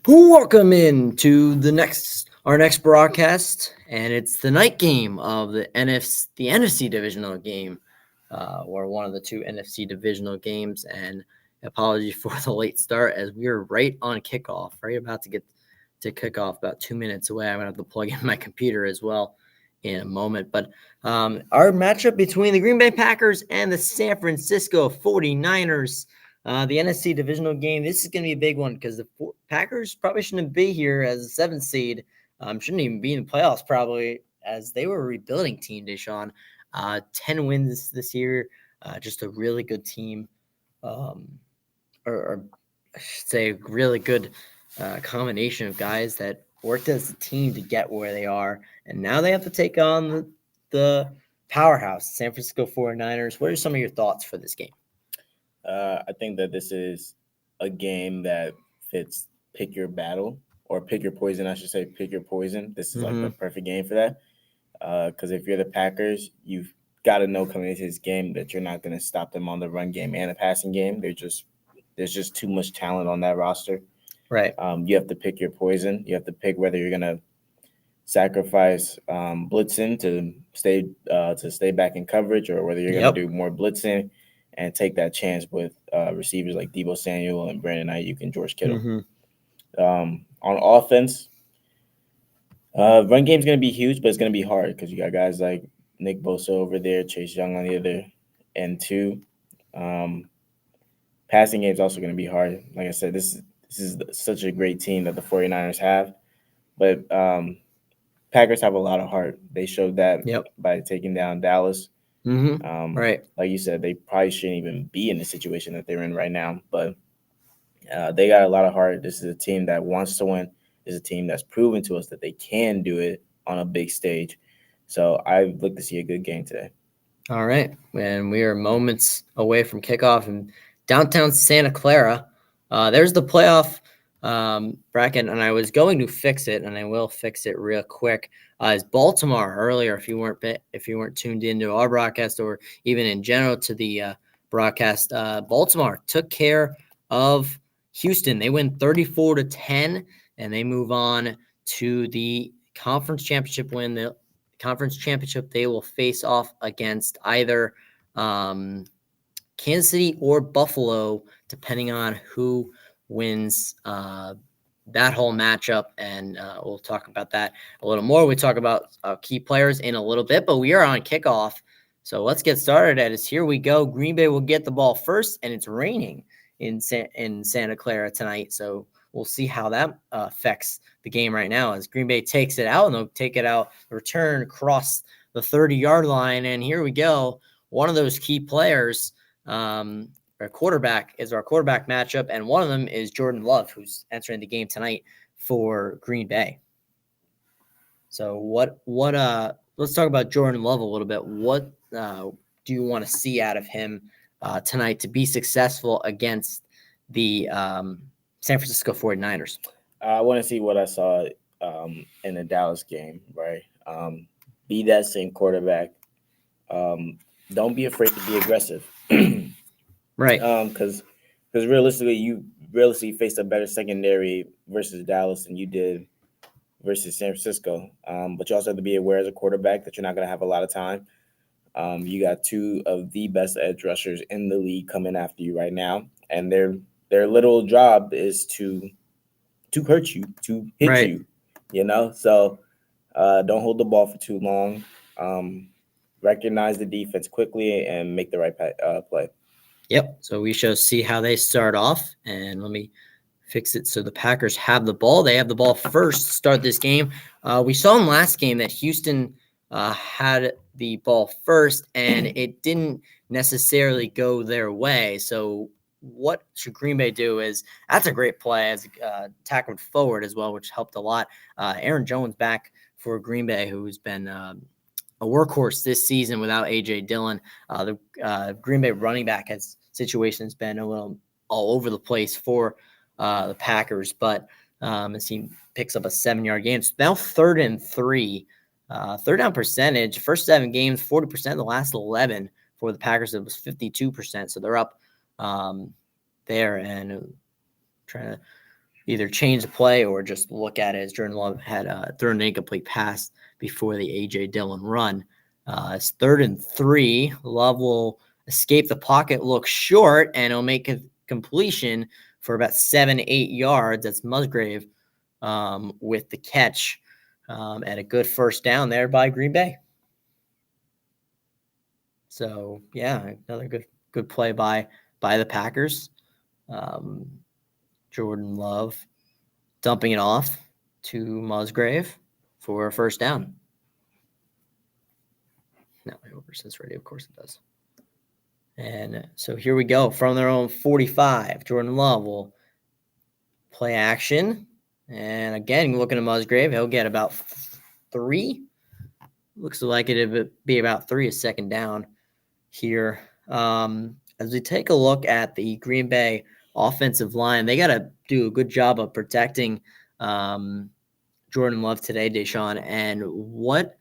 Welcome in to our next broadcast, and it's the night game of the NFC divisional game, or one of the two NFC divisional games. And apologies for the late start, as we are right on kickoff, right about to get to kickoff, about 2 minutes away. I'm gonna have to plug in my computer as well in a moment. But our matchup between the Green Bay Packers and the San Francisco 49ers. The NFC divisional game, this is going to be a big one because the Packers probably shouldn't be here as a 7th seed. Shouldn't even be in the playoffs probably, as they were a rebuilding team, Deshaun. 10 wins this year, just a really good team, or I should say really good combination of guys that worked as a team to get where they are. And now they have to take on the powerhouse, San Francisco 49ers. What are some of your thoughts for this game? I think that this is a game that fits pick your battle or pick your poison. I should say pick your poison. This is like the perfect game for that. Because if you're the Packers, you've got to know coming into this game that you're not going to stop them on the run game and the passing game. There's just too much talent on that roster. Right. You have to pick your poison. You have to pick whether you're going to sacrifice blitzing to stay back in coverage, or whether you're going to do more blitzing and take that chance with receivers like Deebo Samuel and Brandon Ayuk and George Kittle. On offense, run game's going to be huge, but it's going to be hard because you got guys like Nick Bosa over there, Chase Young on the other end too. Passing game's also going to be hard. Like I said, this is such a great team that the 49ers have. But Packers have a lot of heart. They showed that by taking down Dallas. Right. Like you said, they probably shouldn't even be in the situation that they're in right now, but they got a lot of heart. This is a team that wants to win. This is a team that's proven to us that they can do it on a big stage. So I look to see a good game today. All right. And we are moments away from kickoff in downtown Santa Clara. There's the playoff bracket, and I was going to fix it, and I will fix it real quick. Is Baltimore earlier? If you weren't tuned into our broadcast, or even in general to the broadcast, Baltimore took care of Houston. They win 34-10, and they move on to the conference championship win. The conference championship, they will face off against either Kansas City or Buffalo, depending on who wins that whole matchup, and we'll talk about that a little more. We talk about key players in a little bit, but we are on kickoff, so let's get started. Here we go. Green Bay will get the ball first, and it's raining in Santa Clara tonight, so we'll see how that affects the game right now as Green Bay takes it out, and they'll take it out, return across the 30-yard line, and here we go. One of those key players, our quarterback, is our quarterback matchup, and one of them is Jordan Love, who's entering the game tonight for Green Bay. So let's talk about Jordan Love a little bit. What do you want to see out of him tonight to be successful against the San Francisco 49ers? I want to see what I saw in the Dallas game, right? Be that same quarterback. Don't be afraid to be aggressive. Right. Because realistically, you faced a better secondary versus Dallas than you did versus San Francisco. But you also have to be aware as a quarterback that you're not going to have a lot of time. You got two of the best edge rushers in the league coming after you right now, and their little job is to hurt you, to hit you. You know, so don't hold the ball for too long. Recognize the defense quickly and make the right play. Yep. So we shall see how they start off, and let me fix it so the Packers have the ball. They have the ball first to start this game. We saw in last game that Houston had the ball first, and it didn't necessarily go their way. So what should Green Bay do is, that's a great play as tackled forward as well, which helped a lot. Aaron Jones back for Green Bay, who's been a workhorse this season without A.J. Dillon. The Green Bay running back situation has been a little all over the place for the Packers, but as he picks up a 7-yard gain. It's now 3rd and 3. Third down percentage, first 7 games, 40%. The last 11 for the Packers, it was 52%. So they're up there, and trying to either change the play or just look at it as Jordan Love had thrown an incomplete pass before the A.J. Dillon run. It's 3rd and 3. Love will escape the pocket, look short, and he'll make a completion for about 7-8 yards. That's Musgrave with the catch and a good first down there by Green Bay. So, yeah, another good play by the Packers. Jordan Love dumping it off to Musgrave for a first down. No, my over says ready. Of course it does. And so here we go. From their own 45, Jordan Love will play action. And again, looking at Musgrave, he'll get about 3. Looks like it'd be about 3 a second down here. As we take a look at the Green Bay offensive line, they got to do a good job of protecting Jordan Love today, Deshaun. And what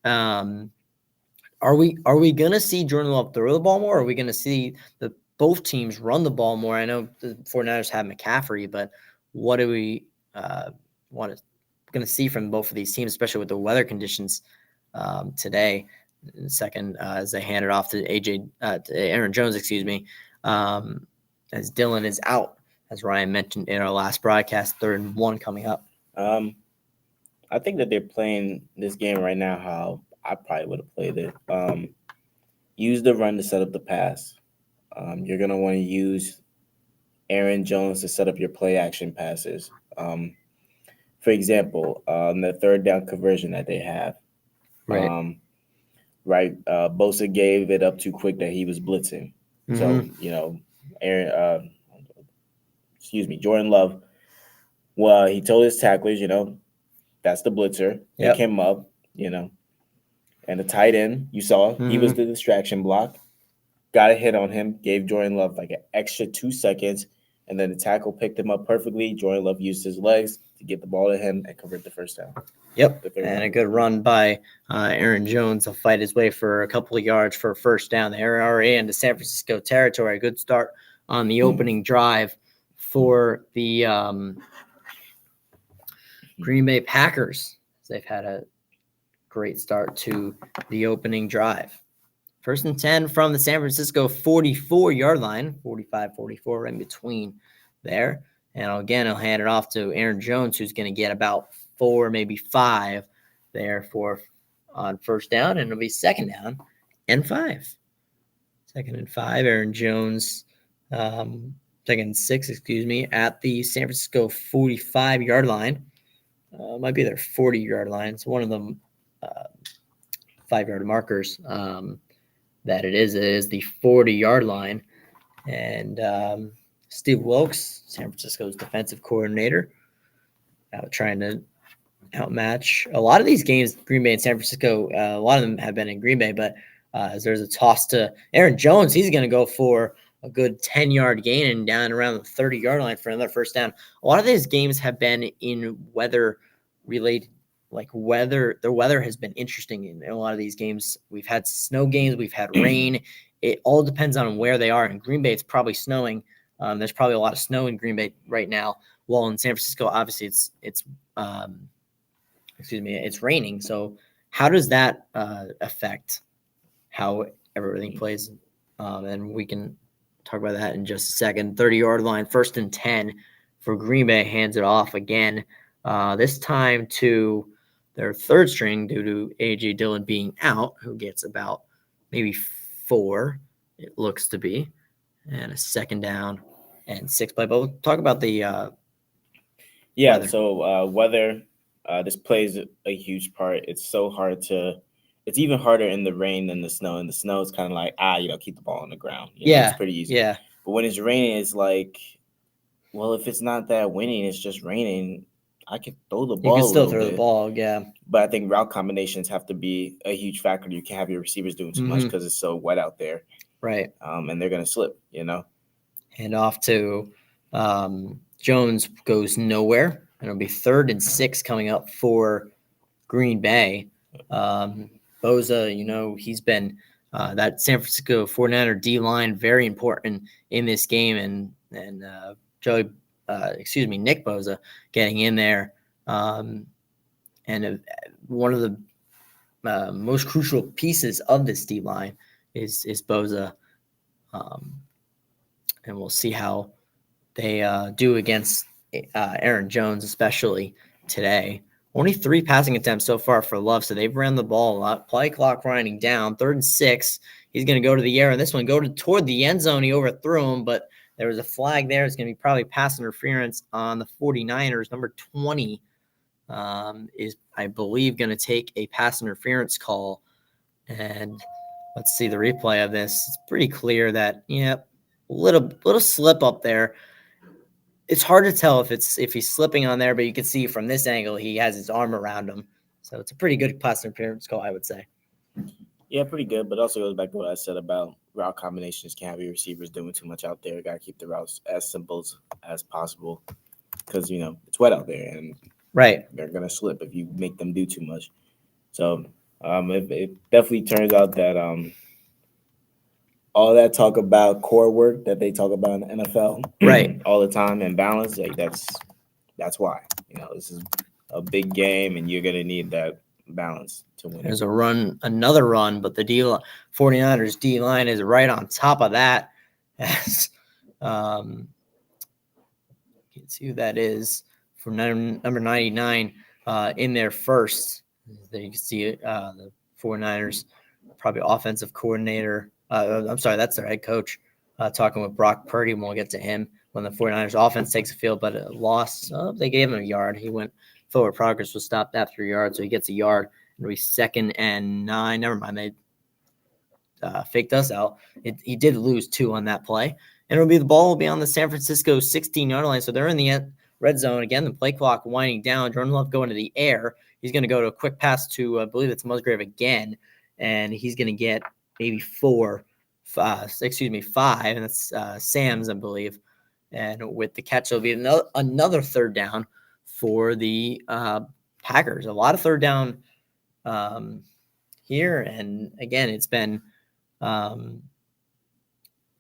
are we going to see Jordan Love throw the ball more? Or are we going to see both teams run the ball more? I know the 49ers have McCaffrey, but what do we going to see from both of these teams, especially with the weather conditions today? Second, as they hand it off to Aaron Jones, as Dillon is out, as Ryan mentioned in our last broadcast, 3rd and 1 coming up. I think that they're playing this game right now how I probably would have played it. Use the run to set up the pass. You're going to want to use Aaron Jones to set up your play action passes. For example, the 3rd down conversion that they have. Right. Bosa gave it up too quick that he was blitzing. So, Jordan Love, well, he told his tacklers, that's the blitzer. Pick him up, And the tight end, you saw, he was the distraction block. Got a hit on him, gave Jordan Love like an extra 2 seconds, and then the tackle picked him up perfectly. Jordan Love used his legs to get the ball to him and convert the first down. Yep, and a good run by Aaron Jones. He'll fight his way for a couple of yards for a first down. They're already into San Francisco territory. A good start on the opening drive for the Green Bay Packers. They've had a great start to the opening drive. 1st and 10 from the San Francisco 44-yard line, 45-44, right in between there. And again, I'll hand it off to Aaron Jones, who's going to get about 4, maybe 5 there on first down, and it'll be 2nd down and 5. 2nd and 5, Aaron Jones, 2nd and 6, at the San Francisco 45-yard line. Might be their 40-yard line. It's one of them 5-yard markers. That it is the 40-yard line. And Steve Wilkes, San Francisco's defensive coordinator, out trying to outmatch a lot of these games. Green Bay and San Francisco, a lot of them have been in Green Bay, but as there's a toss to Aaron Jones, he's going to go for a good 10-yard gain and down around the 30-yard line for another first down. A lot of these games have been in weather-related. The weather has been interesting in a lot of these games. We've had snow games, we've had rain. It all depends on where they are. In Green Bay, it's probably snowing. There's probably a lot of snow in Green Bay right now. While in San Francisco, obviously it's raining. So how does that affect how everything plays? And we can talk about that in just a second. 30-yard line, 1st and 10 for Green Bay, hands it off again. This time to their 3rd string due to A.J. Dillon being out, who gets about maybe 4, it looks to be, and a 2nd down and 6 play. But we'll talk about the weather. So weather, this plays a huge part. It's even harder in the rain than the snow. And the snow is kind of like, keep the ball on the ground. It's pretty easy. Yeah. But when it's raining, it's like, well, if it's not that windy, it's just raining, I can throw the ball. You can still throw the ball, yeah. But I think route combinations have to be a huge factor. You can't have your receivers doing too much because it's so wet out there. Right. And they're going to slip, And off to Jones goes nowhere. And it'll be 3rd and 6 coming up for Green Bay. Bosa, he's been that San Francisco 49er D-line very important in this game. And Joey Nick Bosa getting in there. And one of the most crucial pieces of this D line is Bosa. And we'll see how they do against Aaron Jones, especially today. Only 3 passing attempts so far for Love, so they've ran the ball a lot. Play clock winding down, 3rd and 6. He's going to go to the air, and this one toward the end zone. He overthrew him, but there was a flag there. It's going to be probably pass interference on the 49ers. Number 20 is, I believe, going to take a pass interference call. And let's see the replay of this. It's pretty clear that, little slip up there. It's hard to tell if he's slipping on there, but you can see from this angle he has his arm around him. So it's a pretty good pass interference call, I would say. Yeah, pretty good, but also goes back to what I said about route combinations. Can't have your receivers doing too much out there. Got to keep the routes as simple as possible because, it's wet out there and they're going to slip if you make them do too much. So it definitely turns out that all that talk about core work that they talk about in the NFL all the time and balance, like that's why. This is a big game and you're going to need that balance to win. There's another run, but the 49ers D line is right on top of that. As you can see who that is for number 99 in there first. There you can see the 49ers, probably offensive coordinator. I'm sorry, that's their head coach talking with Brock Purdy, and we'll get to him when the 49ers offense takes a field, but a loss. They gave him a yard. He went forward. Progress was stopped after a yard, so he gets a yard. It'll be 2nd and 9. Never mind. They faked us out. He did lose 2 on that play. And the ball will be on the San Francisco 16-yard line. So they're in the red zone. Again, the play clock winding down. Jordan Love going to the air. He's going to go to a quick pass to, I believe it's Musgrave again. And he's going to get maybe 5. And that's Sam's, I believe. And with the catch, it'll be another 3rd down for the Packers. A lot of 3rd down here. And again, it's been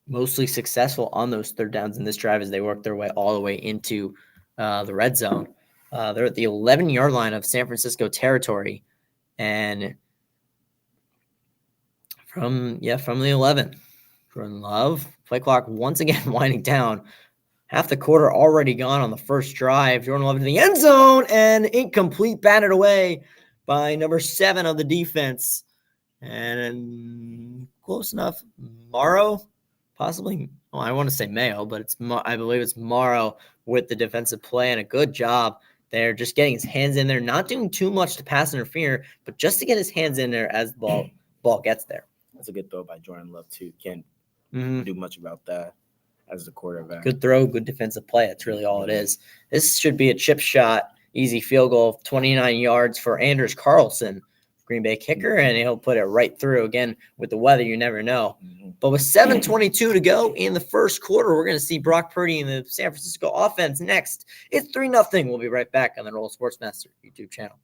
mostly successful on those 3rd downs in this drive as they work their way all the way into the red zone. They're at the 11-yard line of San Francisco territory. And from the 11, Jordan Love, play clock once again winding down. Half the quarter already gone on the first drive. Jordan Love to the end zone and incomplete, batted away by number 7 of the defense. And close enough. Morrow, possibly. Well, I want to say Mayo, but I believe it's Morrow with the defensive play, and a good job there, just getting his hands in there, not doing too much to pass interfere, but just to get his hands in there as the ball gets there. That's a good throw by Jordan Love too. Can't do much about that as the quarterback. Good throw, good defensive play. That's really all it is. This should be a chip shot, easy field goal, 29 yards for Anders Carlson, Green Bay kicker, and he'll put it right through. Again, with the weather, you never know. But with 7:22 to go in the first quarter, we're going to see Brock Purdy and the San Francisco offense next. It's 3-0. We'll be right back on the Roll Sportsmaster YouTube channel.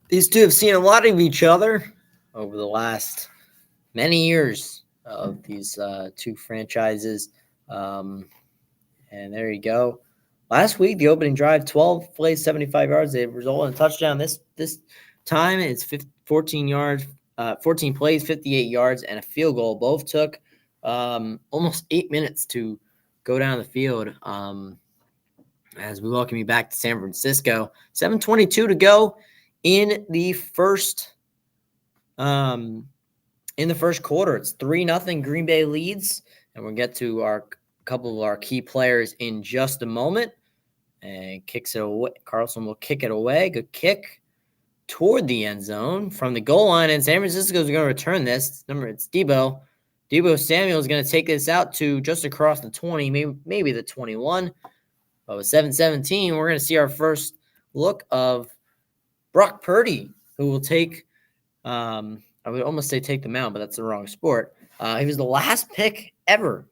These two have seen a lot of each other over the last many years of these two franchises. Um, and there you go. Last week, the opening drive, 12 plays, 75 yards. They resulted in a touchdown. This time, it's 14 yards, 14 plays, 58 yards, and a field goal. Both took almost 8 minutes to go down the field. As we welcome you back to San Francisco, 7:22 to go in the first quarter. It's 3-0 Green Bay leads, and we'll get to our couple of our key players in just a moment. And kicks it away. Carlson will kick it away. Good kick toward the end zone from the goal line, and San Francisco is going to return this. It's Deebo. Deebo Samuel is going to take this out to just across the 20, maybe the 21. But with 7:17, we're going to see our first look of Brock Purdy, who will take I would almost say take the mound, but that's the wrong sport. He was the last pick ever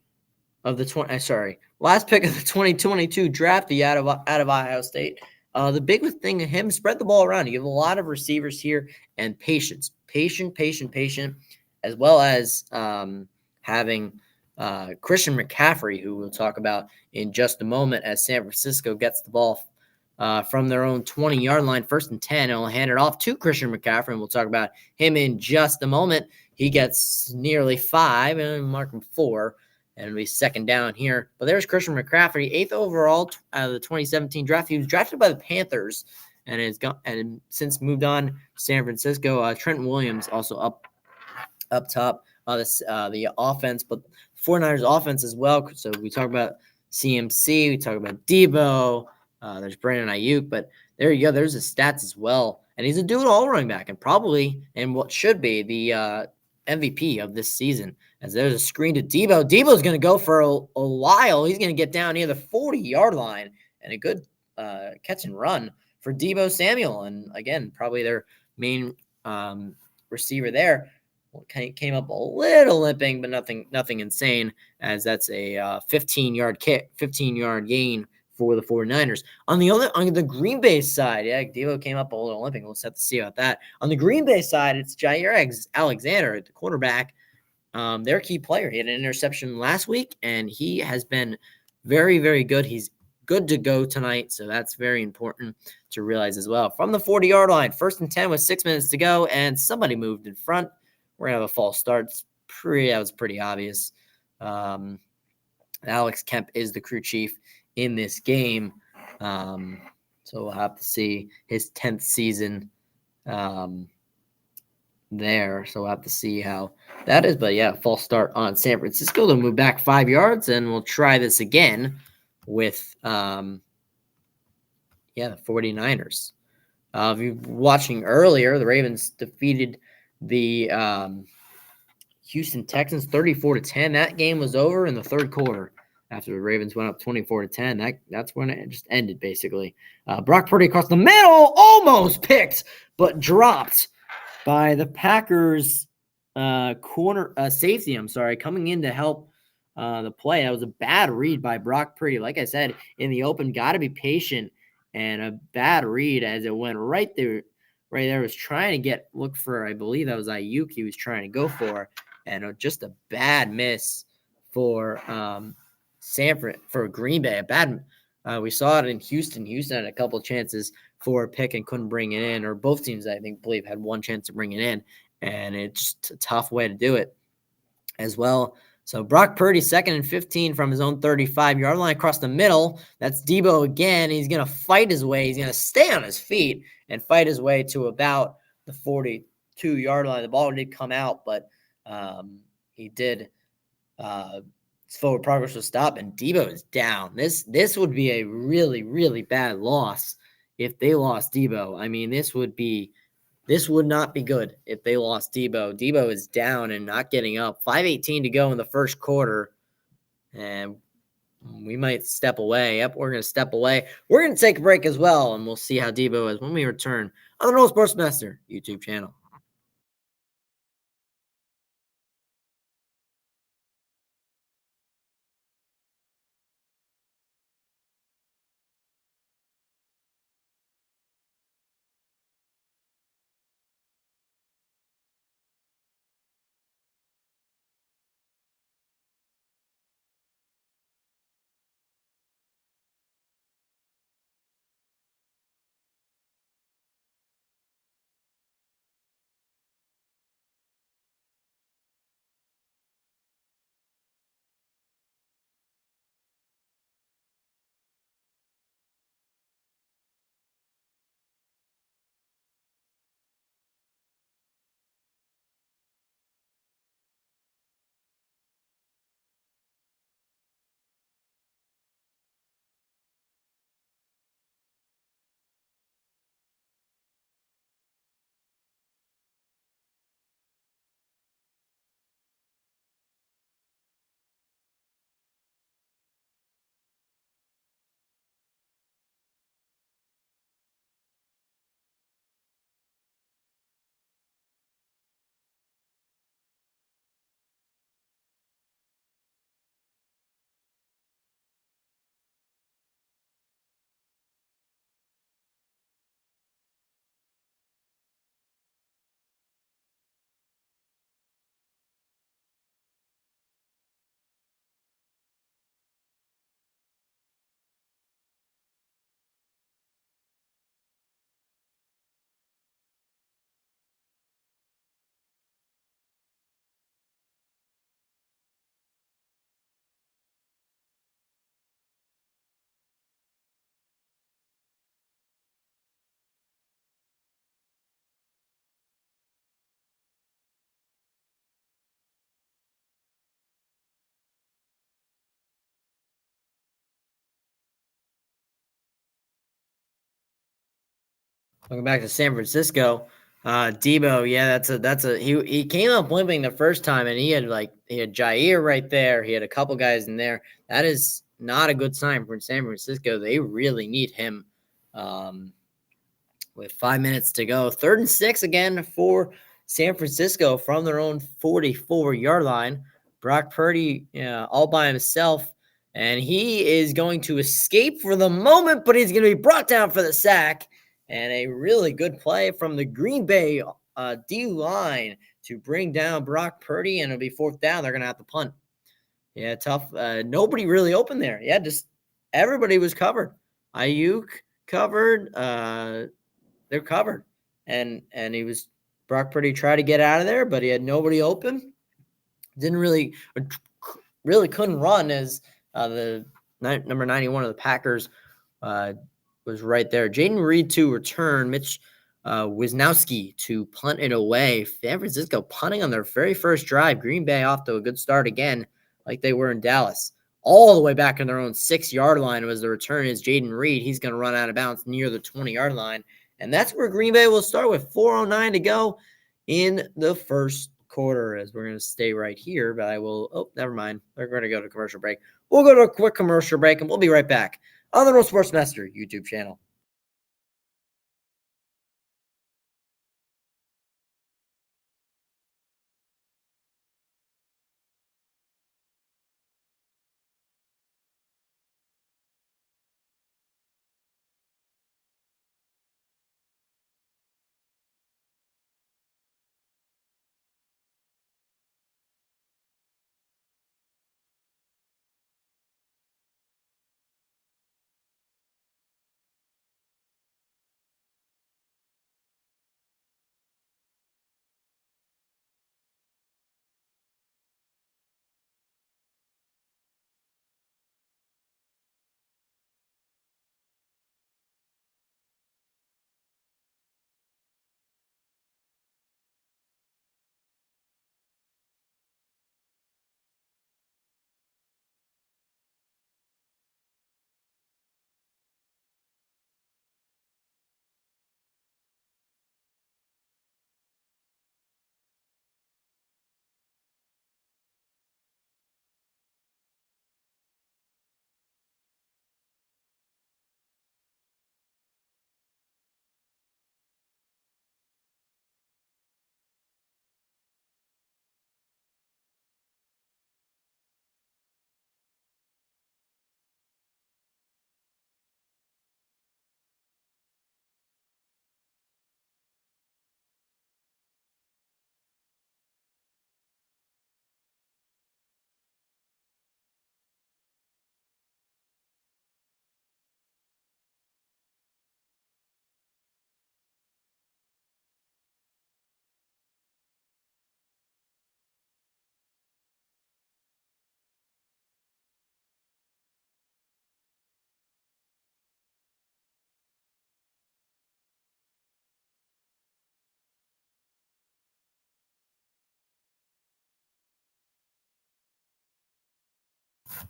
of the last pick of the 2022 draft out of Ohio State. The big thing of him, spread the ball around. You have a lot of receivers here and patient, as well as having Christian McCaffrey, who we'll talk about in just a moment as San Francisco gets the ball from their own 20-yard line, 1st and 10, and will hand it off to Christian McCaffrey, and we'll talk about him in just a moment. He gets nearly 5, and mark him 4, and it'll be 2nd down here. But there's Christian McCaffrey, 8th overall out of the 2017 draft. He was drafted by the Panthers and has since moved on to San Francisco. Trent Williams also up top. The offense, but 49ers offense as well. So we talk about CMC, we talk about Deebo. There's Brandon Ayuk, but there you go. There's his stats as well. And he's a do-it-all running back, and probably in what should be the MVP of this season. As there's a screen to Deebo. Deebo's going to go for a while. He's going to get down near the 40-yard line, and a good catch and run for Deebo Samuel. And again, probably their main receiver there. Came up a little limping, but nothing insane, as that's a 15-yard gain for the 49ers. On the Green Bay side, Deebo came up a little limping. We'll have to see about that. On the Green Bay side, it's Jair Alexander, the quarterback, their key player. He had an interception last week, and he has been very, very good. He's good to go tonight, so that's very important to realize as well. From the 40-yard line, 1st and 10 with 6 minutes to go, and somebody moved in front. We're going to have a false start. That was pretty obvious. Alex Kemp is the crew chief in this game. So we'll have to see his 10th season there. So we'll have to see how that is. But yeah, false start on San Francisco. They'll move back 5 yards, and we'll try this again with the 49ers. If you're watching earlier, the Ravens defeated the Houston Texans 34-10. That game was over in the 3rd quarter after the Ravens went up 24-10. That's when it just ended, basically. Brock Purdy across the middle, almost picked, but dropped by the Packers safety, coming in to help the play. That was a bad read by Brock Purdy. Like I said, in the open, got to be patient, and a bad read as it went right there. Right there was trying to look for, I believe that was Ayuk he was trying to go for, and just a bad miss for for Green Bay. A bad. We saw it in Houston. Houston had a couple of chances for a pick and couldn't bring it in, or both teams, I believe, had one chance to bring it in, and it's just a tough way to do it as well. So Brock Purdy, 2nd and 15 from his own 35-yard line across the middle. That's Deebo again. He's going to fight his way. He's going to stay on his feet and fight his way to about the 42-yard line. The ball did come out, but he did. His forward progress was stopped, and Deebo is down. This would be a really, really bad loss if they lost Deebo. I mean, this would not be good if they lost Deebo. Deebo is down and not getting up. 5:18 to go in the 1st quarter, and we might step away. Yep, we're going to step away. We're going to take a break as well, and we'll see how Deebo is when we return on the Nolan Sports Master YouTube channel. Looking back to San Francisco, Debo, yeah, he came up limping the first time, and he had Jair right there. He had a couple guys in there. That is not a good sign for San Francisco. They really need him. With 5 minutes to go, 3rd and 6 again for San Francisco from their own 44-yard line. Brock Purdy, all by himself, and he is going to escape for the moment, but he's going to be brought down for the sack. And a really good play from the Green Bay D-line to bring down Brock Purdy, and it'll be 4th down. They're going to have to punt. Yeah, tough. Nobody really open there. Yeah, just everybody was covered. Ayuk covered. They're covered. And he was Brock Purdy tried to get out of there, but he had nobody open. Didn't really couldn't run as the number 91 of the Packers was right there. Jaden Reed to return. Mitch Wisnowski to punt it away. San Francisco punting on their very first drive. Green Bay off to a good start again, like they were in Dallas. All the way back in their own 6-yard line was the return is Jaden Reed. He's going to run out of bounds near the 20-yard line. And that's where Green Bay will start with 4:09 to go in the first quarter, as we're going to stay right here. But I will, never mind. They're going to go to commercial break. We'll go to a quick commercial break, and we'll be right back on the North Sports Master YouTube channel.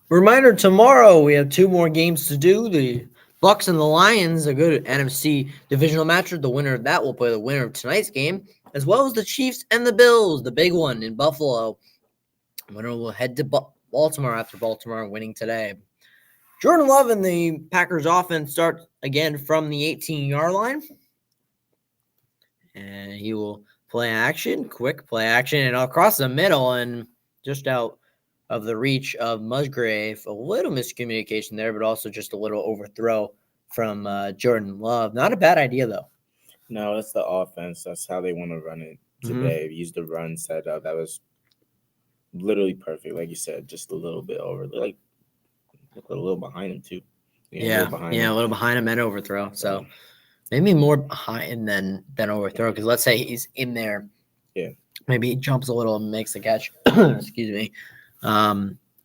Reminder, tomorrow we have 2 more games to do. The Bucks and the Lions, a good NFC divisional matchup. The winner of that will play the winner of tonight's game, as well as the Chiefs and the Bills, the big one in Buffalo. Winner will head to Baltimore after Baltimore winning today. Jordan Love and the Packers offense start again from the 18-yard line. And he will quick play action, and across the middle and just out of the reach of Musgrave. A little miscommunication there, but also just a little overthrow from Jordan Love. Not a bad idea, though. No, that's the offense. That's how they want to run it today. Use the run setup. That was literally perfect. Like you said, just a little bit over. Like a little behind him, too. A little behind him and overthrow. So maybe more behind than overthrow, because let's say he's in there. Yeah. Maybe he jumps a little and makes the catch. Excuse me.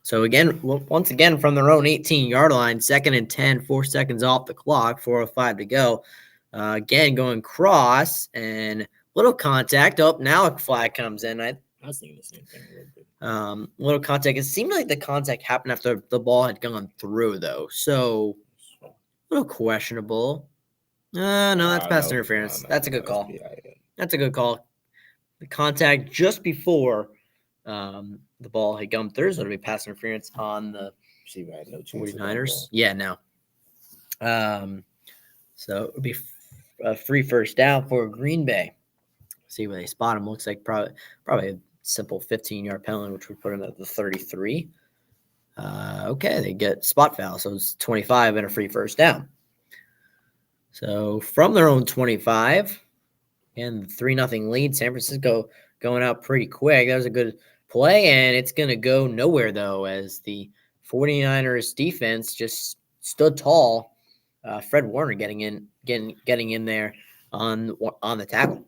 So again, once again, from their own 18-yard line, 2nd and 10, 4 seconds off the clock, 4:05 to go. Again, going cross and little contact. Oh, now a flag comes in. I was thinking the same thing a little bit. Little contact. It seemed like the contact happened after the ball had gone through, though. So a little questionable. No, that's pass interference. That's a good call. That's a good call. The contact just before the ball had gone through, so it'll be pass interference on the 49ers. Yeah, no. So it would be a free first down for Green Bay. See where they spot him. Looks like probably a simple 15-yard penalty, which would put him at the 33. Okay, they get spot foul, so it's 25 and a free first down. So from their own 25, and 3-0 lead, San Francisco going out pretty quick. That was a good play, and it's going to go nowhere, though, as the 49ers defense just stood tall. Fred Warner getting in there on the tackle.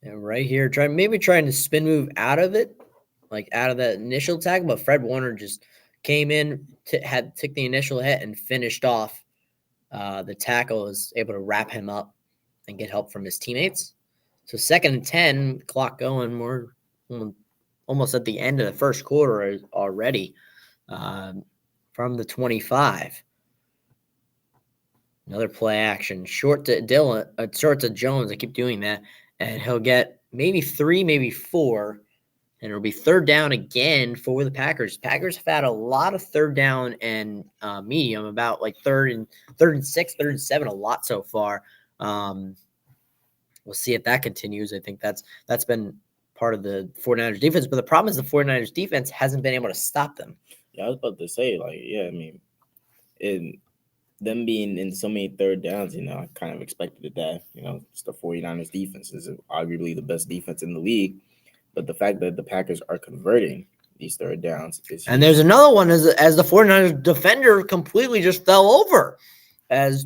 And right here, trying to spin move out of it, like out of that initial tackle, but Fred Warner just came in, took the initial hit and finished off. The tackle was able to wrap him up and get help from his teammates. So 2nd and 10, clock going. We're almost at the end of the first quarter already from the 25. Another play action. Short to Jones. I keep doing that. And he'll get maybe 3, maybe 4. And it'll be 3rd down again for the Packers. Packers have had a lot of 3rd down and medium, about like 3rd and 6, 3rd and 7, a lot so far. We'll see if that continues. I think that's been part of the 49ers defense. But the problem is the 49ers defense hasn't been able to stop them. Yeah, I was about to say, them being in so many 3rd downs, I kind of expected that. It's the 49ers defense is arguably the best defense in the league. But the fact that the Packers are converting these 3rd downs is huge. And there's another one as the 49ers defender completely just fell over as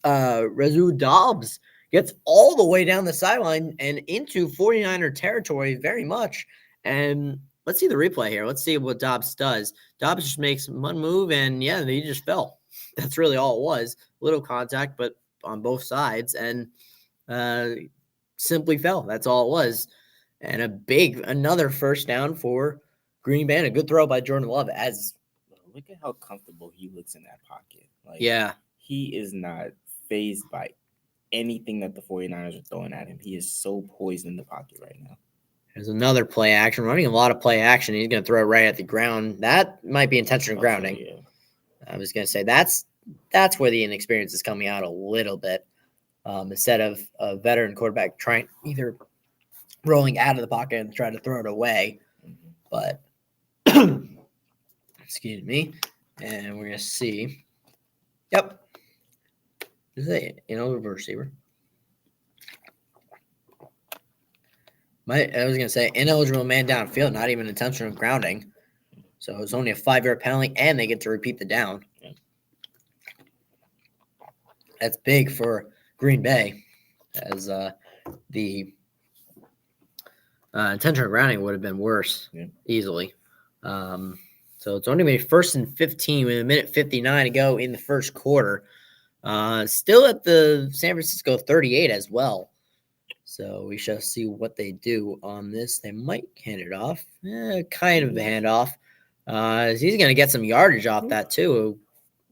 Razoo Dobbs gets all the way down the sideline and into 49er territory very much. And let's see the replay here. Let's see what Dobbs does. Dobbs just makes one move, and, yeah, he just fell. That's really all it was. Little contact, but on both sides, and simply fell. That's all it was. And another first down for Green Bay. A good throw by Jordan Love. Look at how comfortable he looks in that pocket. Yeah. He is not fazed by anything that the 49ers are throwing at him. He is so poised in the pocket right now. There's another play action. Running a lot of play action. He's going to throw it right at the ground. That might be intentional grounding. Yeah. I was going to say that's where the inexperience is coming out a little bit. Instead of a veteran quarterback trying either rolling out of the pocket and trying to throw it away. But excuse me. And we're going to see. Yep. Is it receiver? I was going to say ineligible man downfield, not even intentional grounding. So it's only a 5-yard penalty, and they get to repeat the down. Yeah. That's big for Green Bay, as the intentional grounding would have been worse easily. So it's only maybe 1st and 15 with 1:59 to go in the first quarter. Still at the San Francisco 38 as well. So we shall see what they do on this. They might hand it off. Kind of a handoff. He's going to get some yardage off that too.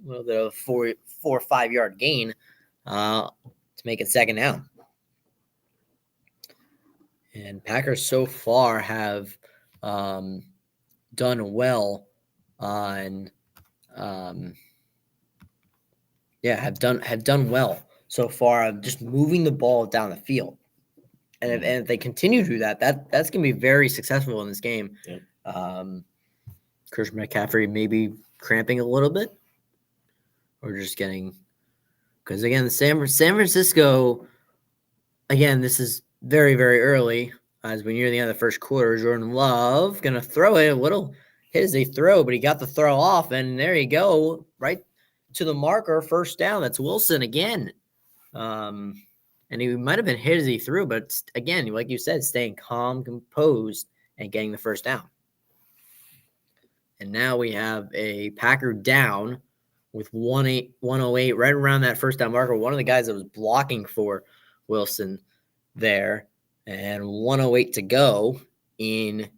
A little bit of a 4 or 5 yard gain to make it 2nd down. And Packers so far have done well on have done well so far of just moving the ball down the field. And if they continue to do that, that's going to be very successful in this game. Yep. Christian McCaffrey maybe cramping a little bit, or just getting, because again, San Francisco, again, this is very, very early as we near the end of the first quarter. Jordan Love going to throw it a little, hit as a throw, but he got the throw off, and there you go, right to the marker, 1st down. That's Wilson again. And he might have been hit as he threw, but again, like you said, staying calm, composed, and getting the 1st down. And now we have a Packer down with 108, right around that 1st down marker. One of the guys that was blocking for Wilson there, and 108 to go in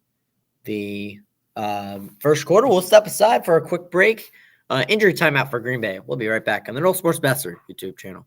the first quarter. We'll step aside for a quick break. Injury timeout for Green Bay. We'll be right back on the No Sports Bester YouTube channel.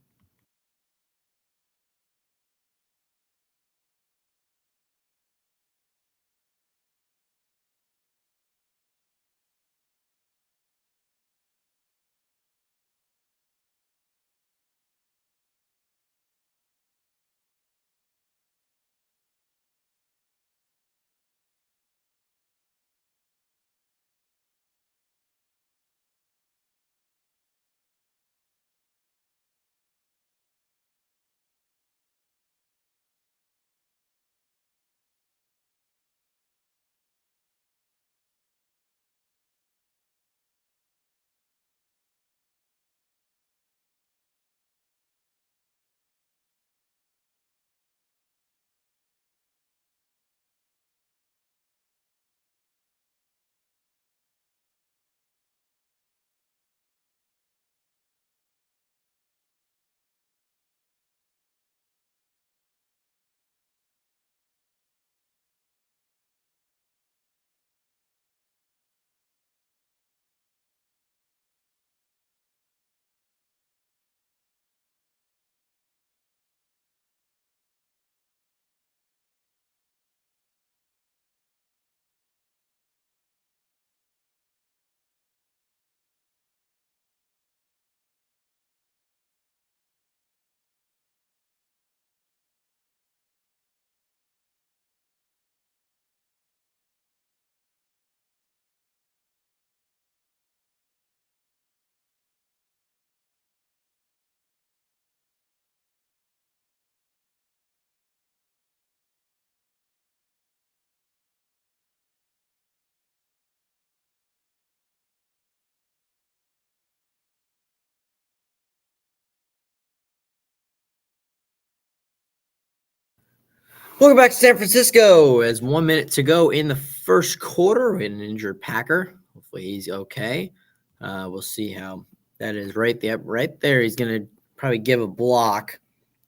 Welcome back to San Francisco. As 1 minute to go in the first quarter, we had an injured Packer. Hopefully he's okay. We'll see how that is right there. He's going to probably give a block,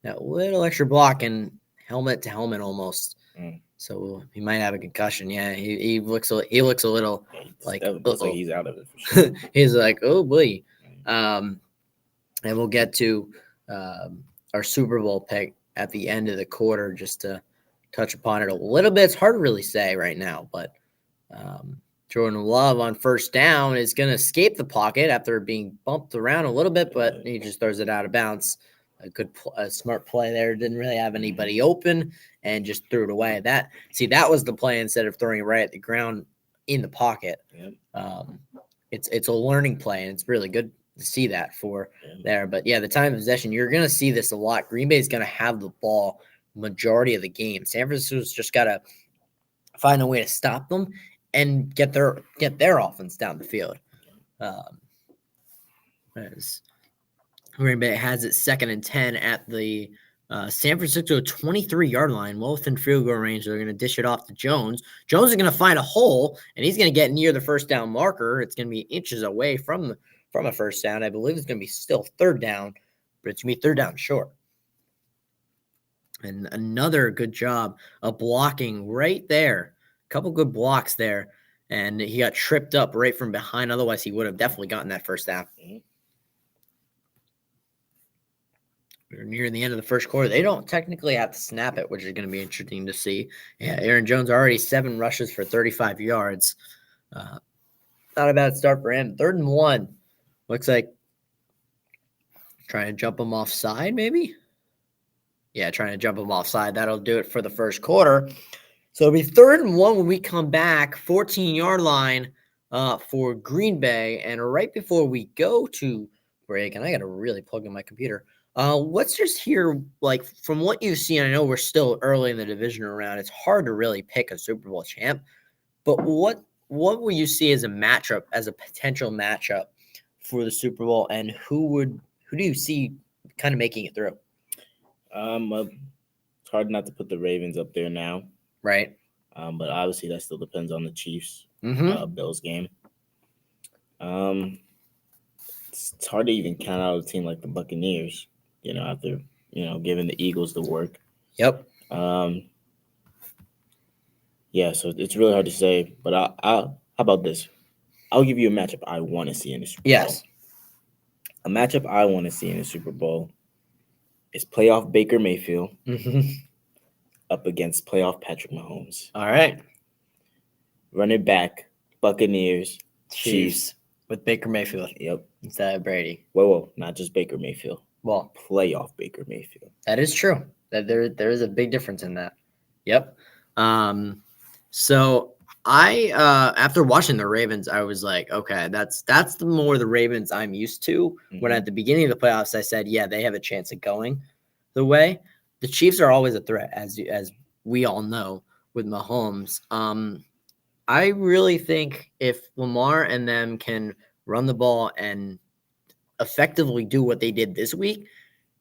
that little extra block, and helmet to helmet almost. So he might have a concussion. Yeah, he looks a little like looks like he's out of it for sure. He's like, oh boy. And we'll get to our Super Bowl pick at the end of the quarter just to touch upon it a little bit. It's hard to really say right now, but Jordan Love on first down is going to escape the pocket after being bumped around a little bit, but he just throws it out of bounds. A smart play there. Didn't really have anybody open and just threw it away. That was the play instead of throwing it right at the ground in the pocket. It's a learning play, and it's really good to see that for there. But yeah, the time of possession, you're going to see this a lot. Green Bay is going to have the ball majority of the game. San Francisco's just got to find a way to stop them and get their offense down the field. As Green Bay has it 2nd and 10 at the San Francisco 23-yard line, well within field goal range. They're going to dish it off to Jones. Jones is going to find a hole, and he's going to get near the first down marker. It's going to be inches away from a first down. I believe it's going to be still 3rd down, but it's going to be 3rd down short. And another good job of blocking right there. A couple good blocks there. And he got tripped up right from behind. Otherwise, he would have definitely gotten that first down. We're near the end of the first quarter. They don't technically have to snap it, which is going to be interesting to see. Yeah, Aaron Jones already 7 rushes for 35 yards. Not a bad start for him. 3rd and 1. Looks like trying to jump him offside, maybe? Yeah, trying to jump him offside. That'll do it for the first quarter. So it'll be 3rd and 1 when we come back. 14-yard line for Green Bay. And right before we go to break, and I got to really plug in my computer, let's just hear, like, from what you've seen. I know we're still early in the divisional round. It's hard to really pick a Super Bowl champ. But what will you see as a matchup, as a potential matchup for the Super Bowl, and who do you see kind of making it through? It's hard not to put the Ravens up there now, right? But obviously that still depends on the Chiefs Bills game. It's hard to even count out a team like the Buccaneers, after giving the Eagles the work. Yep. Yeah, so it's really hard to say. But how about this? I'll give you a matchup I want to see in the Super Bowl. Yes. A matchup I want to see in the Super Bowl is playoff Baker Mayfield up against playoff Patrick Mahomes. All right. Running back, Buccaneers, Chiefs. With Baker Mayfield. Yep. Instead of Brady. Whoa, not just Baker Mayfield. Well, playoff Baker Mayfield. That is true. That there is a big difference in that. Yep. So I after watching the Ravens, I was like, okay, that's the more the Ravens I'm used to. When at the beginning of the playoffs, I said, yeah, they have a chance of going the way. The Chiefs are always a threat, as we all know, with Mahomes. I really think if Lamar and them can run the ball and effectively do what they did this week,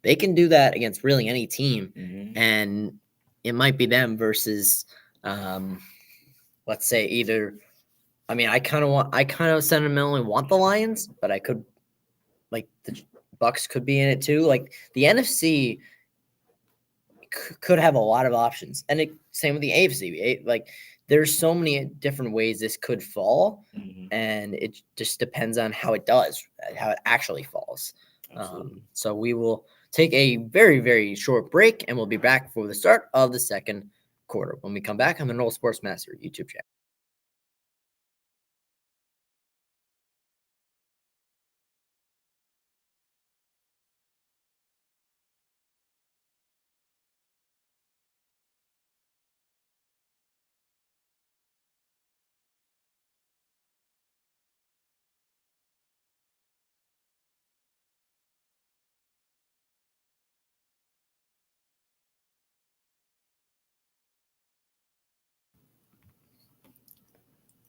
they can do that against really any team. And it might be them versus, let's say either. I mean, I kind of sentimentally want the Lions, but I could, like, the Bucks could be in it too. Like, the NFC could have a lot of options, and same with the AFC. Like, there's so many different ways this could fall, and it just depends on how it does, how it actually falls. So we will take a very, very short break, and we'll be back for the start of the second quarter. When we come back on the Noel Sports Master YouTube channel.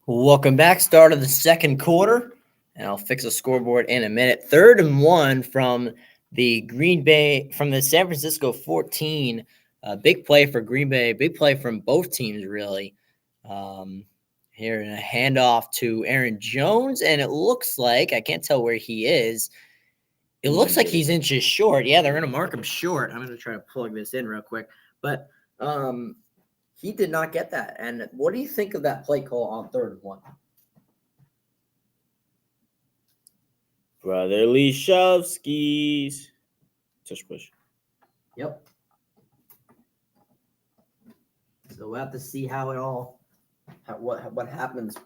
Welcome back. Start of the second quarter, and I'll fix the scoreboard in a minute. 3rd and 1 from the San Francisco 14. Big play for Green Bay. Big play from both teams, really. Here in a handoff to Aaron Jones, and it looks like, I can't tell where he is. It looks like he's inches short. Yeah, they're going to mark him short. I'm going to try to plug this in real quick. But he did not get that. And what do you think of that play call on 3rd and 1? Brotherly Shovskis. Touch push. Yep. So we'll have to see how it all, what happens.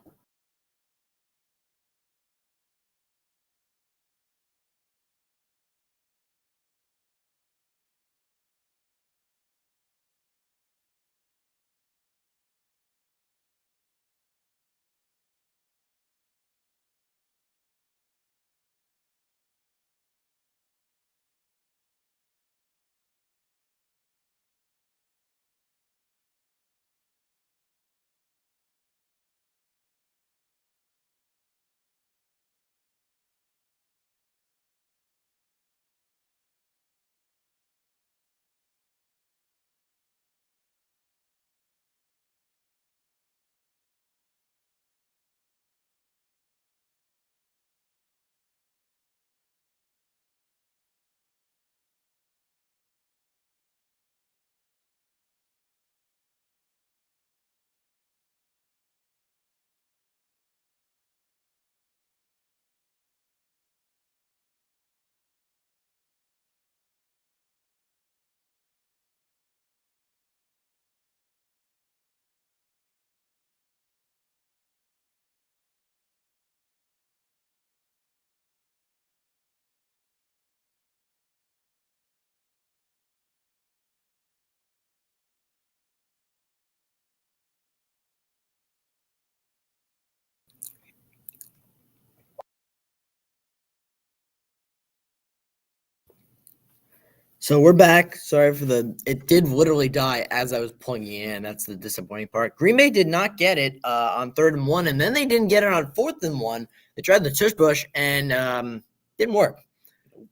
So we're back. Sorry for it did literally die as I was plugging in. That's the disappointing part. Green Bay did not get it on 3rd and 1, and then they didn't get it on 4th and 1. They tried the tush push and didn't work.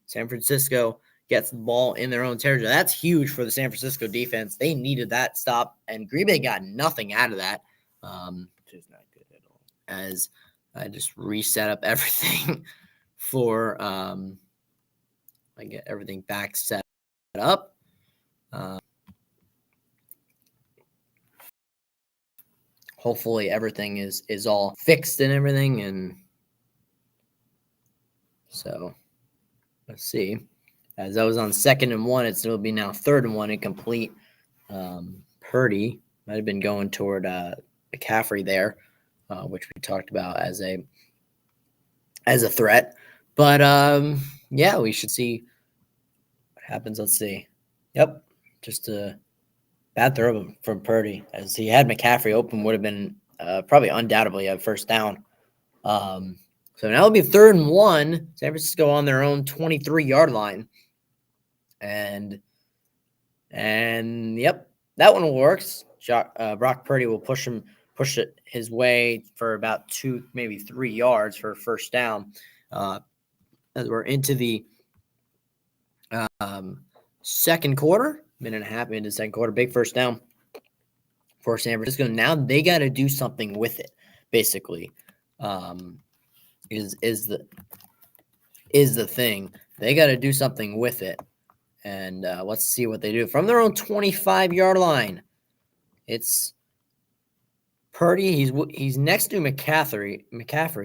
San Francisco gets the ball in their own territory. That's huge for the San Francisco defense. They needed that stop, and Green Bay got nothing out of that. Which is not good at all. As I just reset up everything for I get everything back set up. Hopefully everything is all fixed and everything, and So let's see. As that was on 2nd and 1, it'll be now 3rd and 1 incomplete. Purdy might have been going toward McCaffrey there, which we talked about as a threat. But yeah, we should see what happens. Let's see. Yep, just a bad throw from Purdy, as he had McCaffrey open, would have been probably undoubtedly a first down. So now it'll be 3rd and 1. San Francisco on their own 23-yard line. And yep, that one works. Brock Purdy will push it his way for about 2, maybe 3 yards for a first down. As we're into the second quarter, minute and a half into the second quarter, big first down for San Francisco. Now they got to do something with it. Basically, is the thing. They got to do something with it. And let's see what they do. From their own 25-yard line, it's Purdy. He's next to McCaffrey,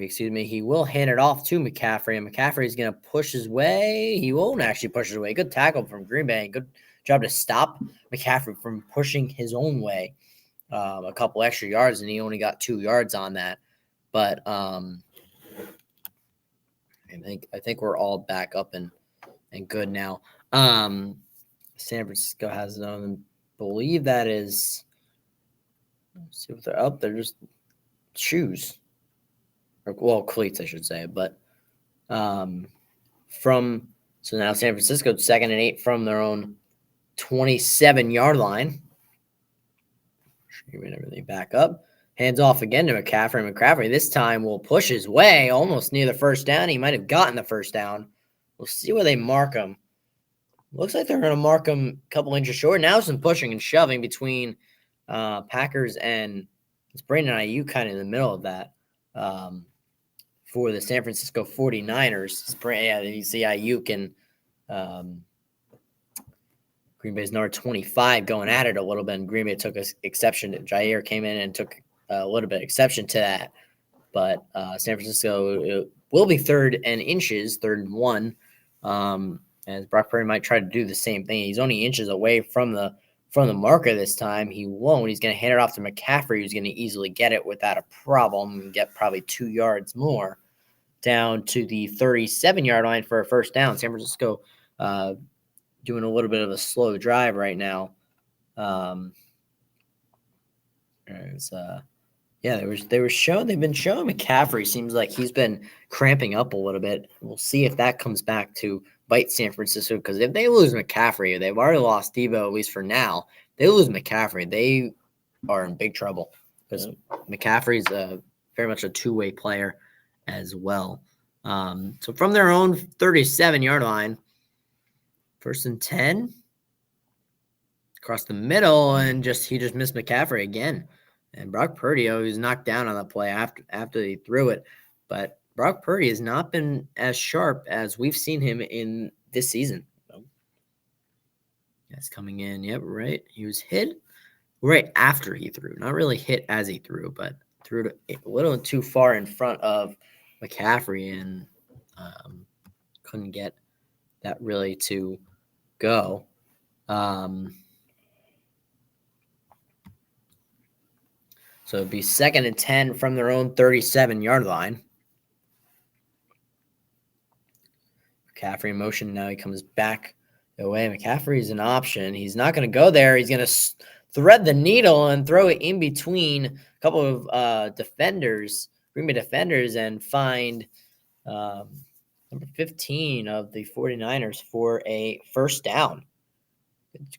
excuse me. He will hand it off to McCaffrey, and McCaffrey is going to push his way. He won't actually push his way. Good tackle from Green Bay. Good job to stop McCaffrey from pushing his own way. A couple extra yards, and he only got 2 yards on that. But I think we're all back up and good now. San Francisco has it on. I believe that is. Let's see what they're up. They're just shoes, or cleats, I should say. But so now San Francisco 2nd and 8 from their own 27-yard line. Bring everything back up. Hands off again to McCaffrey. McCaffrey this time will push his way almost near the first down. He might have gotten the first down. We'll see where they mark him. Looks like they're going to mark him a couple inches short. Now some pushing and shoving between Packers and it's Brandon Ayuk kind of in the middle of that for the San Francisco 49ers. You see Ayuk and Green Bay's number 25 going at it a little bit, and Green Bay took exception. Jair came in and took a little bit of exception to that. But San Francisco will be 3rd and inches, 3rd and 1. As Brock Purdy might try to do the same thing. He's only inches away from the marker this time. He won't. He's going to hand it off to McCaffrey, who's going to easily get it without a problem and get probably 2 yards more down to the 37-yard line for a first down. San Francisco doing a little bit of a slow drive right now. They've been showing McCaffrey. Seems like he's been cramping up a little bit. We'll see if that comes back to bite San Francisco, because if they lose McCaffrey, they've already lost Deebo, at least for now. They lose McCaffrey, they are in big trouble, because McCaffrey's very much a two-way player as well. So from their own 37-yard line, 1st and 10, across the middle, and he just missed McCaffrey again. And Brock Purdy, he was knocked down on that play after he threw it. But Brock Purdy has not been as sharp as we've seen him in this season. That's coming in. Yep, right. He was hit right after he threw. Not really hit as he threw, but threw it a little too far in front of McCaffrey and couldn't get that really to go. So it'd be 2nd and 10 from their own 37-yard line. McCaffrey in motion. Now he comes back away. McCaffrey's an option. He's not going to go there. He's going to thread the needle and throw it in between a couple of defenders, Green Bay defenders, and find number 15 of the 49ers for a first down.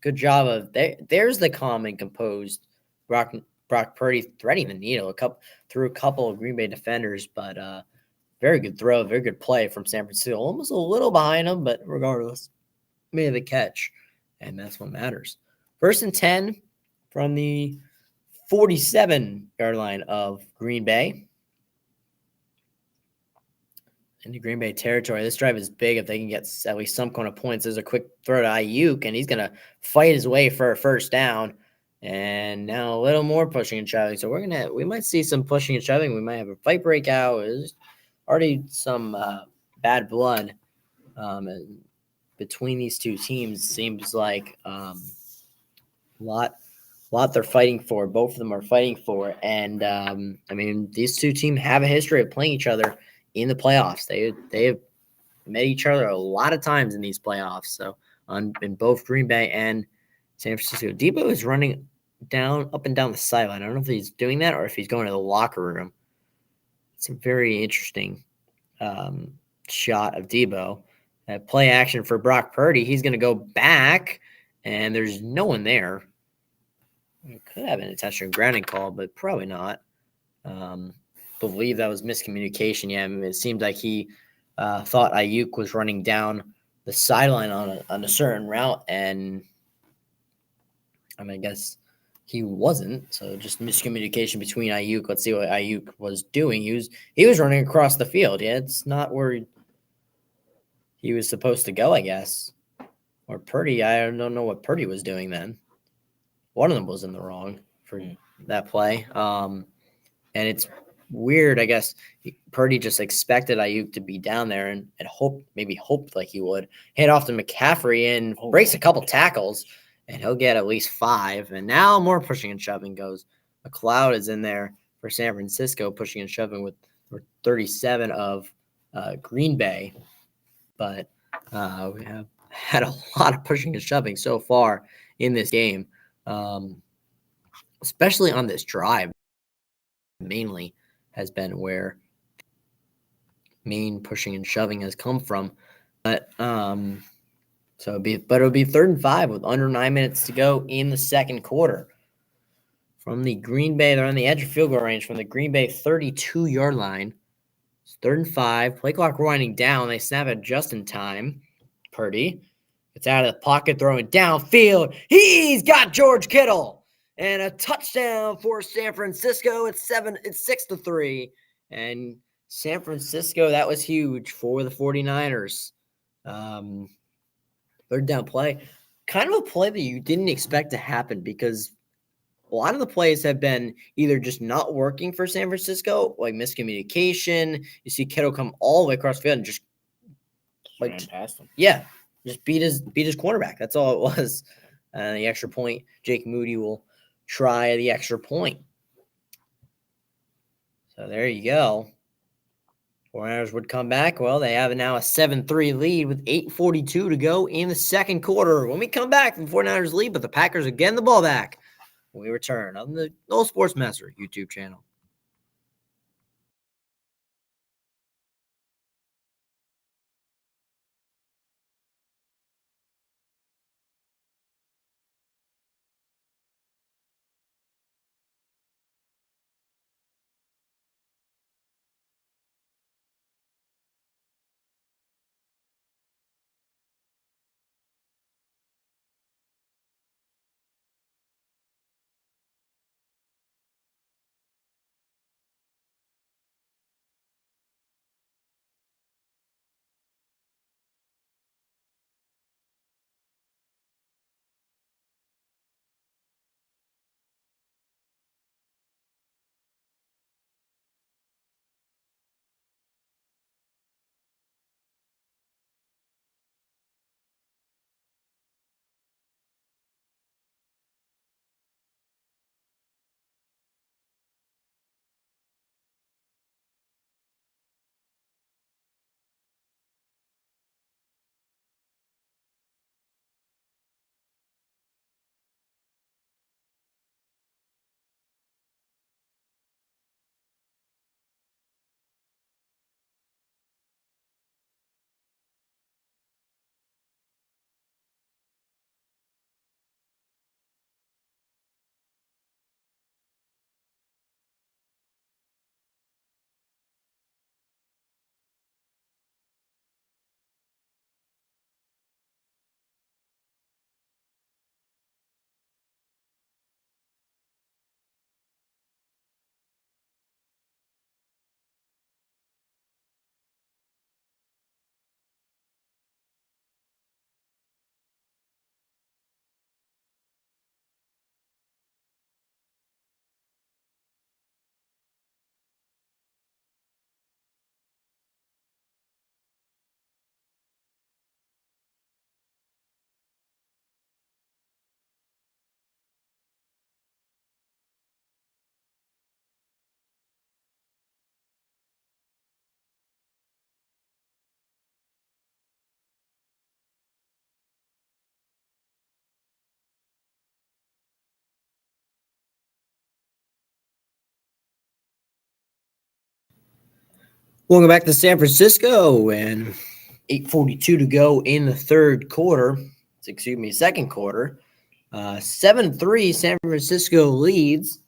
Good job of there's the calm and composed Brock Purdy threading the needle through a couple of Green Bay defenders, but very good throw, very good play from San Francisco. Almost a little behind them, but regardless, made the catch, and that's what matters. 1st and 10 from the 47-yard line of Green Bay. Into Green Bay territory. This drive is big if they can get at least some kind of points. There's a quick throw to Ayuk, and he's going to fight his way for a first down. And now a little more pushing and shoving. So we might see some pushing and shoving. We might have a fight breakout. There's already some bad blood between these two teams. Seems like lot they're fighting for. Both of them are fighting for, and I mean, these two teams have a history of playing each other in the playoffs. They have met each other a lot of times in these playoffs. So in both Green Bay and San Francisco, Debo is running up and down the sideline. I don't know if he's doing that or if he's going to the locker room. It's a very interesting shot of Debo. Play action for Brock Purdy. He's going to go back, and there's no one there. It could have an intentional grounding call, but probably not. Believe that was miscommunication. Yeah, I mean, it seemed like he thought Ayuk was running down the sideline on a certain route, and I mean, I guess he wasn't. So just miscommunication between Ayuk. Let's see what Ayuk was doing. He was running across the field. Yeah, it's not where he was supposed to go, I guess. Or Purdy. I don't know what Purdy was doing then. One of them was in the wrong for that play. And it's weird, I guess. Purdy just expected Ayuk to be down there and hoped like he would. Hand off to McCaffrey and breaks a couple tackles, and he'll get at least 5. And now more pushing and shoving goes. McLeod is in there for San Francisco, pushing and shoving with 37 of Green Bay. But we have had a lot of pushing and shoving so far in this game, especially on this drive. Mainly has been where main pushing and shoving has come from. But it'll be 3rd and 5 with under 9 minutes to go in the second quarter. From the Green Bay, they're on the edge of field goal range from the Green Bay 32-yard line. It's 3rd and 5. Play clock winding down. They snap it just in time. Purdy gets out of the pocket, throwing downfield. He's got George Kittle. And a touchdown for San Francisco. It's 6-3. And San Francisco, that was huge for the 49ers. 3rd down play. Kind of a play that you didn't expect to happen because a lot of the plays have been either just not working for San Francisco, like miscommunication. You see Kittle come all the way across the field and just ran past him. Yeah, just beat his quarterback. That's all it was. The extra point, Jake Moody will try the extra point. So there you go. 49ers would come back. Well, they have now a 7-3 lead with 8:42 to go in the second quarter. When we come back, the 49ers lead, but the Packers are getting the ball back when we return on the Noel Sportsmaster YouTube channel. Welcome back to San Francisco, and 8:42 to go in the second quarter. 7-3, San Francisco leads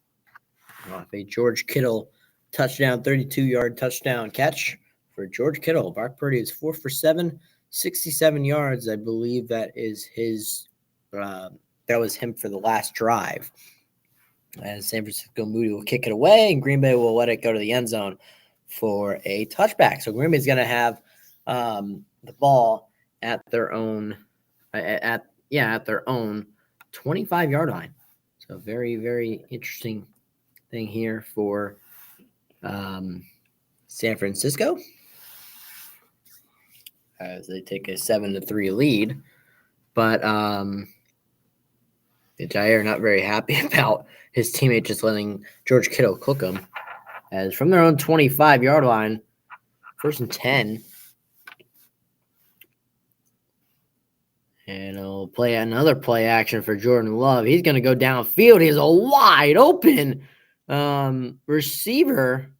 off a George Kittle touchdown, 32-yard touchdown catch for George Kittle. Brock Purdy is 4 for 7, 67 yards. I believe that is his. That was him for the last drive. As San Francisco Moody will kick it away, and Green Bay will let it go to the end zone for a touchback. So Green Bay's going to have the ball at their own at their own 25-yard line. So very, very interesting thing here for San Francisco as they take a 7-3 lead. But Jair not very happy about his teammate just letting George Kittle cook him. As from their own 25-yard line, 1st and 10. And he'll play another play action for Jordan Love. He's going to go downfield. He has a wide open receiver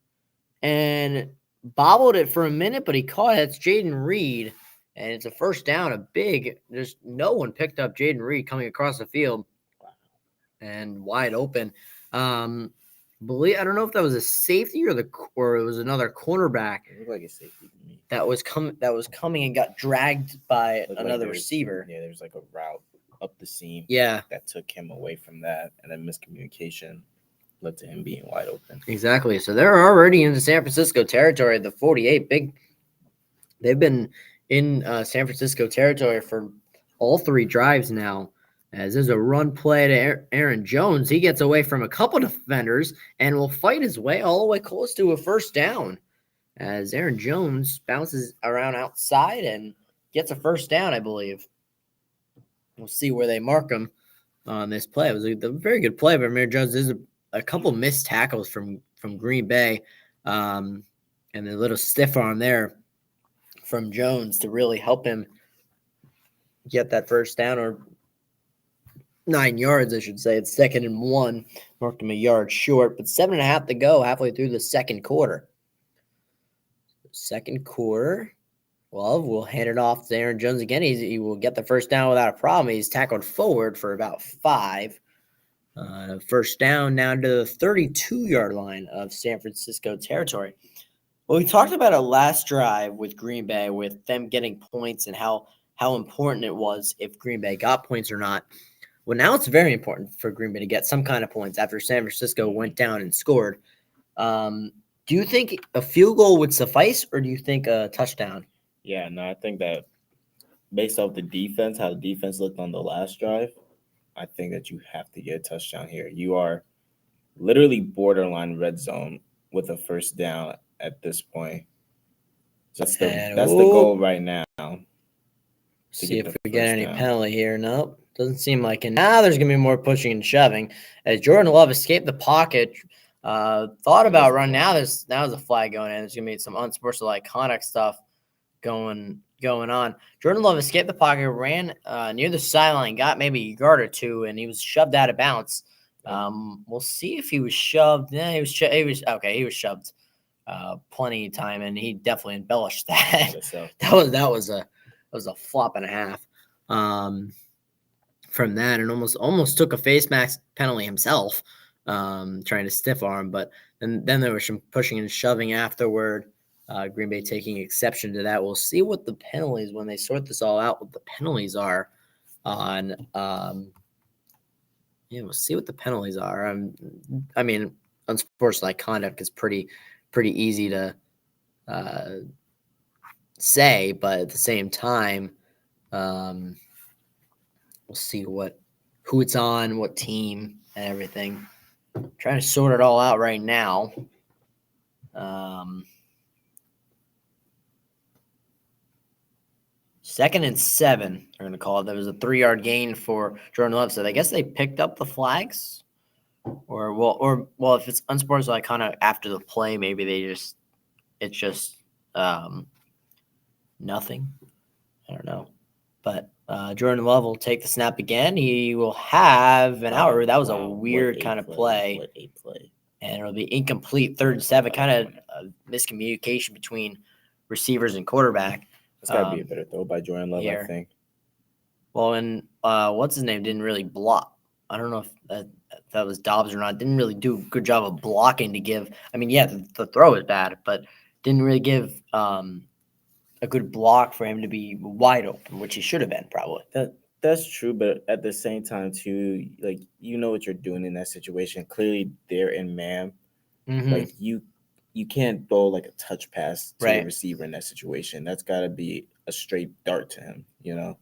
and bobbled it for a minute, but he caught it. It's Jaden Reed, and it's a first down. There's no one picked up Jaden Reed coming across the field and wide open. I don't know if that was a safety or it was another cornerback. It looked like a safety to me. That was coming and got dragged by another receiver. Yeah, there's like a route up the seam. Yeah, that took him away from that, and then miscommunication led to him being wide open. Exactly. So they're already into San Francisco territory. The 48 They've been in San Francisco territory for all 3 drives now. As there's a run play to Aaron Jones. He gets away from a couple defenders and will fight his way all the way close to a first down. As Aaron Jones bounces around outside and gets a first down, I believe. We'll see where they mark him on this play. It was a very good play by Aaron Jones. There's a couple missed tackles from Green Bay and a little stiff arm there from Jones to really help him get that first down, or 9 yards, I should say. It's 2nd and 1. Marked him a yard short, but 7.5 to go halfway through the second quarter. Second quarter, Love will hand it off to Aaron Jones again. He will get the first down without a problem. He's tackled forward for about 5. First down now to the 32-yard line of San Francisco territory. Well, we talked about it last drive with Green Bay, with them getting points and how important it was if Green Bay got points or not. Well, now it's very important for Green Bay to get some kind of points after San Francisco went down and scored. Do you think a field goal would suffice, or do you think a touchdown? Yeah, no, I think that based off the defense, how the defense looked on the last drive, I think that you have to get a touchdown here. You are literally borderline red zone with a first down at this point. So that's the goal right now. See if we get any penalty here. Nope. Doesn't seem like it. Now there's going to be more pushing and shoving. As Jordan Love escaped the pocket, thought about running. Now there's a flag going in. There's going to be some unsportsmanlike conduct stuff going on. Jordan Love escaped the pocket, ran near the sideline, got maybe a yard or two, and he was shoved out of bounds. We'll see if he was shoved. Yeah, he was okay. He was shoved plenty of time, and he definitely embellished that. That was a flop and a half. From that, and almost took a face mask penalty himself, trying to stiff arm. But then there was some pushing and shoving afterward. Green Bay taking exception to that. We'll see what the penalties, when they sort this all out, what the penalties are on. We'll see what the penalties are. I mean, unsportsmanlike conduct is pretty easy to say, but at the same time, we'll see who it's on, what team, and everything. I'm trying to sort it all out right now. 2nd and 7, they're going to call it. There was a 3-yard gain for Jordan Love. So I guess they picked up the flags. Or if it's unsportsmanlike kind of after the play, maybe it's just nothing. I don't know. But Jordan Love will take the snap again. He will have an hour. That was a weird kind of play. What a play. and it'll be incomplete, 3rd and 7, kind of miscommunication between receivers and quarterback. It's got to be a better throw by Jordan Love, here. I think. Well, and what's his name didn't really block. I don't know if that was Dobbs or not. Didn't really do a good job of blocking to give. I mean, yeah, the throw is bad, but didn't really give a good block for him to be wide open, which he should have been probably. That's true, but at the same time, too, like, you know what you're doing in that situation. Clearly, they're in man. Mm-hmm. Like, you can't throw like a touch pass to Right. the receiver in that situation. That's got to be a straight dart to him, you know.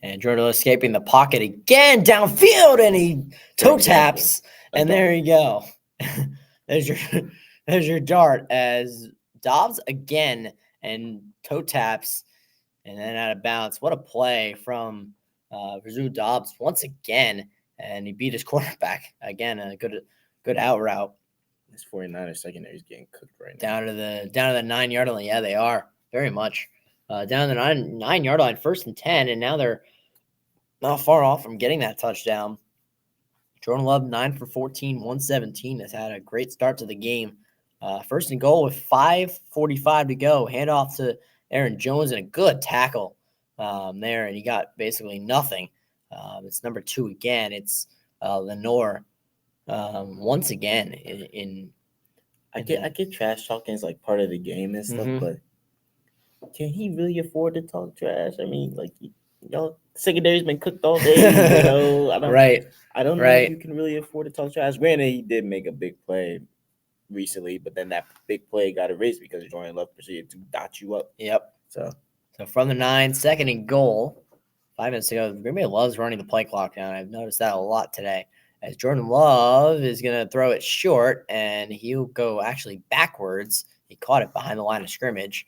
And Jordan escaping the pocket again downfield, and he toe taps, and there you go. there's your dart as Dobbs again and toe taps, and then out of bounds. What a play from Rizou Dobbs once again, and he beat his quarterback again. A good out route. This 49ers secondary is getting cooked right now. Down to the 9-yard line. Yeah, they are very much down the 9-yard line, 1st and 10, and now they're not far off from getting that touchdown. Jordan Love, 9 for 14, 117, has had a great start to the game. 1st and goal with 5:45 to go. Handoff to Aaron Jones and a good tackle there, and he got basically nothing. It's number 2 again. It's Lenore once again I get trash talking is like part of the game and stuff, but can he really afford to talk trash? I mean, like, y'all secondary's been cooked all day, you know. I don't know if you can really afford to talk trash. Granted, he did make a big play recently, but then that big play got erased because Jordan Love proceeded to dot you up. Yep. So from the 9, 2nd and goal, 5 minutes ago, Green Bay loves running the play clock down. I've noticed that a lot today. As Jordan Love is going to throw it short, and he'll go actually backwards. He caught it behind the line of scrimmage,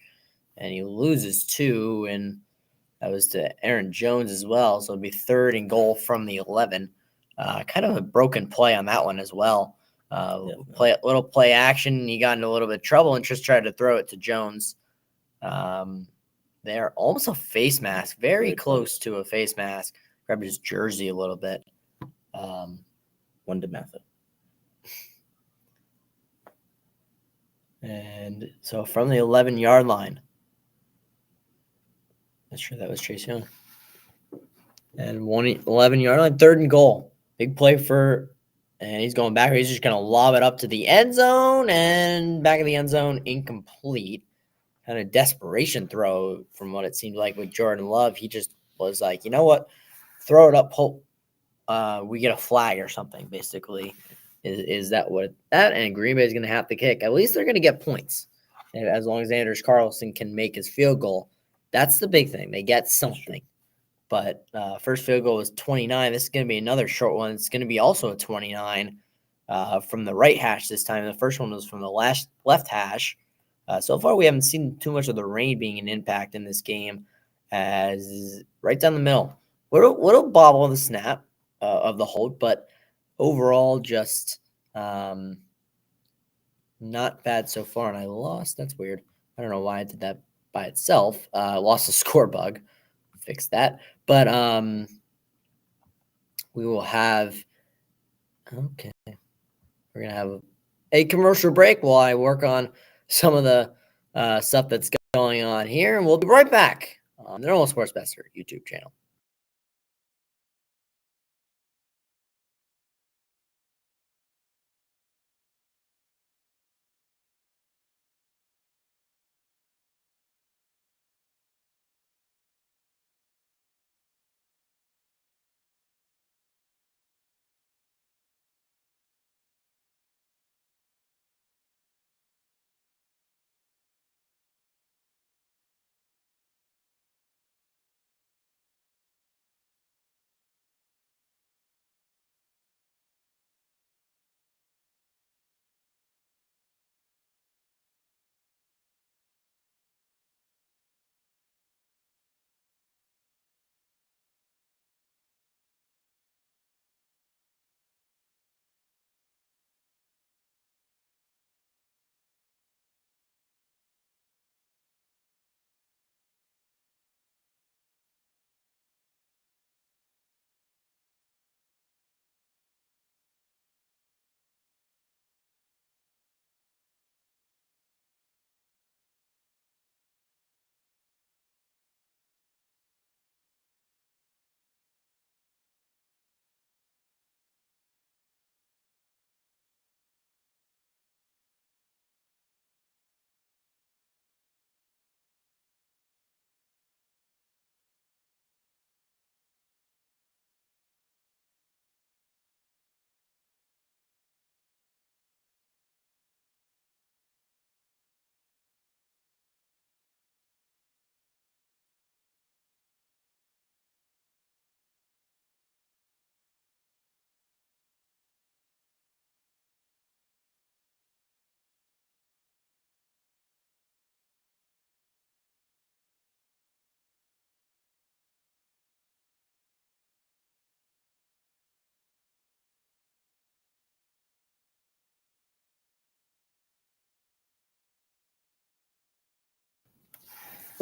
and he loses 2, and that was to Aaron Jones as well. So it'll be 3rd and goal from the 11. Kind of a broken play on that one as well. Little play action. He got into a little bit of trouble and just tried to throw it to Jones. They're almost a face mask, very close to a face mask. Grabbed his jersey a little bit. One to Matthew. And so from the 11-yard line, not sure that was Chase Young. And 11-yard line, 3rd and goal. Big play and he's going back. He's just going to lob it up to the end zone, and back of the end zone, incomplete. Kind of desperation throw from what it seemed like with Jordan Love. He just was like, you know what? Throw it up, hope we get a flag or something, basically. Is that what that? And Green Bay is going to have to kick. At least they're going to get points. And as long as Anders Carlson can make his field goal. That's the big thing. They get something. But first field goal was 29. This is going to be another short one. It's going to be also a 29 from the right hash this time. The first one was from the left hash. So far, we haven't seen too much of the rain being an impact in this game, as right down the middle. Little bobble on the snap of the hold, but overall just not bad so far. And I lost. That's weird. I don't know why I did that by itself. Lost a score bug. Fix that. But we will have. Okay, we're gonna have a commercial break while I work on some of the stuff that's going on here, and we'll be right back on the Normal Sports Bester YouTube channel.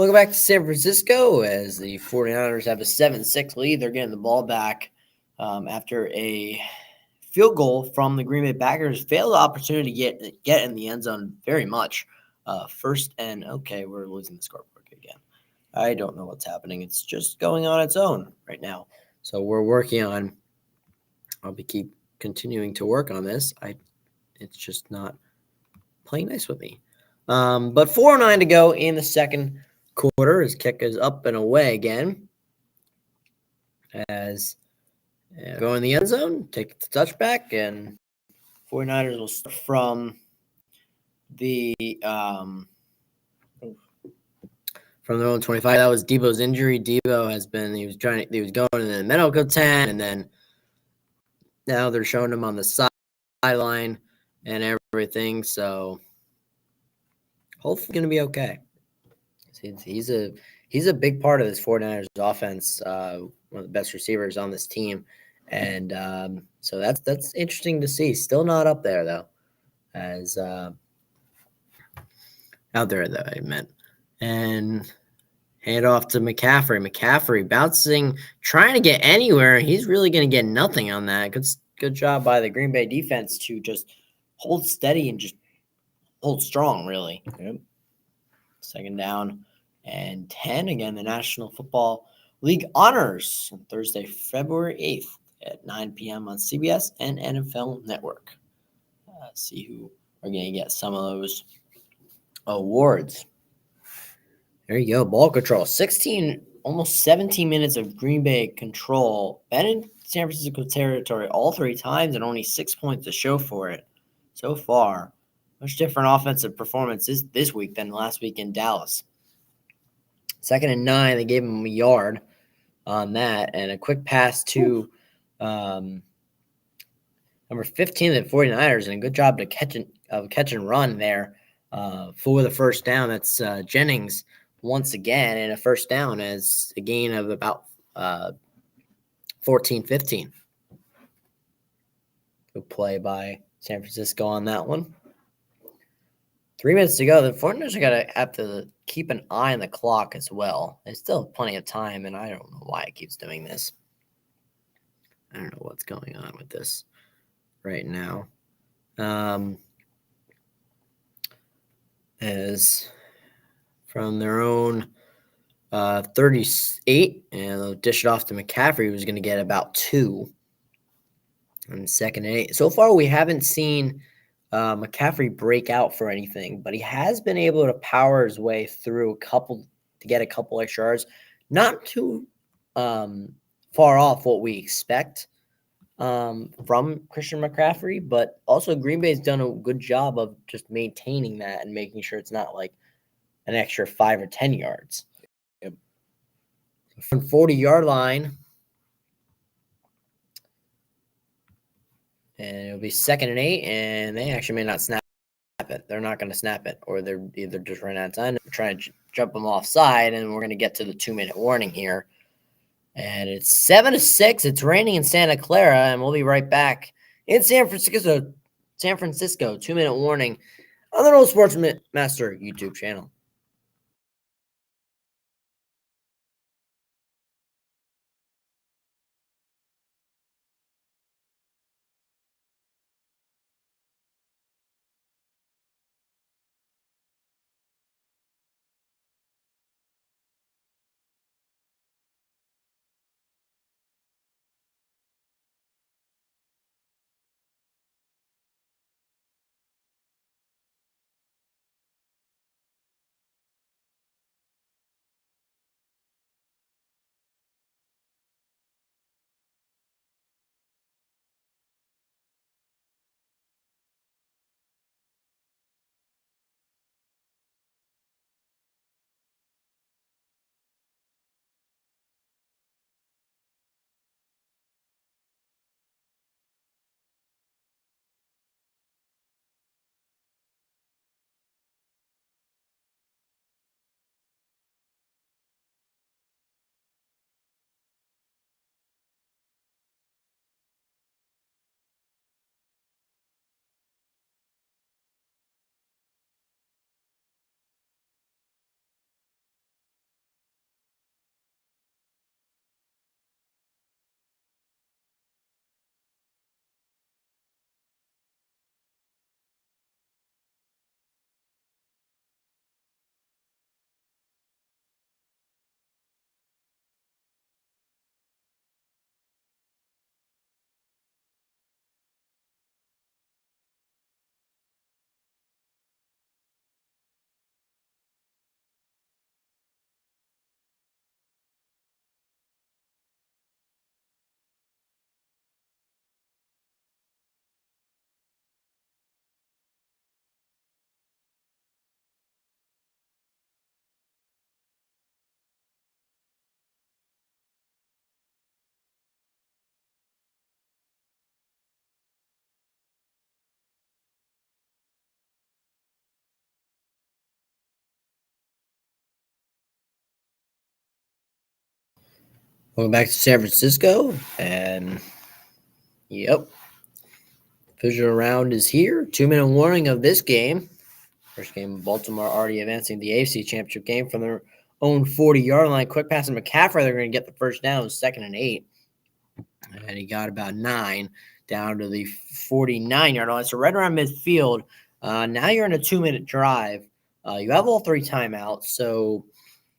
Welcome back to San Francisco as the 49ers have a 7-6 lead. They're getting the ball back after a field goal from the Green Bay Packers. Failed the opportunity to get in the end zone very much. First and okay, we're losing the scoreboard again. I don't know what's happening. It's just going on its own right now. So we're working on. I'll keep continuing to work on this. It's just not playing nice with me. But 4:09 to go in the second quarter. His kick is up and away again. As go in the end zone, take the touchback, and 49ers will start from the from their own 25. That was Debo's injury. Debo he was going in the medical tent, and then now they're showing him on the sideline and everything. So hopefully going to be okay. He's a big part of this 49ers offense, one of the best receivers on this team. And so that's interesting to see. Still not up there, though, as out there, though, I meant. And hand off to McCaffrey. McCaffrey bouncing, trying to get anywhere. He's really going to get nothing on that. Good job by the Green Bay defense to just hold steady and just hold strong, really. Yep. Second down and 10. Again, the National Football League honors on Thursday, February 8th at 9 p.m. on CBS and NFL Network. See who are going to get some of those awards. There you go. Ball control. 16, almost 17 minutes of Green Bay control. Been in San Francisco territory all three times and only 6 points to show for it so far. Much different offensive performances this week than last week in Dallas. 2nd and 9, they gave him a yard on that, and a quick pass to number 15 of the 49ers, and a good job to catch and run there for the first down. That's Jennings once again, and a first down as a gain of about 14-15. Good play by San Francisco on that one. 3 minutes to go. The 49ers are going to have to keep an eye on the clock as well. There's still plenty of time, and I don't know why it keeps doing this. I don't know what's going on with this right now. As from their own 38, and they'll dish it off to McCaffrey, who's going to get about 2 on 2nd and 8. So far, we haven't seen McCaffrey break out for anything, but he has been able to power his way through to get a couple extra yards. Not too far off what we expect from Christian McCaffrey, but also Green Bay's done a good job of just maintaining that and making sure it's not like an extra 5 or 10 yards. Yep. From 40-yard line, and it'll be 2nd and 8, and they actually may not snap it. They're not going to snap it, or they're either just running out of time, or trying to jump them offside, and we're going to get to the 2-minute warning here. And it's 7-6. It's raining in Santa Clara, and we'll be right back in San Francisco. 2-minute warning on the Roll Sports Master YouTube channel. Welcome back to San Francisco, and yep, divisional round is here. 2-minute warning of this game. First game, Baltimore already advancing the AFC Championship game from their own 40-yard line. Quick pass to McCaffrey. They're going to get the first down, 2nd and 8. And he got about 9 down to the 49-yard line. So right around midfield. Now you're in a 2-minute drive. You have all 3 timeouts, so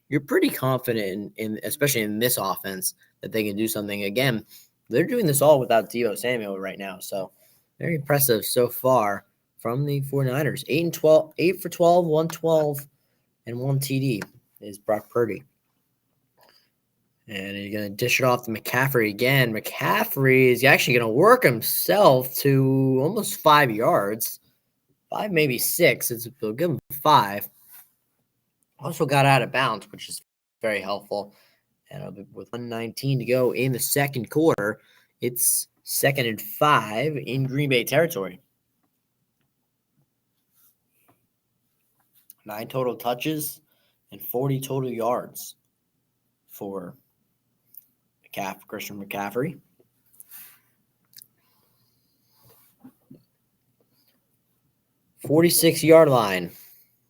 you're pretty confident in especially in this offense, that they can do something. Again, they're doing this all without Deebo Samuel right now. So very impressive so far from the 49ers. 8 for 12, 112, and 1 TD is Brock Purdy. And he's going to dish it off to McCaffrey again. McCaffrey is actually going to work himself to almost 5 yards. 5, maybe 6. They'll give him 5. Also got out of bounds, which is very helpful. And with 1:19 to go in the second quarter, it's 2nd and 5 in Green Bay territory. 9 total touches and 40 total yards for Christian McCaffrey. "46-yard line."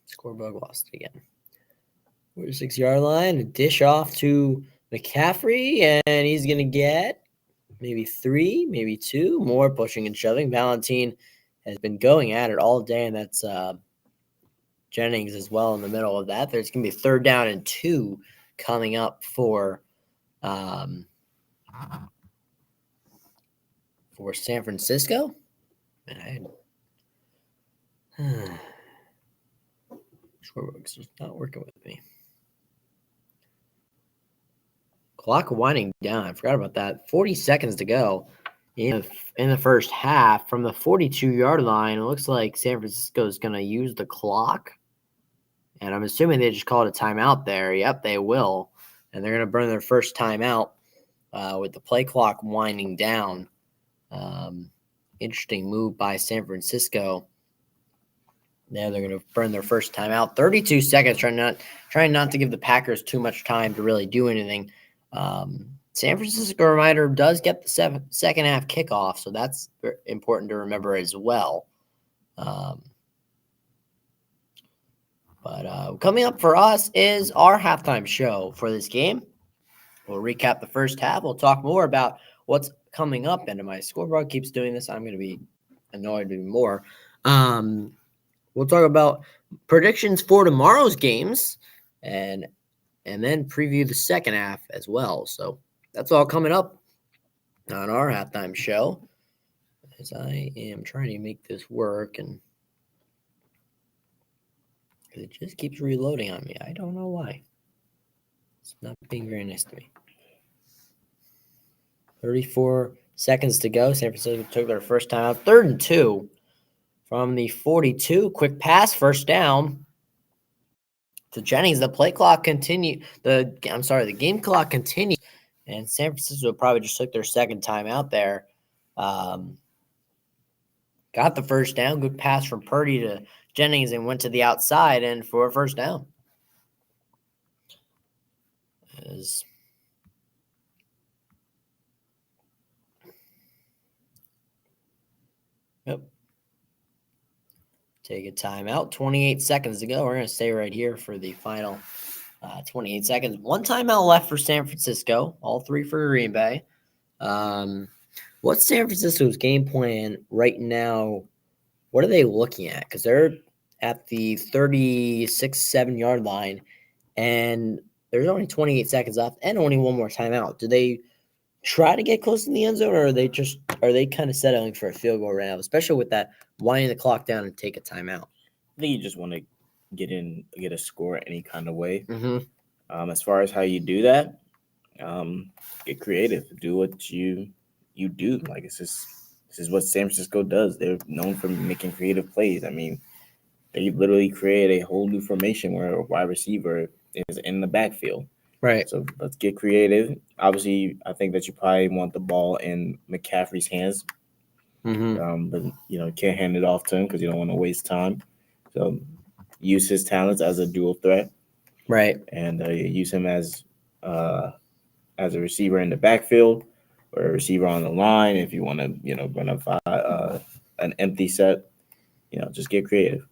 Scoreboard lost again. 46-yard line, a dish off to McCaffrey, and he's going to get maybe 3, maybe 2 more, pushing and shoving. Valentine has been going at it all day, and that's Jennings as well in the middle of that. There's going to be 3rd down and 2 coming up for San Francisco. Scorebook's just not working with me. Clock winding down. I forgot about that. 40 seconds to go in the first half. From the 42-yard line, it looks like San Francisco is going to use the clock. And I'm assuming they just called a timeout there. Yep, they will. And they're going to burn their first timeout with the play clock winding down. Interesting move by San Francisco. Now they're going to burn their first timeout. 32 seconds, trying not to give the Packers too much time to really do anything. San Francisco, reminder, does get the second half kickoff, so that's important to remember as well. But coming up for us is our halftime show for this game. We'll recap the first half. We'll talk more about what's coming up. And if my scoreboard keeps doing this, I'm going to be annoyed even more. We'll talk about predictions for tomorrow's games and then preview the second half as well. So that's all coming up on our halftime show, as I am trying to make this work, and it just keeps reloading on me. I don't know why. It's not being very nice to me. 34 seconds to go. San Francisco took their first time out. 3rd and 2 from the 42. Quick pass, first down to Jennings. The play clock continued. The game clock continued, and San Francisco probably just took their second time out there. Got the first down. Good pass from Purdy to Jennings, and went to the outside and for a first down. Yep. Take a timeout. 28 seconds to go. We're going to stay right here for the final 28 seconds. 1 timeout left for San Francisco. All 3 for Green Bay. What's San Francisco's game plan right now? What are they looking at? Because they're at the 36-7-yard line, and there's only 28 seconds left and only 1 more timeout. Do they try to get close in the end zone, or are they kind of settling for a field goal right now, especially with that winding the clock down and take a timeout? I think you just want to get a score any kind of way. Mm-hmm. As far as how you do that, get creative. Do what you do. Like, this is what San Francisco does. They're known for making creative plays. I mean, they literally create a whole new formation where a wide receiver is in the backfield. Right. So let's get creative. Obviously, I think that you probably want the ball in McCaffrey's hands. Mm-hmm. But you can't hand it off to him because you don't want to waste time. So use his talents as a dual threat. Right. And use him as as a receiver in the backfield or a receiver on the line. If you want to, run an empty set, just get creative.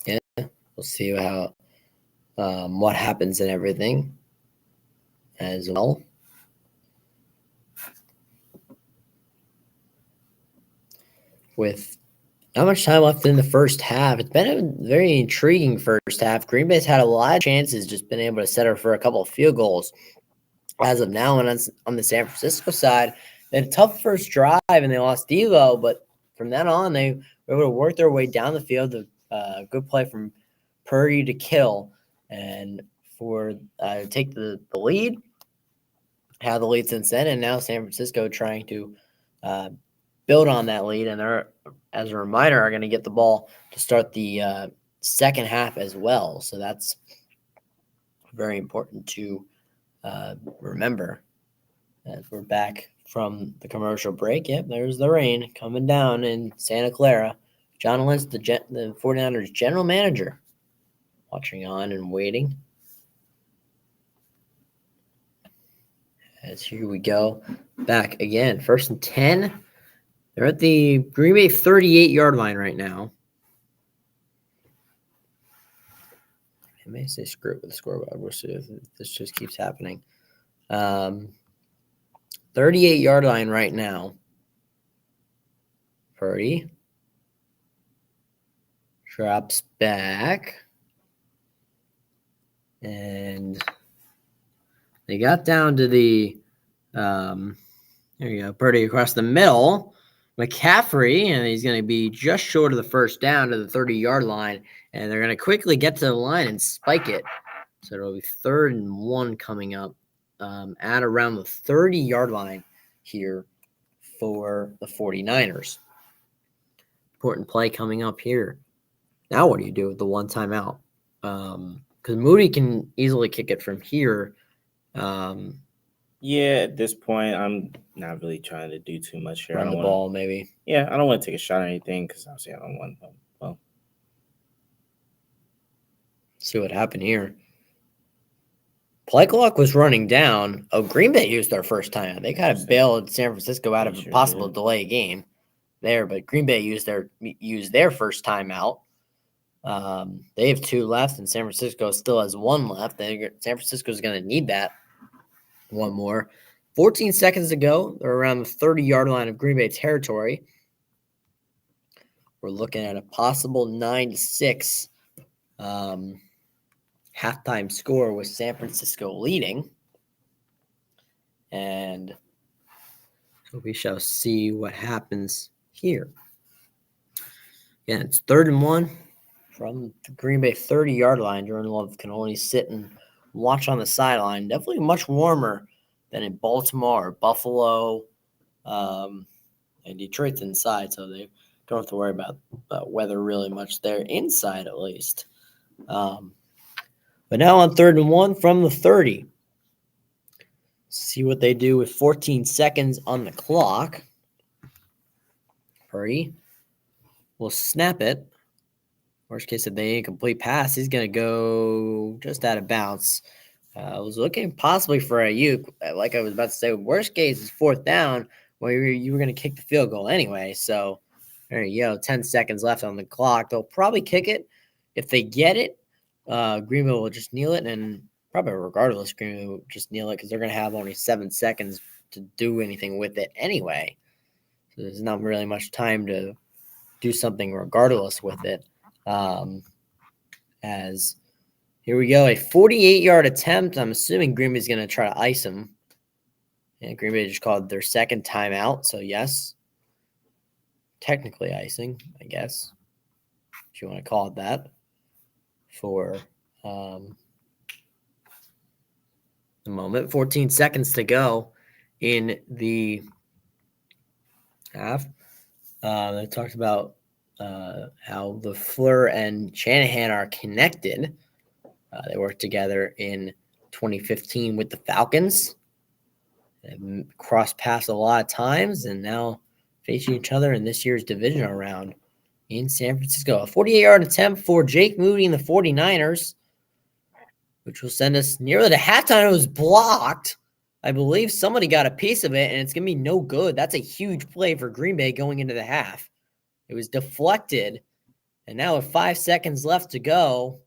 Yeah, we'll see how what happens and everything as well. With not much time left in the first half, it's been a very intriguing first half. Green Bay's had a lot of chances, just been able to settle for a couple of field goals. As of now, and on the San Francisco side, they had a tough first drive and they lost Devo, but from then on, they were able to work their way down the field. A good play from Purdy to kill and for take the lead. Had the lead since then, and now San Francisco trying to build on that lead. And they're, as a reminder, are going to get the ball to start the second half as well. So that's very important to remember as we're back from the commercial break. Yep, there's the rain coming down in Santa Clara. John Lynch, the 49ers general manager, watching on and waiting. As here we go. Back again. 1st and 10. They're at the Green Bay 38-yard line right now. I may say screw it with the scoreboard. We'll see if this just keeps happening. 38-yard line right now. Purdy drops back. And they got down to the there you go, Purdy across the middle. McCaffrey, and he's going to be just short of the first down to the 30-yard line. And they're going to quickly get to the line and spike it. So it'll be 3rd and 1 coming up at around the 30-yard line here for the 49ers. Important play coming up here. Now what do you do with the one timeout? Because Moody can easily kick it from here. Yeah, at this point, I'm not really trying to do too much here. Run the ball, maybe. Yeah, I don't want to take a shot or anything because obviously I don't want to. Well, see what happened here. Play clock was running down. Oh, Green Bay used their first time. They kind of bailed San Francisco out of a possible delay game there, but Green Bay used their first timeout. They have 2 left, and San Francisco still has 1 left. San Francisco is going to need that. 1 more. 14 seconds to go. They're around the 30-yard line of Green Bay territory. We're looking at a possible 9-6 halftime score with San Francisco leading. And so we shall see what happens here. Again, it's 3rd and 1 from the Green Bay 30-yard line. Jordan Love can only sit and watch on the sideline. Definitely much warmer than in Baltimore or Buffalo. And Detroit's inside, so they don't have to worry about weather really much there, inside at least. But now on 3rd and 1 from the 30. See what they do with 14 seconds on the clock. Purdy will snap it. Worst case, if they incomplete pass, he's going to go just out of bounds. I was looking possibly for Ayuk. Like I was about to say, worst case is 4th down. Well, you were going to kick the field goal anyway. So there you go. 10 seconds left on the clock. They'll probably kick it. If they get it, Green Bay will just kneel it. And probably regardless, Green Bay will just kneel it because they're going to have only 7 seconds to do anything with it anyway. So there's not really much time to do something regardless with it. As here we go, a 48-yard attempt. I'm assuming Green Bay's going to try to ice him. And Green Bay just called their second timeout. So, yes, technically icing, I guess, if you want to call it that, for the moment. 14 seconds to go in the half. They talked about how LaFleur and Shanahan are connected. They worked together in 2015 with the Falcons. They've crossed paths a lot of times and now facing each other in this year's divisional round in San Francisco. A 48-yard attempt for Jake Moody and the 49ers, which will send us nearly to halftime. It was blocked. I believe somebody got a piece of it, and it's going to be no good. That's a huge play for Green Bay going into the half. It was deflected, and now with 5 seconds left to go,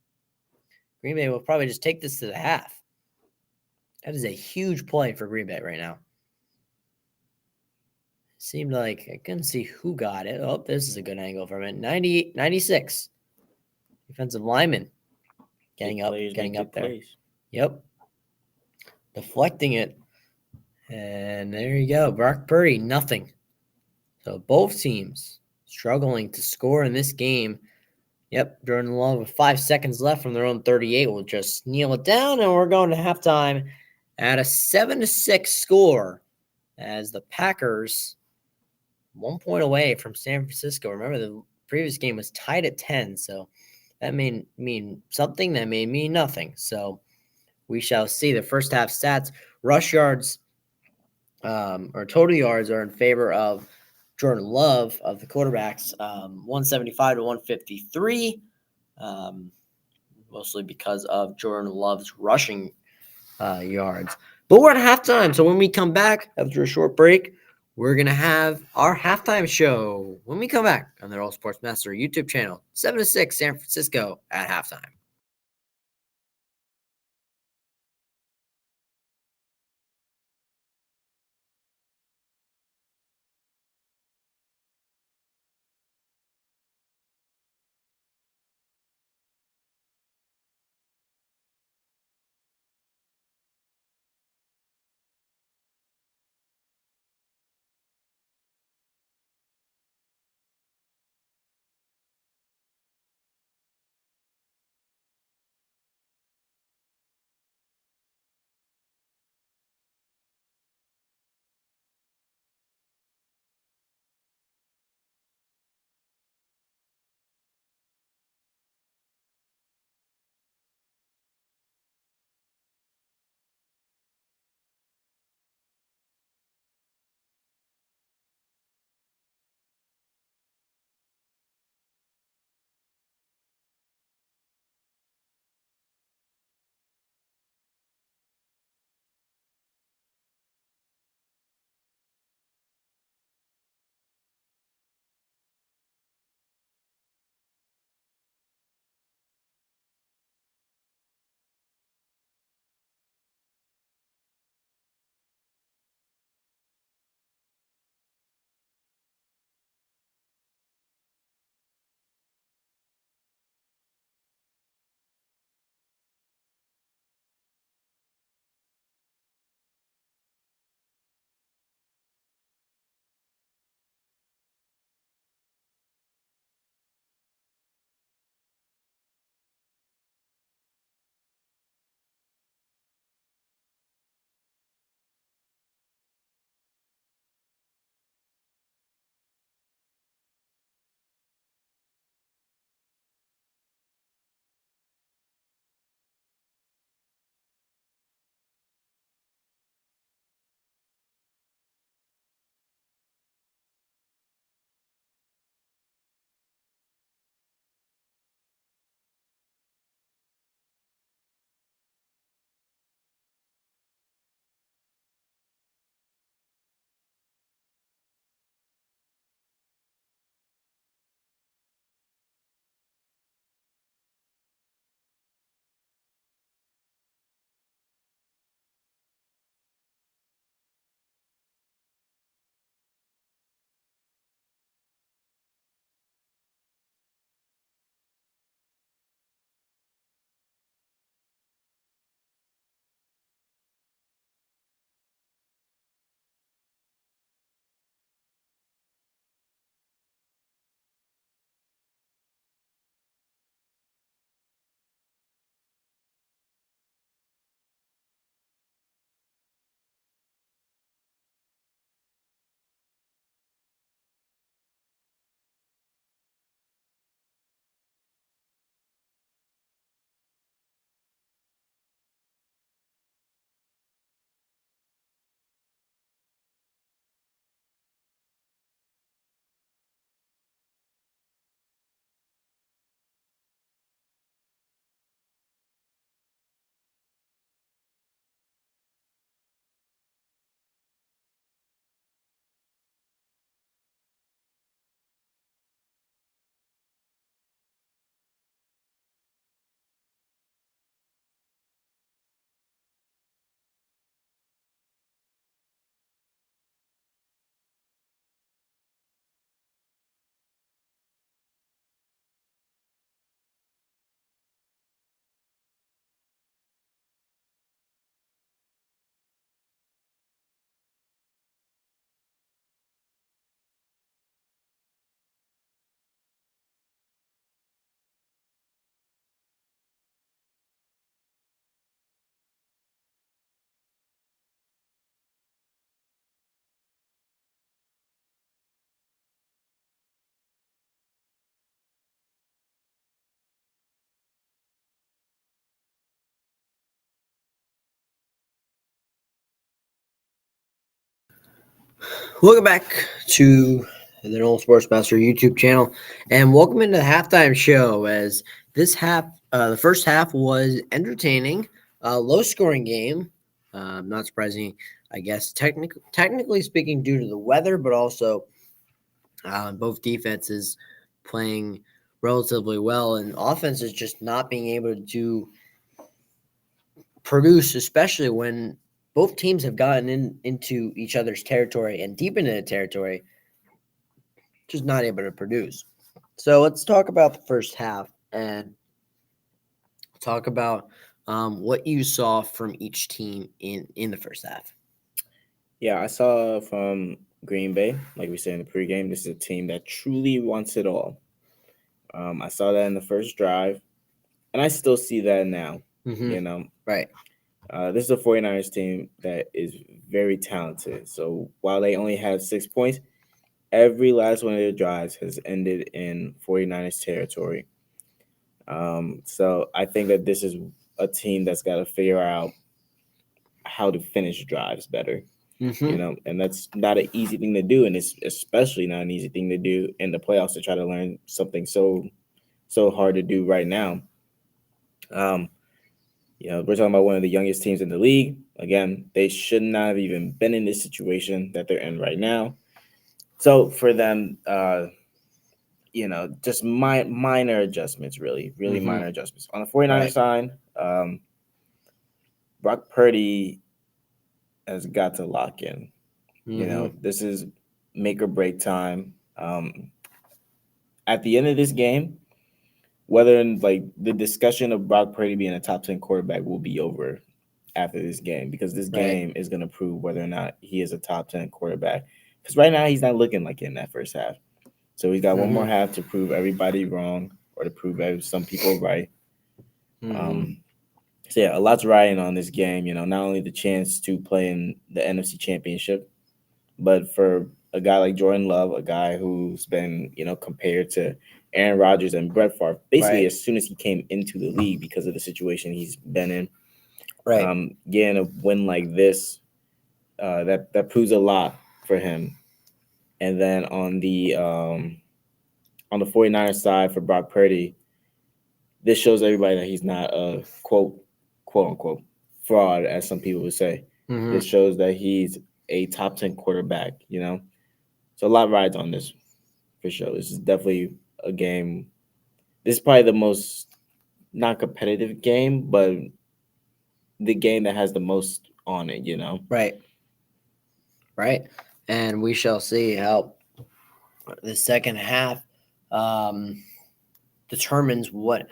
Green Bay will probably just take this to the half. That is a huge play for Green Bay right now. Seemed like I couldn't see who got it. Oh, this is a good angle from it. 96. Defensive lineman getting up there. Plays. Yep. Deflecting it. And there you go. Brock Purdy, nothing. So both teams struggling to score in this game. Yep, Jordan Love with 5 seconds left from their own 38 will just kneel it down, and we're going to halftime at a 7-6 score as the Packers 1 point away from San Francisco. Remember, the previous game was tied at 10, so that may mean something, that may mean nothing. So we shall see. The first half stats, rush yards or total yards are in favor of Jordan Love of the quarterbacks, 175 to 153, mostly because of Jordan Love's rushing yards. But we're at halftime, so when we come back after a short break, we're going to have our halftime show when we come back on the All Sports Master YouTube channel, 7-6 San Francisco at halftime. Welcome back to the Nolan Sports Master YouTube channel, and welcome into the halftime show. As the first half was entertaining, low scoring game. Not surprising, I guess. Technically speaking, due to the weather, but also both defenses playing relatively well, and offenses just not being able to produce, especially when both teams have gotten into each other's territory and deep into the territory, just not able to produce. So let's talk about the first half and talk about what you saw from each team in the first half. Yeah, I saw from Green Bay, like we said in the pregame, this is a team that truly wants it all. I saw that in the first drive, and I still see that now. Right. This is a 49ers team that is very talented. So while they only have 6 points, every last one of their drives has ended in 49ers territory. So I think that this is a team that's got to figure out how to finish drives better. And that's not an easy thing to do, and it's especially not an easy thing to do in the playoffs to try to learn something so hard to do right now. We're talking about one of the youngest teams in the league. Again, they should not have even been in this situation that they're in right now. So for them, just minor adjustments, really minor adjustments. On the 49ers side, Brock Purdy has got to lock in. This is make or break time. At the end of this game, whether the discussion of Brock Purdy being a top 10 quarterback will be over after this game, because this game is going to prove whether or not he is a top 10 quarterback. Because right now he's not looking like it in that first half. So he's got one more half to prove everybody wrong or to prove some people right. So yeah, a lot's riding on this game. Not only the chance to play in the NFC Championship, but for a guy like Jordan Love, a guy who's been, compared to Aaron Rodgers and Brett Favre, basically as soon as he came into the league because of the situation he's been in. Getting a win like this, that proves a lot for him. And then on the 49ers side for Brock Purdy, this shows everybody that he's not a quote unquote fraud, as some people would say. This shows that he's a top 10 quarterback, So a lot rides on this for sure. This is definitely a game. This is probably the most not competitive game, but the game that has the most on it, Right. And we shall see how the second half determines what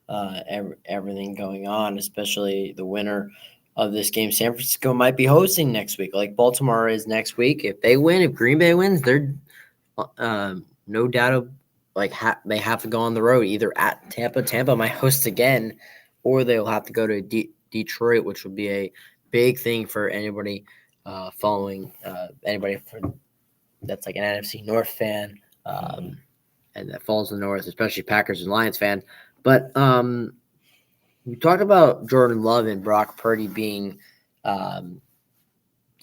everything going on, especially the winner of this game. San Francisco might be hosting next week, like Baltimore is next week. If they win, if Green Bay wins, they're no doubt of they have to go on the road either at Tampa. Tampa might host again, or they'll have to go to Detroit, which would be a big thing for anybody following anybody that's like an NFC North fan and that follows the North, especially Packers and Lions fan. But we talked about Jordan Love and Brock Purdy being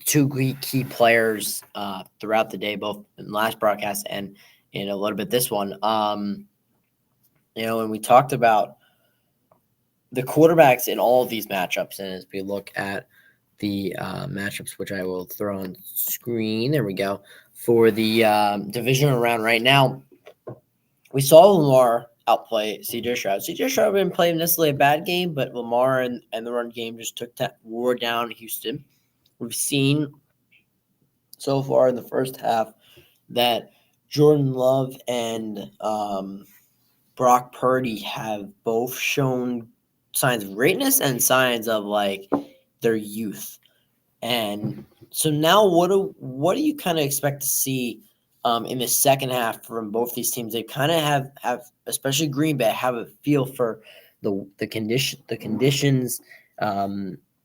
two key players throughout the day, both in the last broadcast and in a little bit this one. And we talked about the quarterbacks in all of these matchups, and as we look at the matchups, which I will throw on screen, there we go, for the divisional round right now, we saw Lamar outplay CJ Stroud. CJ Stroud didn't play necessarily a bad game, but Lamar and the run game just wore down Houston. We've seen so far in the first half that Jordan Love and Brock Purdy have both shown signs of greatness and signs of their youth. And so now what do you kind of expect to see in the second half from both these teams? They kind of have especially Green Bay have a feel for the conditions.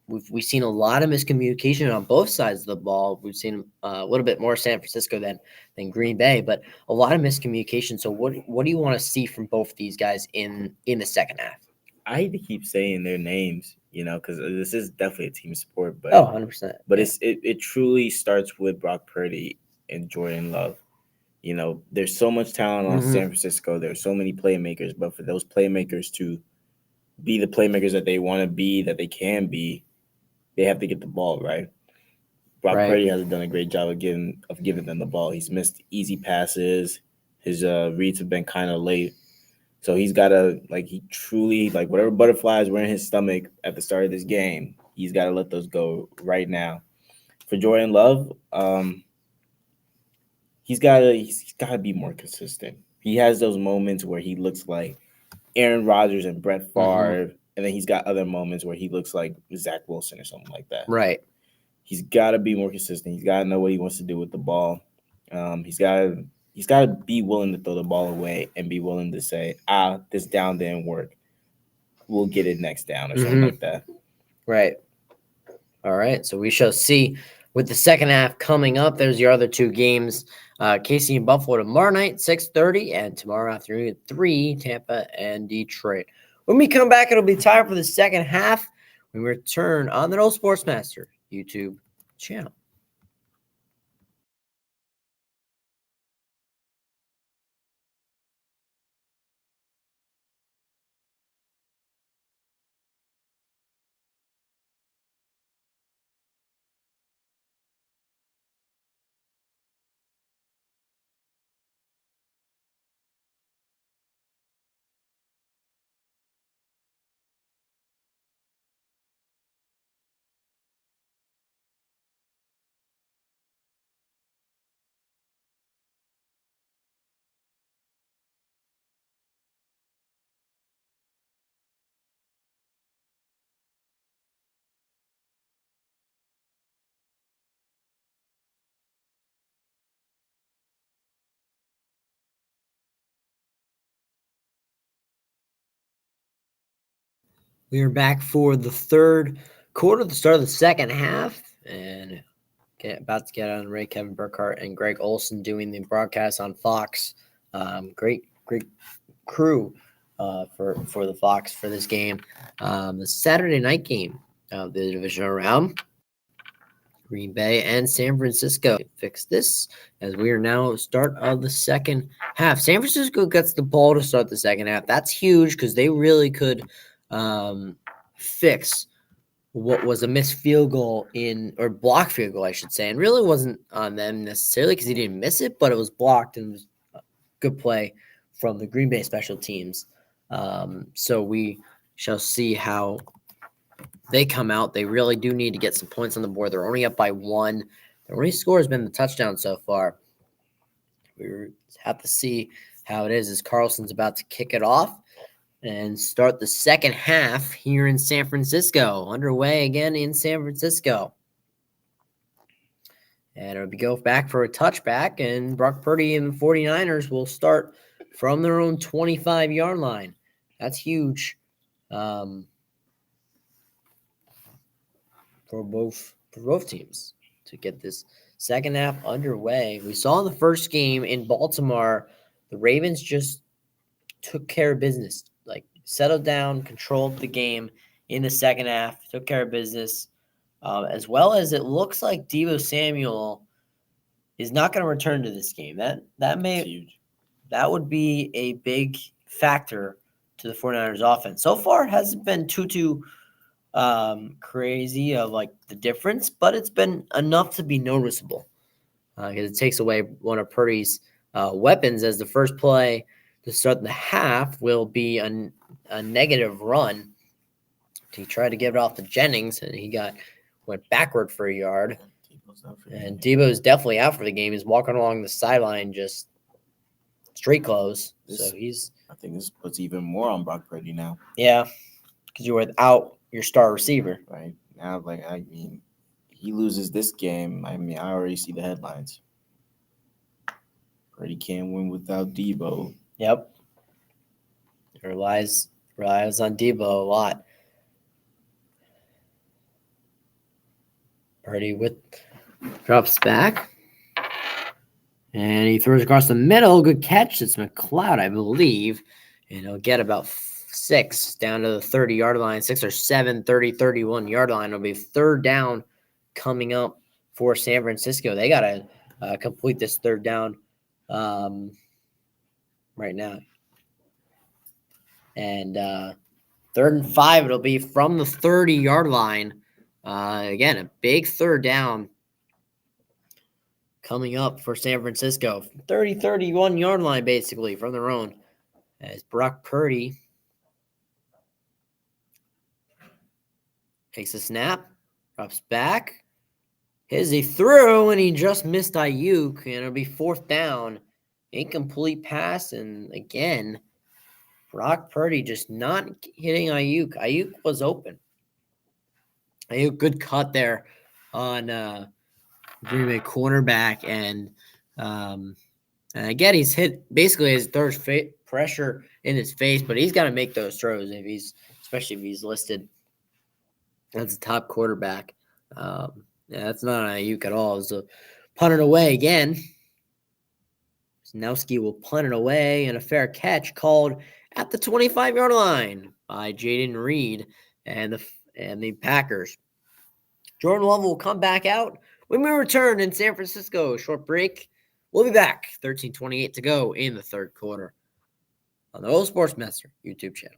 We've seen a lot of miscommunication on both sides of the ball. We've seen a little bit more San Francisco than Green Bay, but a lot of miscommunication. So what do you want to see from both these guys in the second half? I hate to keep saying their names, because this is definitely a team sport, but 100%. but it truly starts with Brock Purdy and Jordan Love. There's so much talent on San Francisco. There's so many playmakers, but for those playmakers to be the playmakers that they want to be, that they can be, they have to get the ball right. Brock Purdy hasn't done a great job of giving them the ball. He's missed easy passes. His reads have been kind of late. So he's got to, he truly, whatever butterflies were in his stomach at the start of this game, he's got to let those go right now. For Jordan Love, he's got to be more consistent. He has those moments where he looks like Aaron Rodgers and Brett Favre, and then he's got other moments where he looks like Zach Wilson or something like that. Right. He's got to be more consistent. He's got to know what he wants to do with the ball. He's got to be willing to throw the ball away and be willing to say, this down didn't work. We'll get it next down or something like that. Right. All right. So we shall see with the second half coming up. There's your other two games. KC and Buffalo tomorrow night, 6:30, and tomorrow afternoon at 3, Tampa and Detroit. When we come back, it'll be time for the second half. We return on the No Sportsmaster YouTube channel. We are back for the third quarter, the start of the second half, and about to get on Ray, Kevin Burkhardt, and Greg Olson doing the broadcast on Fox. Great crew for the Fox for this game. The Saturday night game of the divisional round. Green Bay and San Francisco fix this as we are now start of the second half. San Francisco gets the ball to start the second half. That's huge because they really could fix what was a missed field goal or blocked field goal, I should say. And really wasn't on them necessarily because he didn't miss it, but it was blocked and it was a good play from the Green Bay special teams. So we shall see how they come out. They really do need to get some points on the board. They're only up by 1. The only score has been the touchdown so far. We have to see how it is as Carlson's about to kick it off and start the second half here in San Francisco. Underway again in San Francisco. And it'll go back for a touchback, and Brock Purdy and the 49ers will start from their own 25-yard line. That's huge. For both teams to get this second half underway. We saw in the first game in Baltimore, the Ravens just took care of business, settled down, controlled the game in the second half, took care of business, as well as it looks like Deebo Samuel is not going to return to this game. That would be a big factor to the 49ers offense. So far, it hasn't been too crazy of the difference, but it's been enough to be noticeable because it takes away one of Purdy's weapons, as the first play to start the half will be a negative run. He tried to get it off to Jennings, and he went backward for a yard. And Deebo's definitely out for the game. He's walking along the sideline, just straight close. I think this puts even more on Brock Purdy now. Yeah, because you're without your star receiver. Right now, he loses this game. I already see the headlines. Purdy can't win without Deebo. Yep. Relies on Deebo a lot. Purdy drops back. And he throws across the middle. Good catch. It's McLeod, I believe. And he'll get about 6 down to the 30-yard line, 6 or 7, 30, 31-yard line. It'll be third down coming up for San Francisco. They got to complete this third down right now. And 3rd and 5, it'll be from the 30-yard line. Again, a big third down coming up for San Francisco. 30, 31-yard line, basically, from their own. As Brock Purdy takes a snap, drops back. He threw, and he just missed Ayuk, and it'll be 4th down. Incomplete pass, and again, Brock Purdy just not hitting Ayuk. Ayuk was open. Ayuk, good cut there on Green Bay cornerback, and again, he's hit basically his third pressure in his face, but he's got to make those throws especially if he's listed as a top quarterback. That's not an Ayuk at all. So punt it away again. Snowski will punt it away, and a fair catch called at the 25-yard line by Jaden Reed and the Packers. Jordan Love will come back out when we return in San Francisco. Short break. We'll be back. 13:28 to go in the third quarter on the Old Sports Master YouTube channel.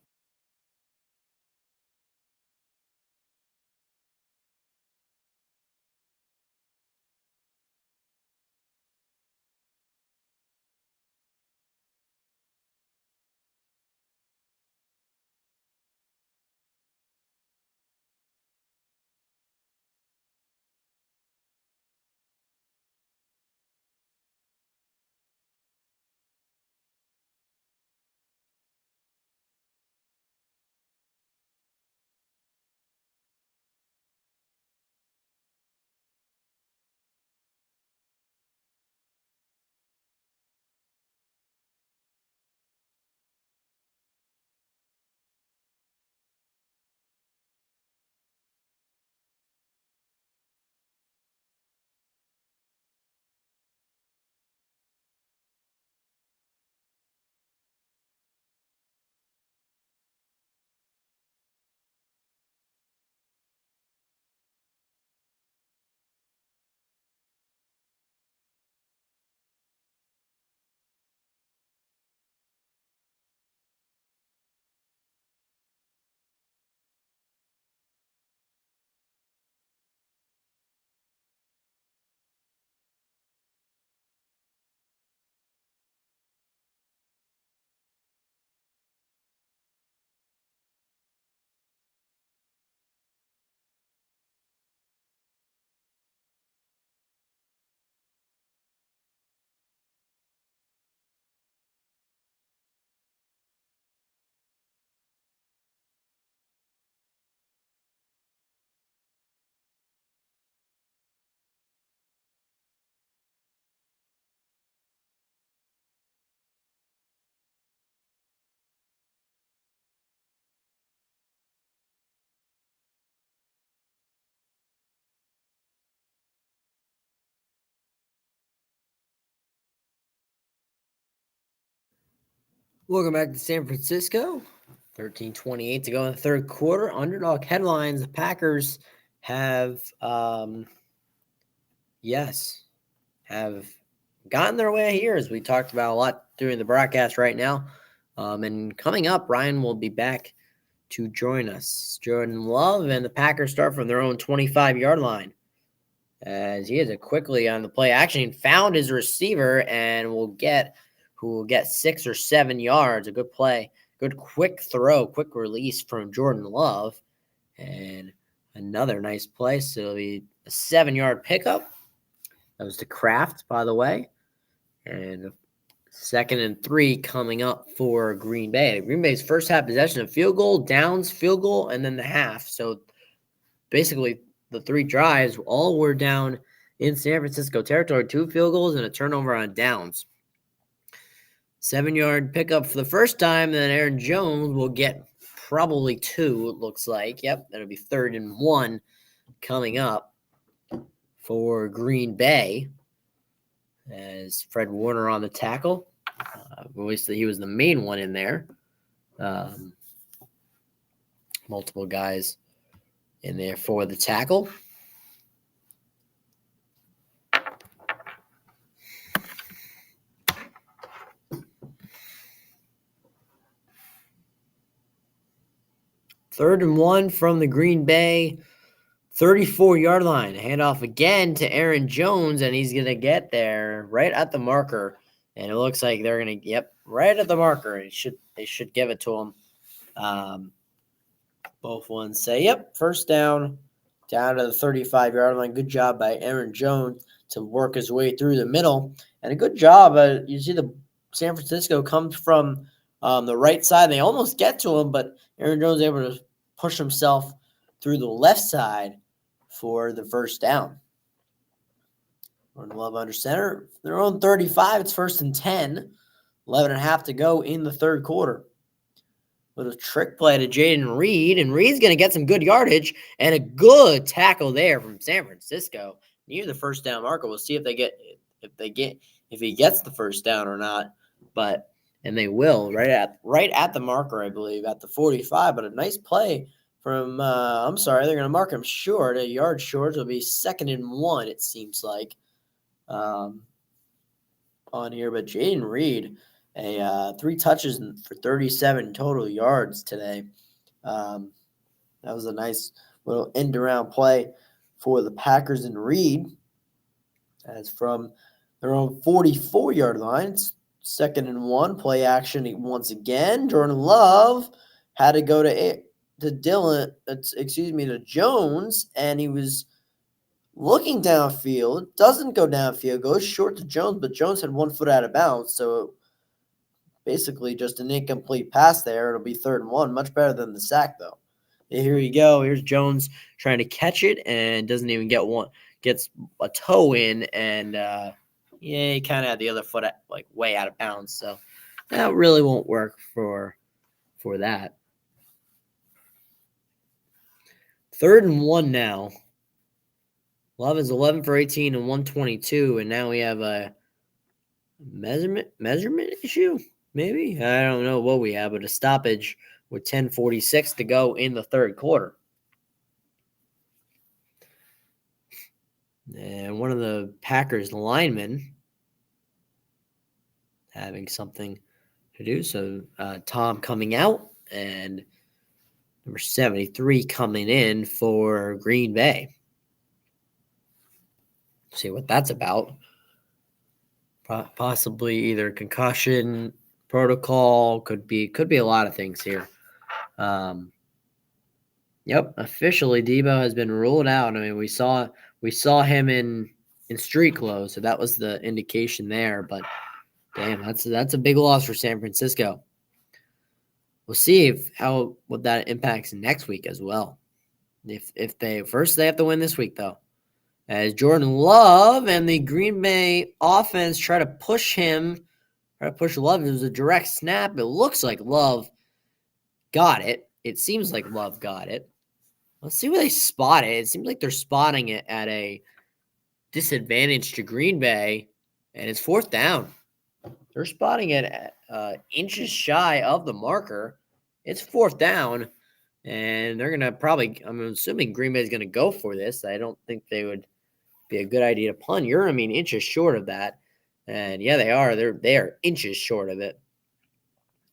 Welcome back to San Francisco. 13:28 to go in the third quarter. Underdog headlines. The Packers have gotten their way here, as we talked about a lot during the broadcast right now. And coming up, Ryan will be back to join us. Jordan Love and the Packers start from their own 25-yard line, as he is quickly on the play action, found his receiver and who will get 6 or 7 yards. A good play, good quick throw, quick release from Jordan Love, and another nice play. So it'll be a 7-yard pickup. That was to Kraft, by the way. And 2nd and 3 coming up for Green Bay. Green Bay's first half possession of field goal, downs, field goal, and then the half. So basically the 3 drives all were down in San Francisco territory. 2 field goals and a turnover on downs. 7-yard pickup for the first time. Then Aaron Jones will get probably 2, it looks like. Yep, that'll be 3rd and 1 coming up for Green Bay, as Fred Warner on the tackle. Obviously, he was the main one in there. multiple guys in there for the tackle. Third and 1 from the Green Bay 34-yard line. Handoff again to Aaron Jones, and he's going to get there right at the marker. And it looks like they're going to, right at the marker. They should give it to him. Both ones say, first down to the 35-yard line. Good job by Aaron Jones to work his way through the middle. And a good job. You see the San Francisco comes from the right side. They almost get to him, but Aaron Jones is able to push himself through the left side for the first down. Jordan Love under center. Their own 35. It's 1st and 10. 11.5 to go in the third quarter. Little trick play to Jaden Reed, and Reed's going to get some good yardage and a good tackle there from San Francisco near the first down marker. We'll see if he gets the first down or not, and they will right at the marker, I believe, at the 45. But a nice play from they're going to mark him short, a yard short. It'll be 2nd and 1, it seems like, on here. But Jaden Reed, 3 touches for 37 total yards today. That was a nice little end-around play for the Packers and Reed. As from their own 44-yard line, 2nd and 1, play action once again. Jordan Love had to go to Jones, and he was looking downfield. Doesn't go downfield, goes short to Jones, but Jones had 1 foot out of bounds, so basically just an incomplete pass there. It'll be 3rd and 1. Much better than the sack, though. Here you go. Here's Jones trying to catch it and doesn't even get one. Gets a toe in, and he kind of had the other foot way out of bounds. So that really won't work for that. 3rd and 1 now. Love is 11 for 18 and 122, and now we have a measurement issue. Maybe. I don't know what we have, but a stoppage with 10:46 to go in the third quarter. And one of the Packers linemen having something to do. So Tom coming out and number 73 coming in for Green Bay. See what that's about. Possibly either concussion protocol, could be a lot of things here. Officially Debo has been ruled out. I mean, we saw him in street clothes, so that was the indication there. But damn, that's a big loss for San Francisco. We'll see what that impacts next week as well. If they have to win this week though. As Jordan Love and the Green Bay offense try to push Love. It was a direct snap. It looks like Love got it. It seems like Love got it. Let's see where they spot it. It seems like they're spotting it at a disadvantage to Green Bay, and it's 4th down. They're spotting it at inches shy of the marker. It's 4th down, and they're going to probably – I'm assuming Green Bay is going to go for this. I don't think they would be a good idea to punt. Inches short of that. And, yeah, they are. They are inches short of it.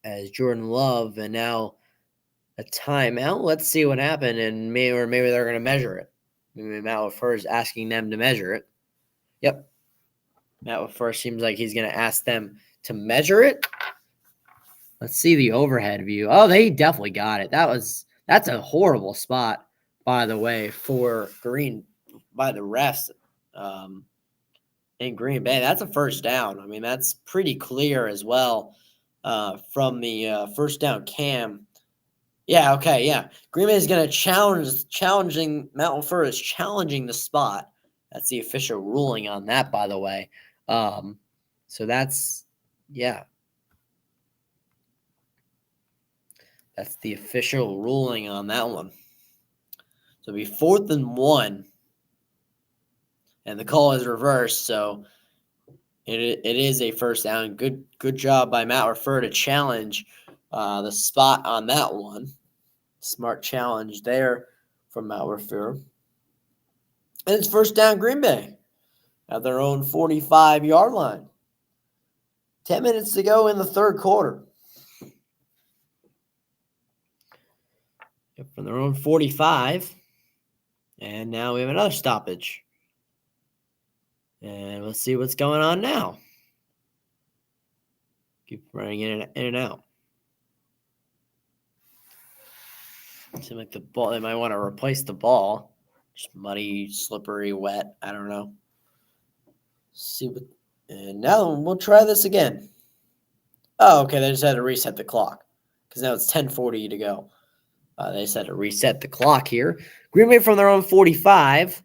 As Jordan Love, and now a timeout. Let's see what happened, and maybe they're going to measure it. Maybe Matt LaFleur is asking them to measure it. Yep. Matt LaFleur seems like he's going to ask them to measure it. Let's see the overhead view. Oh, they definitely got it. That's a horrible spot, by the way, by the refs in Green Bay. That's a first down. I mean, that's pretty clear as well from the first down cam. Yeah, okay, yeah. Green Bay is going to challenging Matt LaFleur is challenging the spot. That's the official ruling on that, by the way. So that's the official ruling on that one. So it'll be 4th and 1. And the call is reversed, so it is a first down. Good job by Matt LaFleur to challenge the spot on that one. Smart challenge there from Malwerfer. And it's first down Green Bay at their own 45-yard line. 10 minutes to go in the third quarter. From their own 45. And now we have another stoppage. And let's see what's going on now. Keep running in and out. Seems like the ball, they might want to replace the ball. Just muddy, slippery, wet. I don't know. See what, and now we'll try this again. Oh, okay. They just had to reset the clock because now it's 10:40 to go. They just had to reset the clock here. Green Bay from their own 45.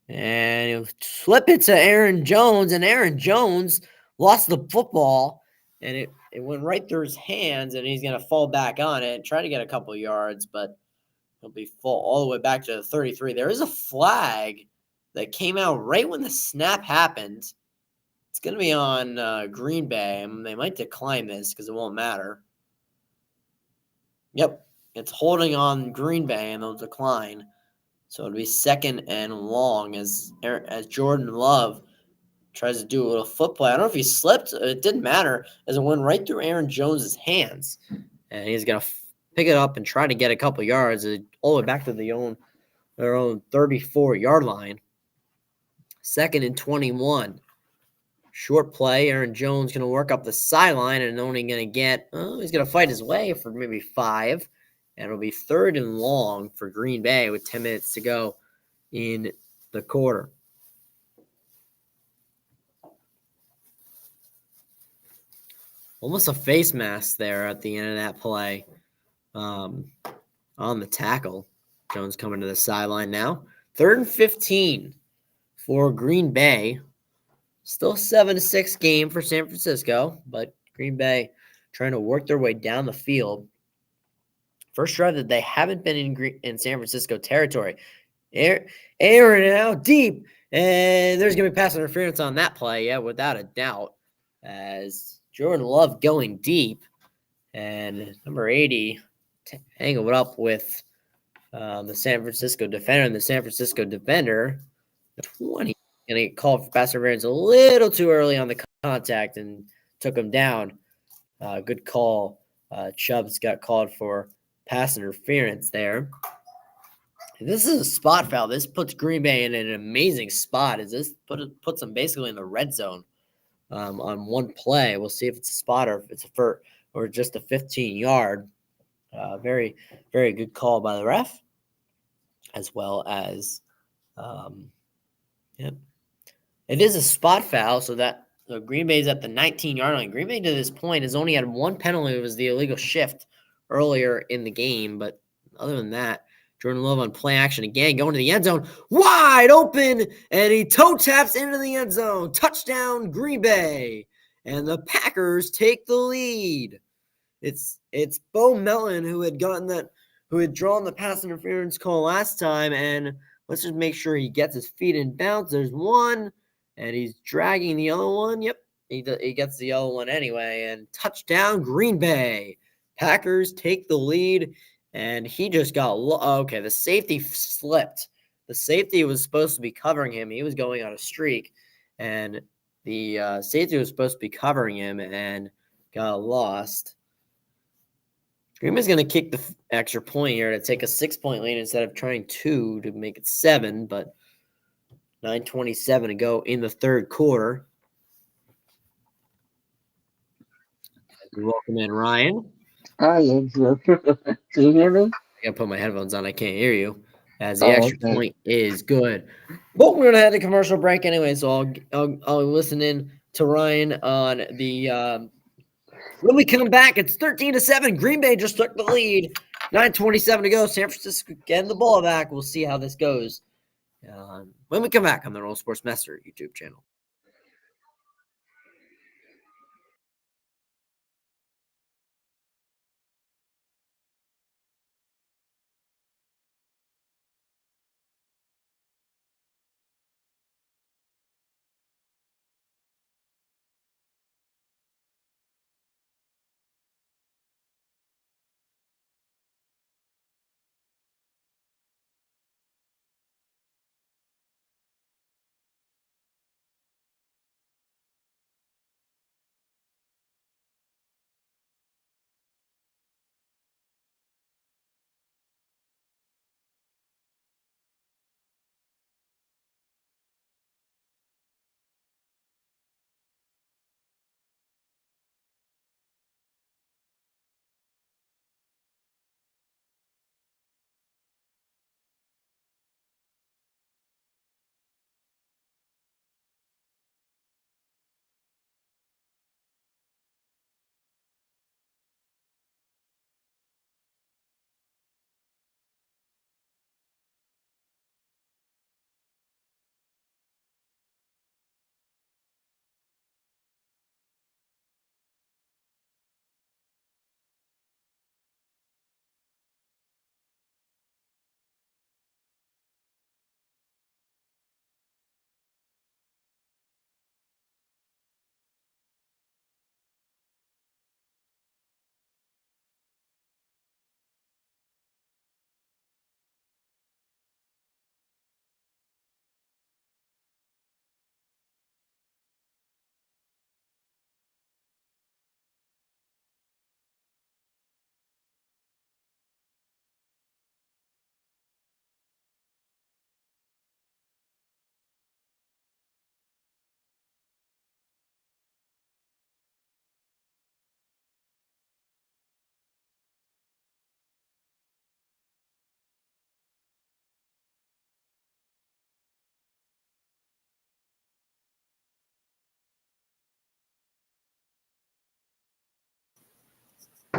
And flip it to Aaron Jones, and Aaron Jones lost the football, and it went right through his hands, and he's going to fall back on it and try to get a couple yards, but he'll be full all the way back to the 33. There is a flag that came out right when the snap happened. It's going to be on Green Bay. They might decline this because it won't matter. Yep, it's holding on Green Bay, and they'll decline. So it'll be second and long as Jordan Love tries to do a little foot play. I don't know if he slipped. It didn't matter as it went right through Aaron Jones' hands. And he's going to pick it up and try to get a couple yards all the way back to their own 34-yard line. Second and 21. Short play. Aaron Jones going to work up the sideline and only going to get, he's going to fight his way for maybe 5. And it'll be third and long for Green Bay with 10 minutes to go in the quarter. Almost a face mask there at the end of that play on the tackle. Jones coming to the sideline now. 3rd and 15 for Green Bay. Still 7-6 game for San Francisco, but Green Bay trying to work their way down the field. First drive that they haven't been in San Francisco territory. Aaron out deep, and there's going to be pass interference on that play, yeah, without a doubt, as Jordan Love going deep, and number 80 hanging it up with the San Francisco defender, and the San Francisco defender, 20, going to get called for pass interference a little too early on the contact and took him down. Good call. Chubbs got called for pass interference there. This is a spot foul. This puts Green Bay in an amazing spot. This puts them basically in the red zone on one play. We'll see if it's a spot or if it's or just a 15-yard. Very, very good call by the ref, as well as, yep. It is a spot foul, so that Green Bay's at the 19-yard line. Green Bay to this point has only had one penalty. It was the illegal shift earlier in the game, but other than that, Jordan Love on play action again, going to the end zone, wide open, and he toe taps into the end zone. Touchdown, Green Bay, and the Packers take the lead. It's Bo Melton who had drawn the pass interference call last time, and let's just make sure he gets his feet in bounds. There's one, and he's dragging the other one. Yep, he gets the other one anyway, and touchdown, Green Bay. Packers take the lead, and he just got okay. The safety slipped. The safety was supposed to be covering him. He was going on a streak, and the safety was supposed to be covering him and got lost. Green Bay's going to kick the extra point here to take a 6-point lead instead of trying 2 to make it 7, but 9:27 to go in the third quarter. We welcome in Ryan. Hi, Angelo. Can you hear me? I gotta put my headphones on. I can't hear you. As the extra point is good. But we're gonna have the commercial break anyway, so I'll listen in to Ryan on the. When we come back, it's 13-7. Green Bay just took the lead. 9:27 to go. San Francisco getting the ball back. We'll see how this goes when we come back on the Roll Sports Master YouTube channel.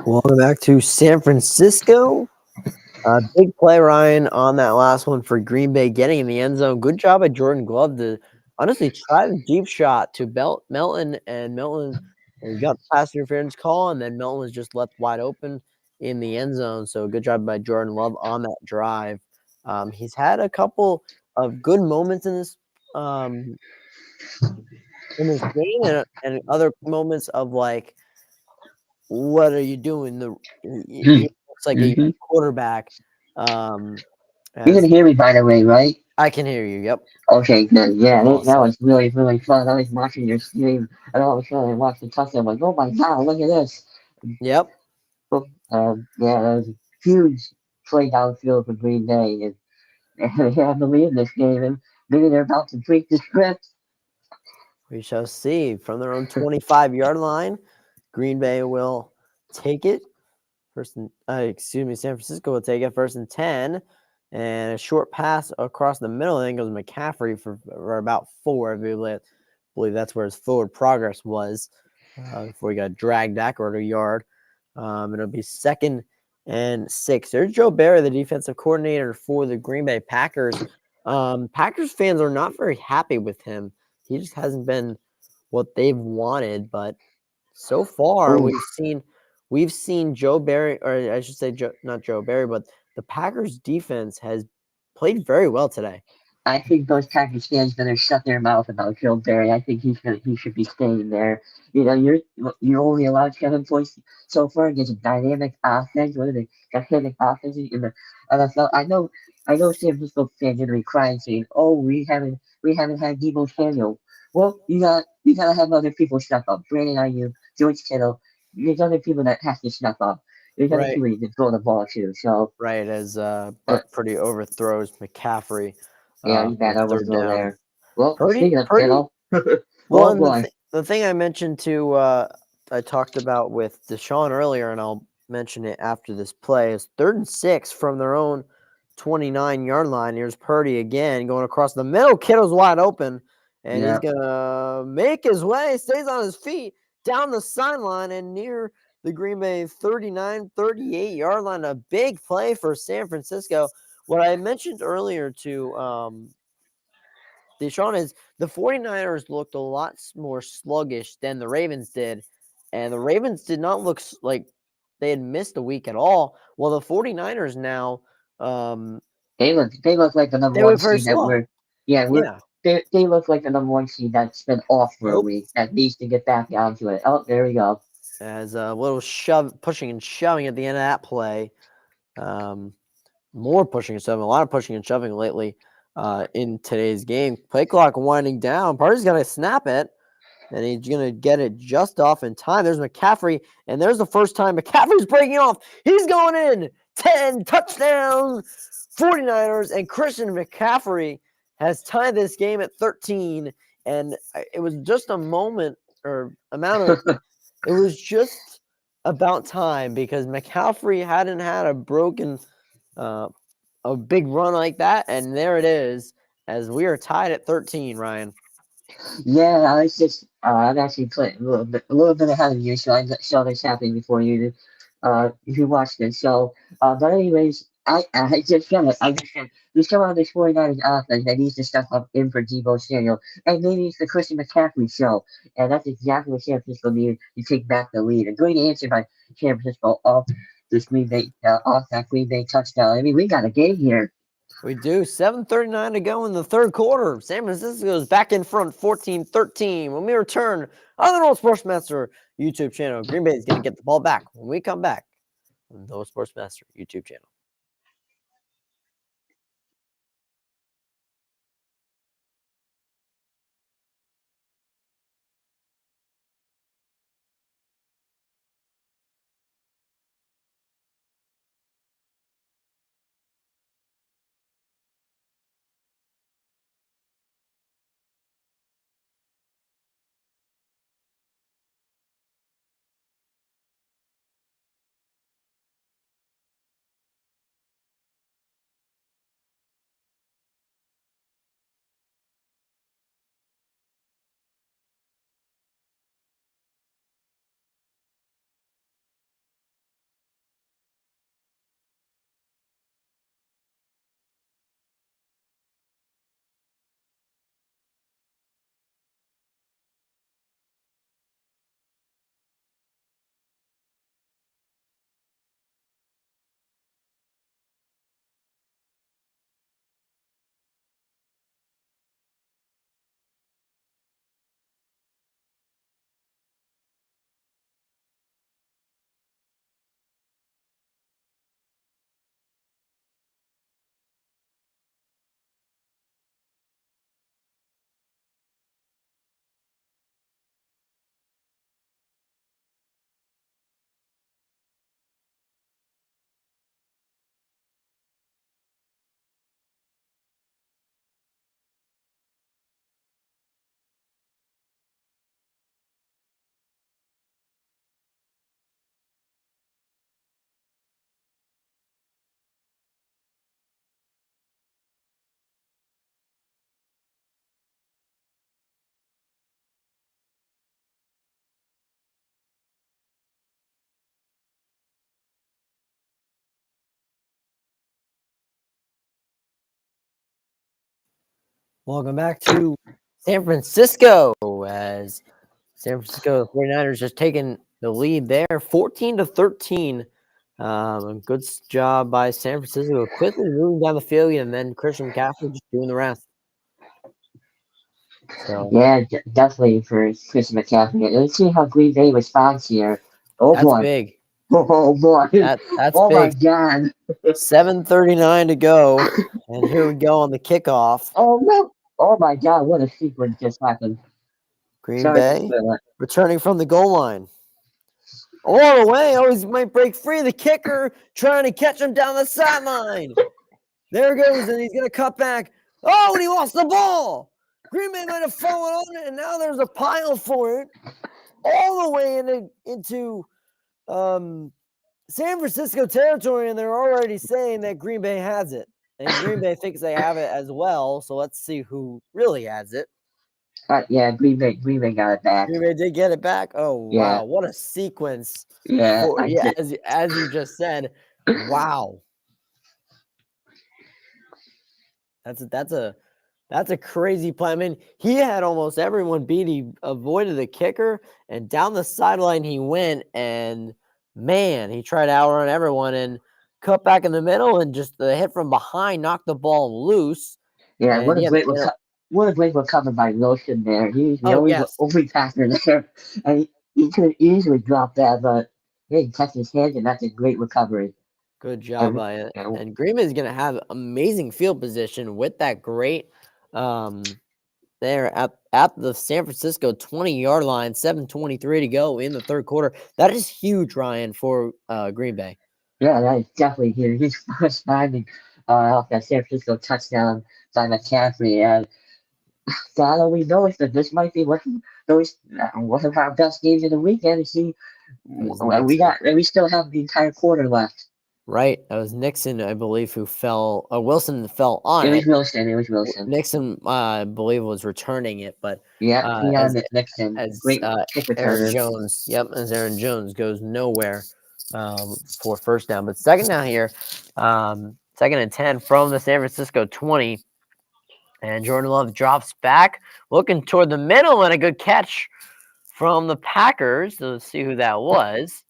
Welcome back to San Francisco. Big play, Ryan, on that last one for Green Bay, getting in the end zone. Good job by Jordan Glove to honestly try the deep shot to Melton, and Melton got the pass interference call, and then Melton was just left wide open in the end zone. So good job by Jordan Love on that drive. He's had a couple of good moments in this game, and other moments of like, what are you doing? He looks like a Mm-hmm. young quarterback. You can As hear me, by the way, right? I can hear you. Yep. Okay, good. Yeah, that Awesome. was really, really fun. I was watching your stream, and all of a sudden I watched the touchdown. I'm like, oh my god, look at this. Yep. Yeah, that was a huge play downfield for Green Bay, and, they have to lead this game, and maybe they're about to break the script. We shall see. From their own 25-yard line, Green Bay will take it. San Francisco will take it 1st and 10. And a short pass across the middle. I think it was McCaffrey for about 4. I believe that's where his forward progress was before he got dragged backward a yard. It'll be 2nd and 6. There's Joe Barry, the defensive coordinator for the Green Bay Packers. Packers fans are not very happy with him. He just hasn't been what they've wanted, but so far Ooh, we've seen Joe Barry, or I should say not Joe Barry, but the Packers defense has played very well today. I think those Packers fans better shut their mouth about Joe Barry. I think he should be staying there. You know, you're only allowed 7 points so far against a dynamic offense, one of the dynamic offenses in the NFL. I know San Francisco fans are gonna be crying saying, "Oh, we haven't had Debo Samuel." Well, you gotta have other people step up. Brandon Ayuk, George Kittle. There's other people that have to step up. There's other Right. people you can throw the ball to. So, Right, as uh, Brock Purdy overthrows McCaffrey yeah, you for bad third overthrow down. there. Well, Purdy, speaking of Purdy. Kittle, Well, oh and boy. the thing I mentioned I talked about with Deshaun earlier, and I'll mention it after this play, is 3rd and 6 from their own 29-yard line. Here's Purdy again going across the middle. Kittle's wide open, and he's Yeah. gonna make his way, stays on his feet down the sideline and near the Green Bay 38-yard line. A big play for San Francisco. What I mentioned earlier to Deshaun is the 49ers looked a lot more sluggish than the Ravens did. And the Ravens did not look like they had missed a week at all. Well, the 49ers now, They look like the number they one look very seed that slow. we're yeah, we're Yeah. they look like the number one seed that's been off for a Nope. week that needs to get back down to it. Oh, there we go. As a little pushing and shoving at the end of that play. More pushing and shoving, a lot of pushing and shoving lately in today's game. Play clock winding down. Party's going to snap it. And he's going to get it just off in time. There's McCaffrey, and there's the first time McCaffrey's breaking off. He's going in. 10 touchdowns, 49ers, and Christian McCaffrey has tied this game at 13. And it was just a moment or amount of – it was just about time because McCaffrey hadn't had a big run like that. And there it is as we are tied at 13, Ryan. Yeah, I was just I'm actually playing a little bit ahead of you, so I saw this happening before you. If you watched it, so but anyways, I just said it. I just said there's someone on this 49ers offense that needs to step up in for Debo Samuel, and maybe it's the Christian McCaffrey show, and that's exactly what San Francisco needed to take back the lead. A great answer by San Francisco off this off that Green Bay touchdown. I mean, we got a game here. We do. 7:39 to go in the third quarter. San Francisco is back in front 14-13. When we return on the Noel Sportsmaster YouTube channel, Green Bay is going to get the ball back when we come back on the Noel Sportsmaster YouTube channel. Welcome back to San Francisco as San Francisco 49ers just taking the lead there, 14-13. Good job by San Francisco, quickly moving down the field, and then Christian McCaffrey just doing the rest. So Yeah, definitely for Chris McCaffrey. Let's see how Green Bay responds here. Oh that's boy. big. Oh boy. That's Oh my big. God. 7:39 to go, and here we go on the kickoff. Oh no. Oh my God. What a sequence just happened. Green Sorry to Bay spoil it. returning from the goal line. All the way, oh, he might break free. The kicker trying to catch him down the sideline. There goes, and he's going to cut back. Oh, and he lost the ball. Green Bay might have fallen on it, and now there's a pile for it all the way into San Francisco territory, and they're already saying that Green Bay has it. And Green Bay thinks they have it as well, so let's see who really has it. Yeah, Green Bay got it back. Green Bay did get it back. Oh, Yeah. wow. What a sequence. Yeah. As you just said, wow. That's a crazy play. I mean, he had almost everyone beat. He avoided the kicker, and down the sideline he went, and man, he tried to outrun everyone and cut back in the middle, and just the hit from behind knocked the ball loose. Yeah, And what a great recovery by Wilson there. He always yes. over passer there. And he could easily drop that, but yeah, he touched his hand, and that's a great recovery. Good job by it. And Green Bay is going to have amazing field position with that great there at the San Francisco 20-yard line, 7:23 to go in the third quarter. That is huge, Ryan, for Green Bay. Yeah, that is definitely huge. His first timing off that San Francisco touchdown by McCaffrey. And all we know is that this might be one of our best games of the weekend. And see, we still have the entire quarter left. Right, that was Nixon, I believe, who fell. Wilson fell on it. It was Wilson. Nixon, I believe, was returning it, but Nixon, as great kick returner. Aaron Jones, as Aaron Jones goes nowhere for first down. But second down here, 2nd and 10 from the San Francisco 20, and Jordan Love drops back, looking toward the middle, and a good catch from the Packers. So let's see who that was.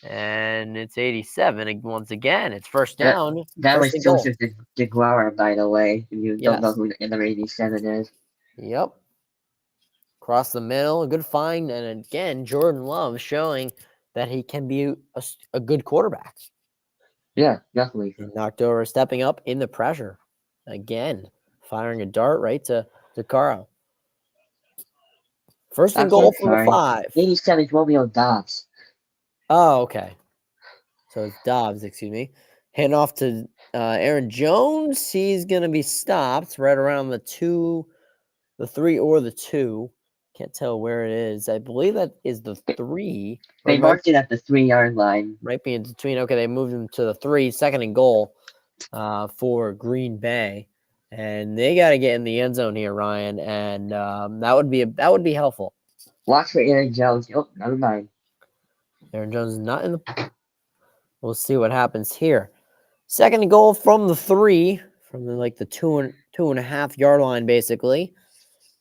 And it's 87 once again. It's first down. That was Joseph DeGuara, by the way. You don't know who number 87 is. Yep. Across the middle, a good find. And again, Jordan Love showing that he can be a good quarterback. Yeah, definitely. And knocked over, stepping up in the pressure. Again, firing a dart right to Caro. First and goal from the 5. 87 is Romeo Dobbs. Oh, okay. So it's Dobbs, excuse me. Hand off to Aaron Jones. He's going to be stopped right around the 3 or the 2. Can't tell where it is. I believe that is the 3. They marked it at the 3-yard line. Right in between. Okay, they moved him to the 3, 2nd and goal for Green Bay. And they got to get in the end zone here, Ryan. And that would be helpful. Watch for Aaron Jones. Oh, never mind. Aaron Jones is not in the. We'll see what happens here. 2nd and goal from the 3, from the 2.5 yard line, basically.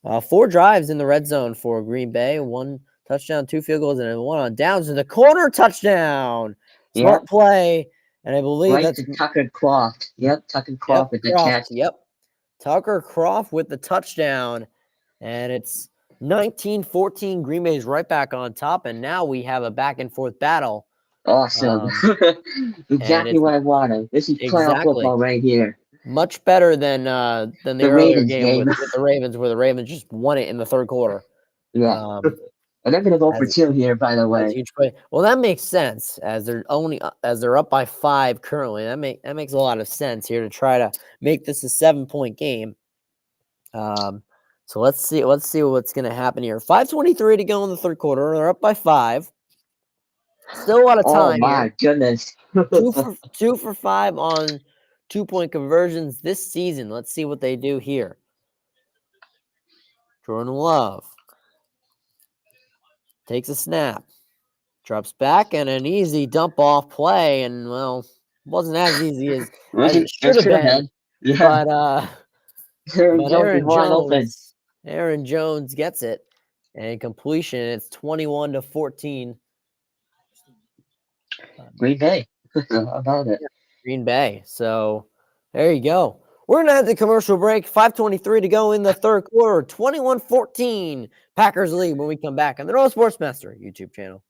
4 drives in the red zone for Green Bay. 1 touchdown, 2 field goals, and 1 on downs to the corner touchdown. Smart play, and I believe that's Tucker Croft. Yep, Tucker Croft with the catch. Yep, Tucker Croft with the touchdown, and it's 19-14. Green Bay is right back on top, and now we have a back and forth battle. Awesome. Exactly what I wanted. This is playoff football right here. Much better than the earlier game with the Ravens, where the Ravens just won it in the third quarter. Yeah. And they're going to go for 2 here, by the way. Huge play. Well, that makes sense as they're up by 5 currently. That makes a lot of sense here to try to make this a 7-point game. So let's see what's going to happen here. 5:23 to go in the third quarter. They're up by 5. Still a lot of time. Oh my goodness. 2 for 5 on 2-point conversions this season. Let's see what they do here. Jordan Love takes a snap, drops back, and an easy dump off play. And well, wasn't as easy as it should have been. Yeah. But Aaron But Jones is wide open. Aaron Jones gets it, and completion. It's 21-14. Green Bay. How about it? Green Bay. So there you go. We're gonna have the commercial break. 5:23 to go in the third quarter. 21-14. Packers lead when we come back on the Roll Sportsmaster YouTube channel.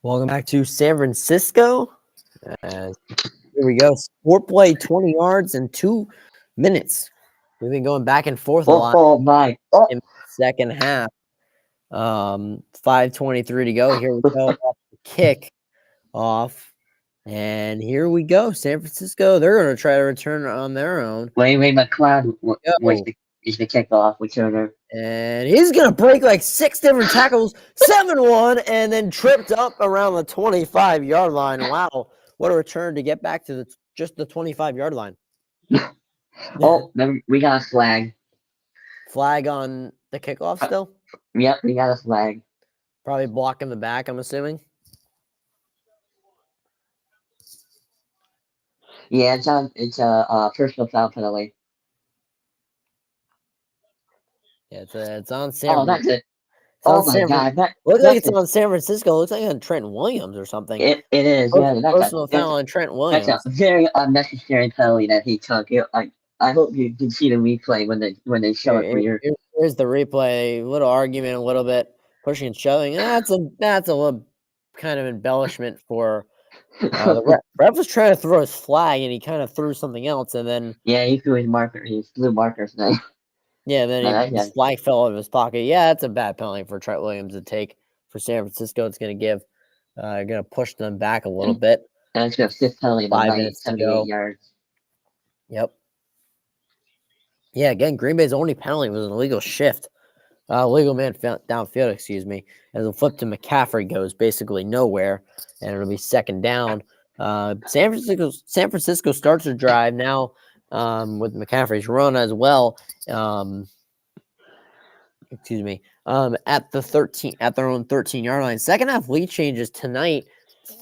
Welcome back to San Francisco. Here we go. Sport play, 20 yards in 2 minutes. We've been going back and forth a lot Oh my! in the second half. 5:23 to go. Here we go. Off the kick off. And here we go. San Francisco, they're going to try to return on their own. Ray McLeod Go. is the kickoff returner. And he's going to break like 6 different tackles, 7-1, and then tripped up around the 25-yard line. Wow. What a return to get back to just the 25-yard line. Oh, we got a flag. Flag on the kickoff still? Yep, we got a flag. Probably blocking the back, I'm assuming. Yeah, it's a personal foul penalty. Yeah, it's on San. Oh, that's it. Oh my God! Looks like it's on San Francisco. Looks like on Trent Williams or something. It is. Yeah, personal foul on Trent Williams. That's a very unnecessary penalty that he took. I hope you can see the replay when they show it for you. Here's the replay. A little argument, a little bit pushing and shoving. That's a little kind of embellishment for the ref was trying to throw his flag and he kind of threw something else and then he threw his blue markers now. Yeah, then his flag fell out of his pocket. Yeah, that's a bad penalty for Trent Williams to take for San Francisco. It's going to give, going to push them back a little bit. And it's a fifth penalty. 5 minutes to go. Yards. Yep. Yeah, again, Green Bay's only penalty was an illegal shift. Illegal man downfield, excuse me. As a flip to McCaffrey goes basically nowhere, and it'll be second down. San Francisco starts their drive now with McCaffrey's run as well. Excuse me. At their own 13-yard line. Second half lead changes tonight,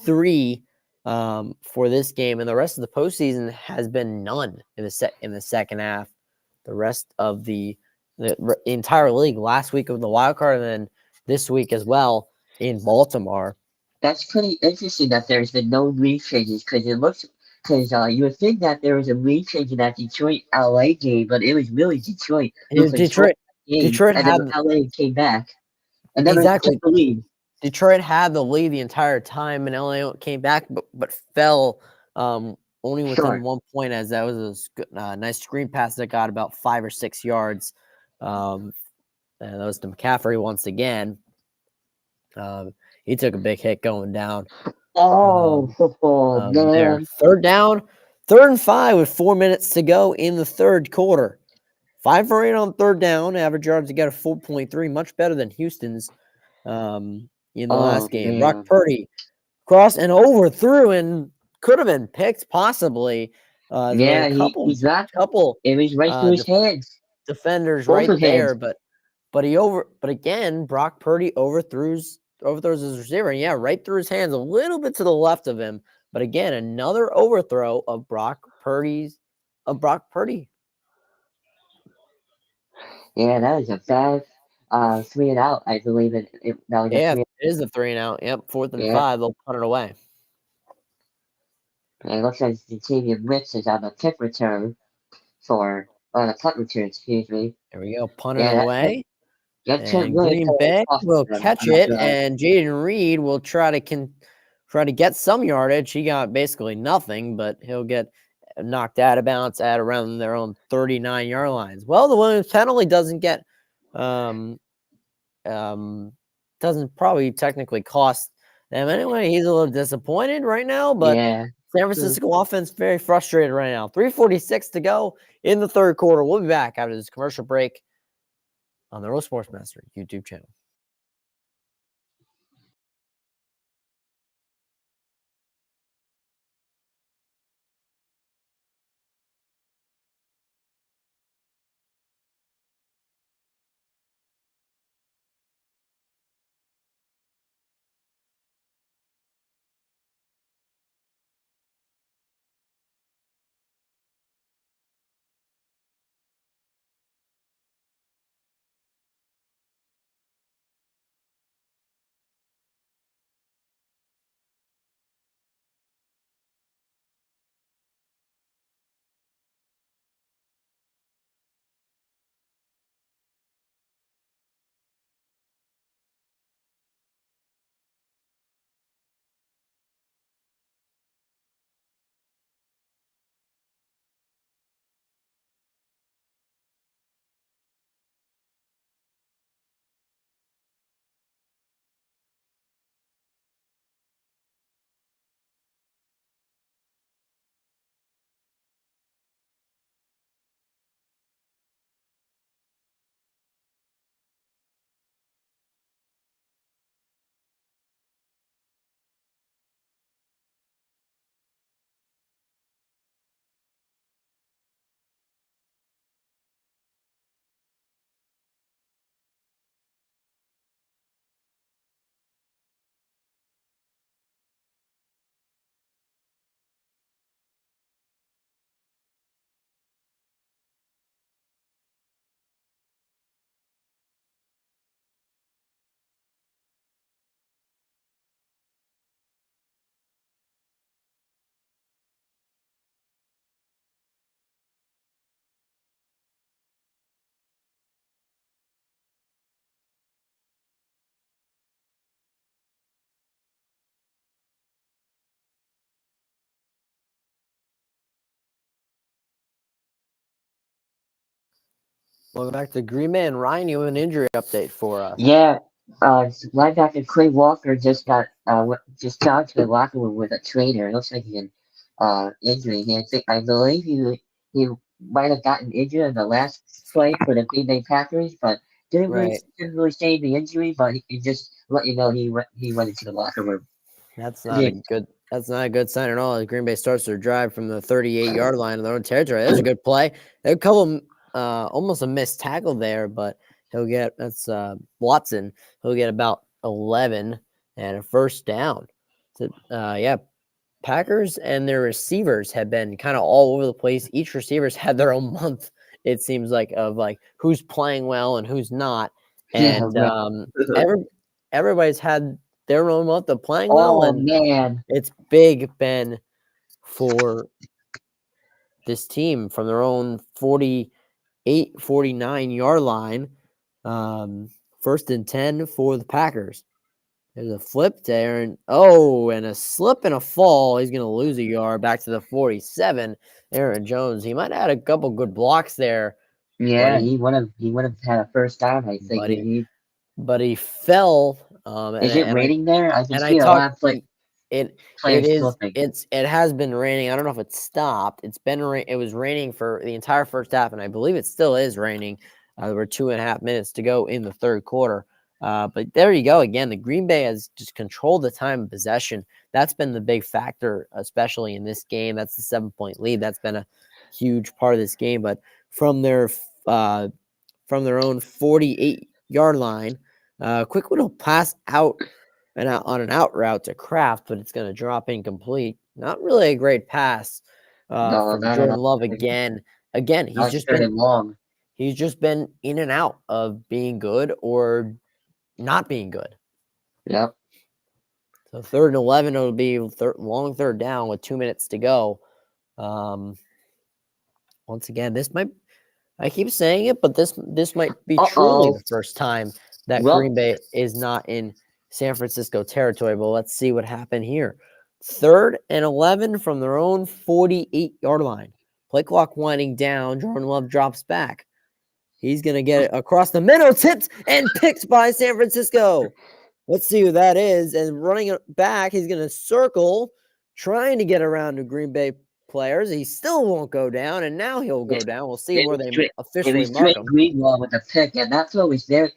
3 for this game, and the rest of the postseason has been none in the second half. The rest of the entire league last week of the wild card, and then this week as well in Baltimore. That's pretty interesting that there's been no lead changes because Because you would think that there was a rechange in that Detroit LA game, but it was really Detroit who Yeah, controlled the game, Detroit and then had LA came back and never took exactly. the lead. Detroit had the lead the entire time, and LA came back, but fell only within Sure. 1 point, as that was a nice screen pass that got about 5 or 6 yards. And that was to McCaffrey once again. He took a big hit going down. Oh, football, There. man. Third down, 3rd and 5 with 4 minutes to go in the third quarter. 5 for 8 on third down. Average yards to get a 4.3, much better than Houston's in the Oh, last game. Brock man. Purdy crossed and overthrew and could have been picked possibly. There were Yeah, a he's not. couple It was right through his hands. defenders Both right of hands. there, but again, Brock Purdy overthrows his receiver. And yeah, right through his hands, a little bit to the left of him. But again, another overthrow of Brock Purdy. Yeah, that was a bad 3 and out, I believe that was a Yeah, 3. it is the 3 and out. Yep, 4th and Yeah, 5. They'll punt it away. and it looks like the team Wicks is on the kick return on the punt return, excuse me. There we go, punted Yeah, away. that And really Green turned Bay off will them catch on that it, drive. and Jaden Reed will try to get some yardage. He got basically nothing, but he'll get knocked out of bounds at around their own 39-yard lines. Well, the Williams penalty doesn't probably technically cost them anyway. He's a little disappointed right now, but Yeah. San Francisco offense very frustrated right now. 3:46 to go in the third quarter. We'll be back after this commercial break on the Real Sports Master YouTube channel. Welcome back to Green Bay. And Ryan, you have an injury update for us. Yeah, linebacker Clay Walker just got just got to the locker room with a trainer. It looks like he had injury. I believe he might have gotten injured in the last play for the Green Bay Packers, but Right. didn't really say the injury. But he just let you know he went into the locker room. That's not a good sign at all. As Green Bay starts their drive from the 38-yard line of their own territory. That's a good play. There are a couple almost a missed tackle there, but that's Watson. He'll get about 11 and a first down. So, Packers and their receivers have been kind of all over the place. Each receiver's had their own month, it seems like, of like who's playing well and who's not. And everybody's had their own month of playing well, Oh and man, it's been for this team from their own 48, 49-yard line. First and 10 for the Packers. There's a flip there, and a slip and a fall. He's going to lose a yard back to the 47. Aaron Jones, he might have had a couple good blocks there. Yeah, he would have had a first down, I think. But he fell. Is it raining there? I can and see I a lot of it slipping. it has been raining. I don't know if it stopped. It was raining for the entire first half, and I believe it still is raining. There were 2.5 minutes to go in the third quarter. But there you go. Again, the Green Bay has just controlled the time of possession. That's been the big factor, especially in this game. That's the 7-point lead. That's been a huge part of this game. But from their own 48-yard line, quick little pass out and on an out route to Kraft, but it's going to drop incomplete. Not really a great pass from Jordan Love again. Again, he's just been in and out of being good or not being good. Yep. So 3rd and 11, it'll be long third down with 2 minutes to go. Once again, I keep saying it, but this might be truly the first time that Green Bay is not in San Francisco territory. But let's see what happened here. 3rd and 11 from their own 48-yard line. Play clock winding down. Jordan Love drops back. He's going to get it across the middle, tipped and picked by San Francisco. Let's see who that is. And running it back, he's going to circle, trying to get around to Green Bay players. He still won't go down, and now he'll go down. We'll see where they officially mark him. Greenlaw with the pick, and that throw was there.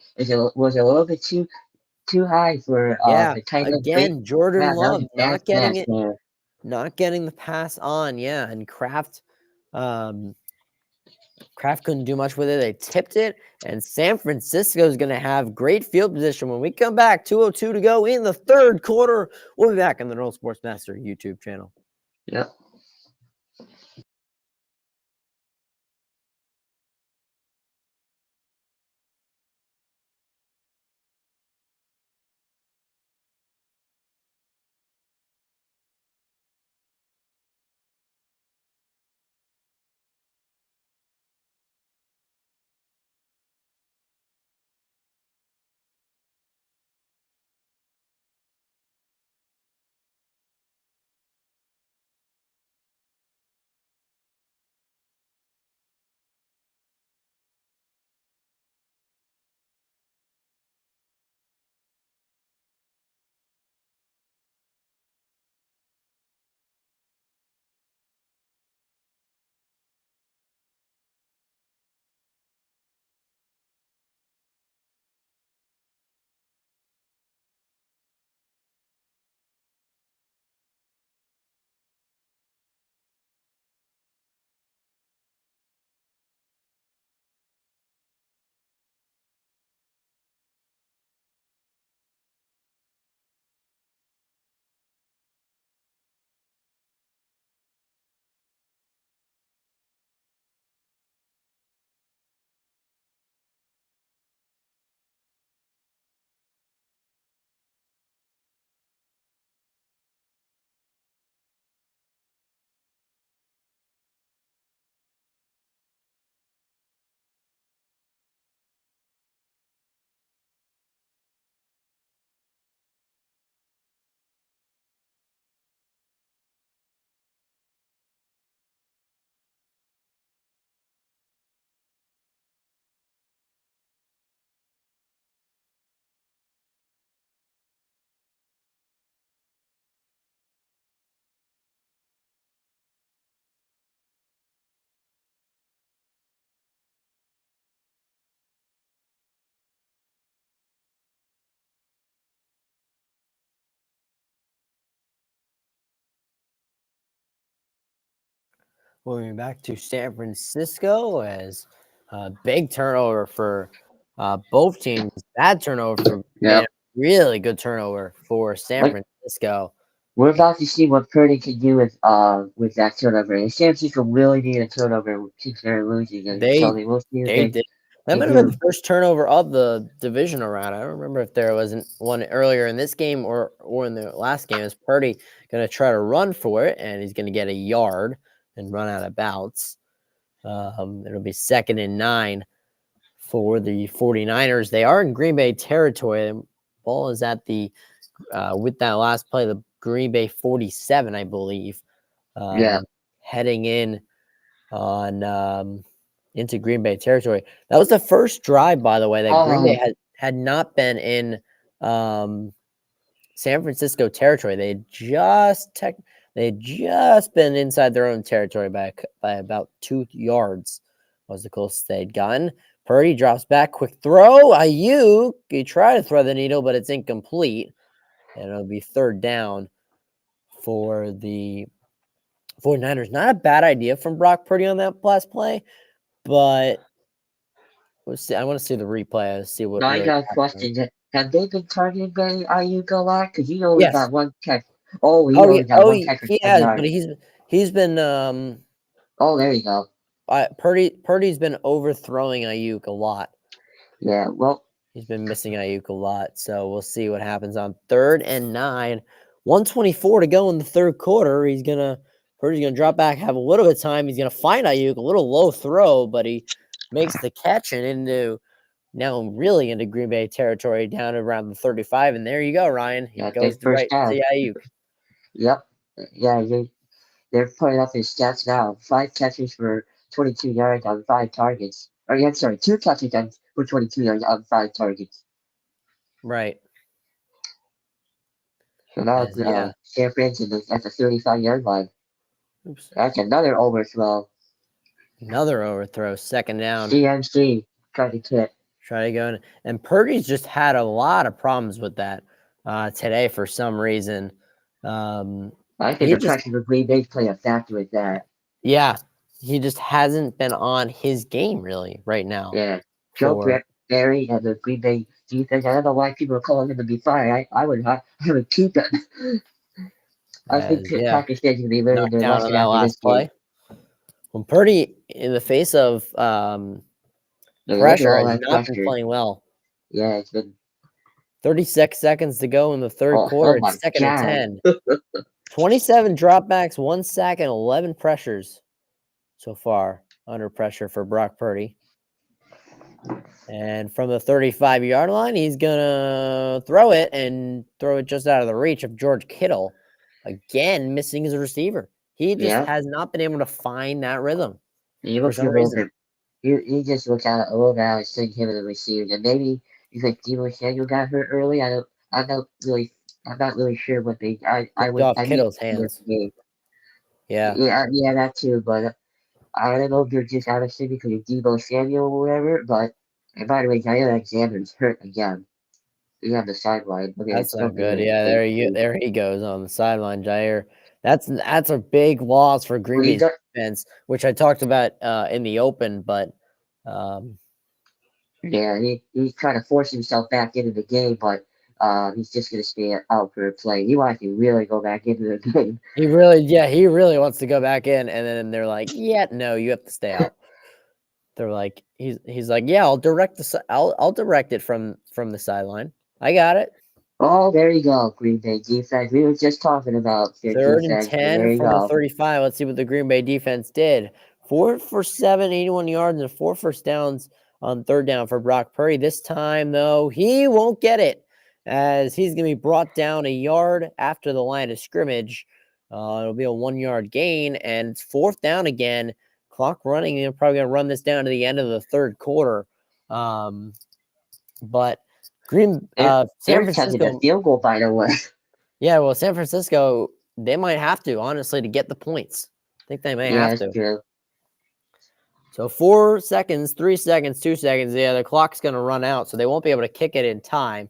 Was a little bit too high for the tight end. Again, Jordan Love not getting the pass on. Yeah, and Kraft couldn't do much with it. They tipped it, and San Francisco is going to have great field position when we come back. 2:02 to go in the third quarter. We'll be back on the North Sports Master YouTube channel. Yep. Moving back to San Francisco as big turnover for both teams. Bad turnover for and really good turnover for San Francisco. We're about to see what Purdy can do with that turnover. And San Francisco really need a turnover since they're losing. And They will see did. That They might have been do. the first turnover of the divisional round. I don't remember if there wasn't one earlier in this game or in the last game. Is Purdy going to try to run for it, and he's going to get a yard and run out of bounds. It'll be 2nd and 9 for the 49ers. They are in Green Bay territory. The ball is at the with that last play, the Green Bay 47, I believe. Yeah. Heading in on into Green Bay territory. That was the first drive, by the way, that Green Bay had not been in San Francisco territory. They had just been inside their own territory by about 2 yards was the closest they'd gotten. Purdy drops back, quick throw. Ayuk, he tried to throw the needle, but it's incomplete. And it'll be 3rd down for the 49ers. Not a bad idea from Brock Purdy on that last play, but we'll see. I want to see the replay and see what Now I really got a happened. question. Have they been targeting Ayuk a lot? Because he only Yes. got 1 catch. Oh, he Oh, only got 1 catch for he 10 has, but yards. he's been Oh, there you go. Purdy's been overthrowing Ayuk a lot. Yeah, well, He's been missing Ayuk a lot, so we'll see what happens on 3rd and 9. 1:24 to go in the 3rd quarter. Purdy's gonna drop back, have a little bit of time. He's gonna find Ayuk, a little low throw, but he makes the catch and now really into Green Bay territory down around the 35. And there you go, Ryan. He yeah, goes they first right down. to Ayuk. Yep. Yeah, they're putting up his stats now. 5 catches for 22 yards on 5 targets. Or, yeah, sorry, 2 catches for 22 yards on 5 targets. Right. So now Yeah. San Francisco is at the 35-yard line. Oops. That's another overthrow. Another overthrow. 2nd down. CMC tried to hit. Try to go in. And Purdy's just had a lot of problems with that today for some reason. I think He the just, pressure of Green Bay play a factor with that. yeah, he just hasn't been on his game really right now. Yeah. Joe For Barry and the Green Bay defense. I don't know why people are calling him to be fired. I would keep him. I think yeah, Pakistan's going to be learning knocked their down on lesson that after this last game. play. When Purdy, in the face of Yeah, look at pressure, all has that not been pressure. playing well. Yeah, it's been 36 seconds to go in the 3rd quarter. oh my It's 2nd and God. 10. 27 dropbacks, 1 sack, and 11 pressures so far under pressure for Brock Purdy. And from the 35-yard line, he's going to throw it just out of the reach of George Kittle. Again, missing his receiver. He just Yeah. has not been able to find that rhythm You for look some a little reason. bit. You just look out a little bit. I was thinking him in the receiver, and maybe you think Debo Samuel got hurt early. I'm not really. I'm not really sure what they. Picked off I need Kittle's to see the hands. game. Yeah. Yeah, that too. But I don't know if they're just out of sync because of Debo Samuel or whatever. But and by the way, Jair Alexander's hurt again. He's on the sideline. Look at That's not something good. in his Yeah, face. there he goes on the sideline, Jair. That's a big loss for Green Well, Bay's defense, which I talked about in the open, but yeah, he's trying to force himself back into the game, but he's just going to stay out for a play. He wants to really go back into the game. he really wants to go back in, and then they're like, "Yeah, no, you have to stay out." They're like, he's like, "Yeah, I'll direct I'll direct it from the sideline. I got it." Oh, there you go, Green Bay defense. We were just talking about their 3rd and defense, but 10 there you from the go. 35. Let's see what the Green Bay defense did. 4 for 7, 81 yards, and 4 first downs on 3rd down for Brock Purdy. This time, though, he won't get it as he's going to be brought down a yard after the line of scrimmage. It'll be a 1-yard gain, and it's 4th down again. Clock running. They're probably going to run this down to the end of the 3rd quarter. But San They're attempting a Francisco. field goal, by the way. Yeah, well, San Francisco, they might have to, honestly, to get the points. I think they may Yeah, have that's to. true. So 4 seconds, 3 seconds, 2 seconds. Yeah, the clock's going to run out, so they won't be able to kick it in time.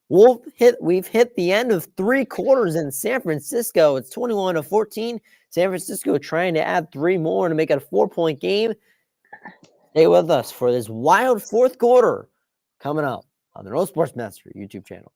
We've hit the end of 3 quarters in San Francisco. It's 21-14. San Francisco trying to add 3 more to make it a 4-point game. Stay with us for this wild 4th quarter coming up on the No Sports Master YouTube channel.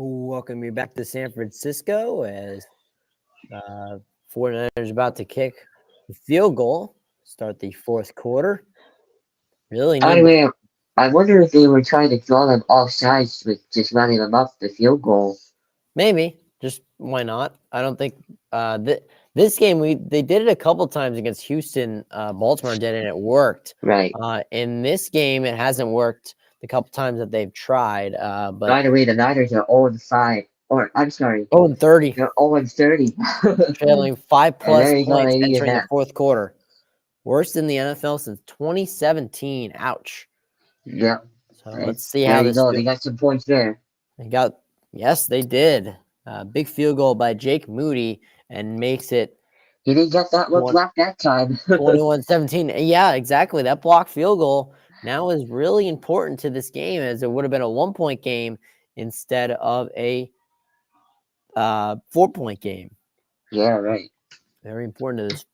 Welcome you back to San Francisco as 49ers about to kick the field goal, start the fourth quarter. Really By need the way, I wonder if they were trying to draw them off sides with just running them up the field goal. maybe just why not? I don't think this game they did it a couple times against Houston. Baltimore did it and it worked. Right. In this game, it hasn't worked the couple times that they've tried. By But the way, the Niners are 0-5. Or, I'm sorry, 0-30, they're 0-30. trailing 5+ And there you go, points they needed entering the that. fourth quarter. Worst in the NFL since 2017. Ouch. Yep. So let's see There how you this go. goes. They got some points there. Yes, they did. Big field goal by Jake Moody and makes it He didn't get that one blocked that time. 21-17. Yeah, exactly. That blocked field goal now is really important to this game, as it would have been a 1-point game instead of a 4-point game. Yeah, right. Very important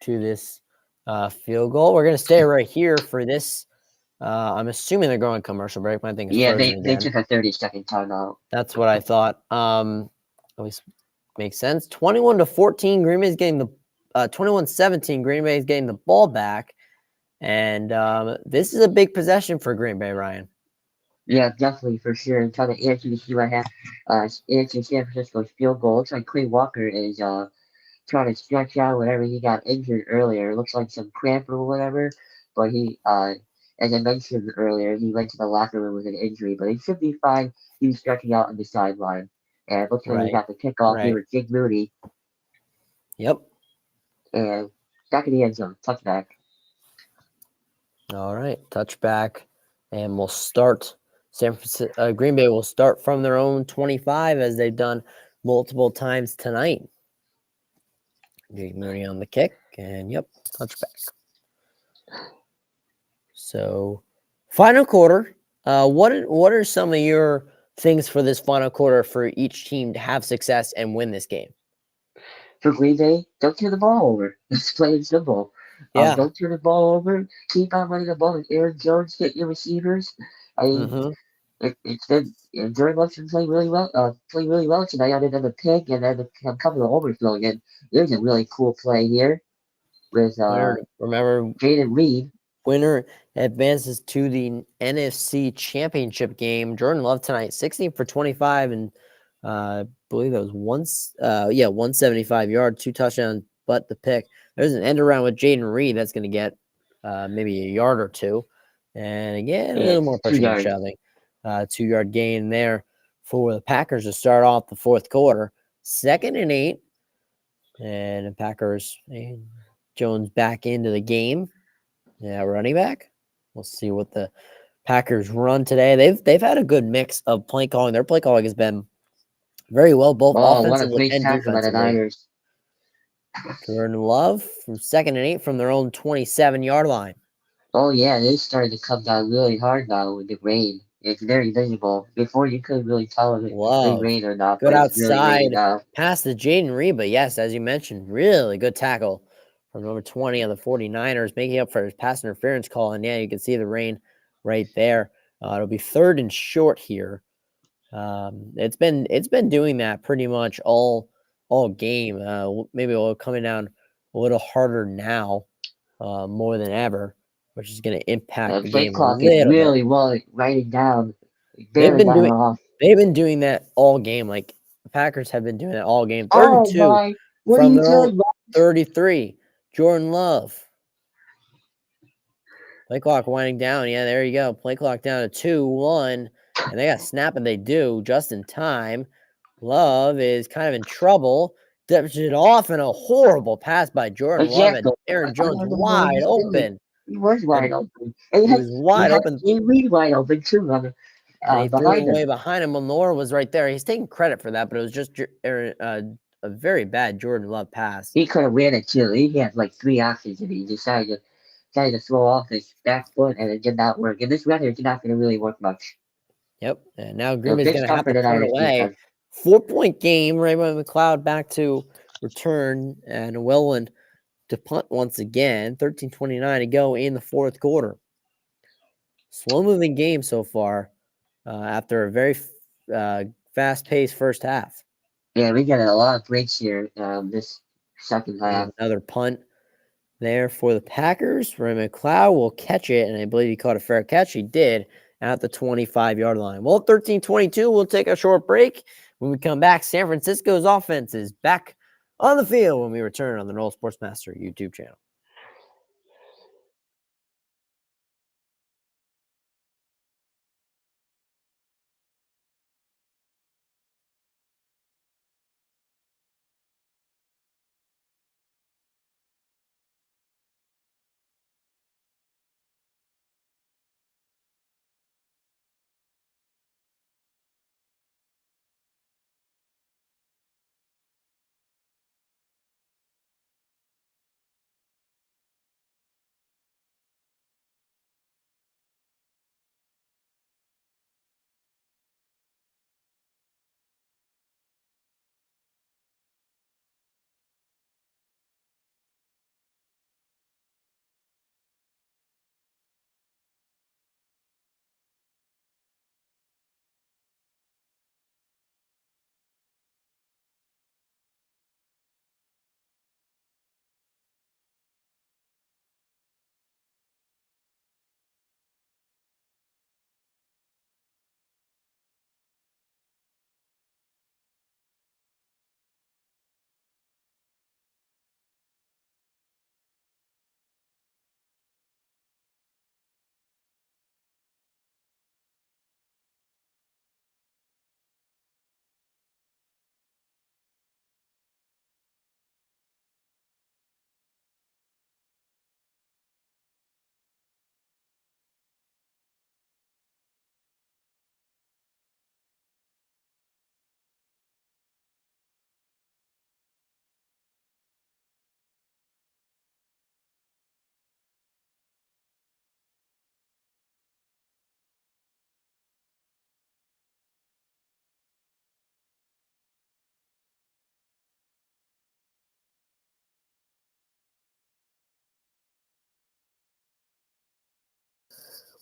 to this field goal. We're going to stay right here for this. I'm assuming they're going commercial break. My thing is Yeah, frozen they again. took a 30-second timeout. That's what I thought. At least makes sense. 21-14. Green Bay's getting the 21-17. Green Bay's getting the ball back, and this is a big possession for Green Bay, Ryan. Yeah, definitely for sure. I'm trying to answer to see what happened. Answer San Francisco's field goal. Looks like Quay Walker is trying to stretch out whenever he got injured earlier. It looks like some cramp or whatever. But he, as I mentioned earlier, he went to the locker room with an injury, but he should be fine. He was stretching out on the sideline. And it looks like we got the kickoff here with Jake Moody. Yep. And back in the end zone, touchback. All right, touchback, and we'll start. Green Bay will start from their own 25 as they've done multiple times tonight. Jake Moody on the kick, and yep, touchback. So, final quarter. What are some of your things for this final quarter for each team to have success and win this game? For Green Bay, don't turn the ball over. It's plain and simple. Yeah. Don't turn the ball over. Keep on running the ball with Aaron Jones. Get your receivers. I mean, it's been Jordan Love playing really well tonight. Other than the pick and then the couple of overthrow again. There's a really cool play here with remember Jaden Reed. Winner advances to the NFC Championship game. Jordan Love tonight, 16 for 25, and I believe that was 175 yards, 2 touchdowns, but the pick. There's an end around with Jaden Reed that's going to get maybe a yard or 2, and again a little more pushing and shoving. 2-yard gain there for the Packers to start off the fourth quarter. 2nd and 8, and the Packers and Jones back into the game. Yeah, running back. We'll see what the Packers run today. They've had a good mix of play calling. Their play calling has been very well, both offensively and defensively. Jordan Love from 2nd and 8 from their own 27-yard line. Oh yeah, they started to come down really hard now with the rain. It's very visible. Before you couldn't really tell if it rained or not. Good but outside it's really past the Jaden Reed, but yes, as you mentioned, really good tackle from number 20 on the 49ers, making up for his pass interference call. And yeah, you can see the rain right there. It'll be 3rd and short here. It's been doing that pretty much all game. Maybe we're coming down a little harder now, more than ever, which is going to impact the game a little really bit. well writing down. They've been doing that all game. Like the Packers have been doing that all game. 3rd and 2 from their own 33. Jordan Love. Play clock winding down. Yeah, there you go. Play clock down to 2-1. And they got snap, and they do just in time. Love is kind of in trouble. Dips it off in a horrible pass by Jordan Love, and Aaron Jones wide open. He was wide open. He was wide open. He was wide open too. And he threw it away behind him. Lenore was right there. He's taking credit for that, but it was just a very bad Jordan Love pass. He could have ran it too. He had like 3 options, and he decided to throw off his back foot, and it did not work. And this weather is not going to really work much. Yep. And now Green Bay's going to have to turn away. Defense. 4-point game. Raymond McLeod back to return, and Welland to punt once again. 13:29 to go in the fourth quarter. Slow-moving game so far. After a very fast-paced first half. Yeah, we got a lot of breaks here this second half. Another punt there for the Packers. Ray McLeod will catch it, and I believe he caught a fair catch. He did at the 25-yard line. Well, 13-22, we'll take a short break. When we come back, San Francisco's offense is back on the field when we return on the Noel Sportsmaster YouTube channel.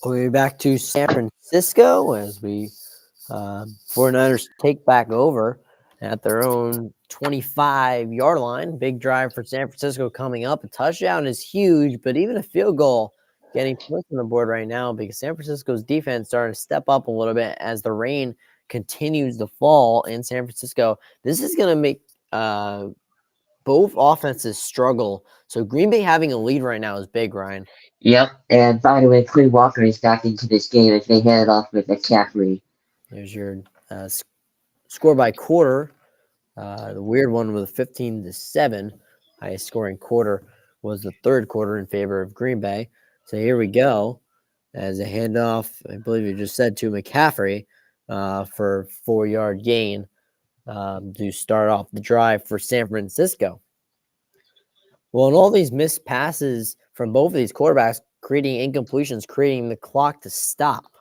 We'll be back to San Francisco as we 49ers take back over at their own 25-yard line. Big drive for San Francisco coming up. A touchdown is huge, but even a field goal getting points on the board right now because San Francisco's defense starting to step up a little bit as the rain continues to fall in San Francisco. This is going to make both offenses struggle. So Green Bay having a lead right now is big, Ryan. Yep, and by the way, Quinn Walker is back into this game as they head off with McCaffrey. There's your score by quarter. The weird one was 15-7. Highest scoring quarter was the third quarter in favor of Green Bay. So here we go as a handoff, I believe you just said, to McCaffrey for 4-yard gain to start off the drive for San Francisco. Well, and all these missed passes from both of these quarterbacks creating incompletions, creating the clock to stop.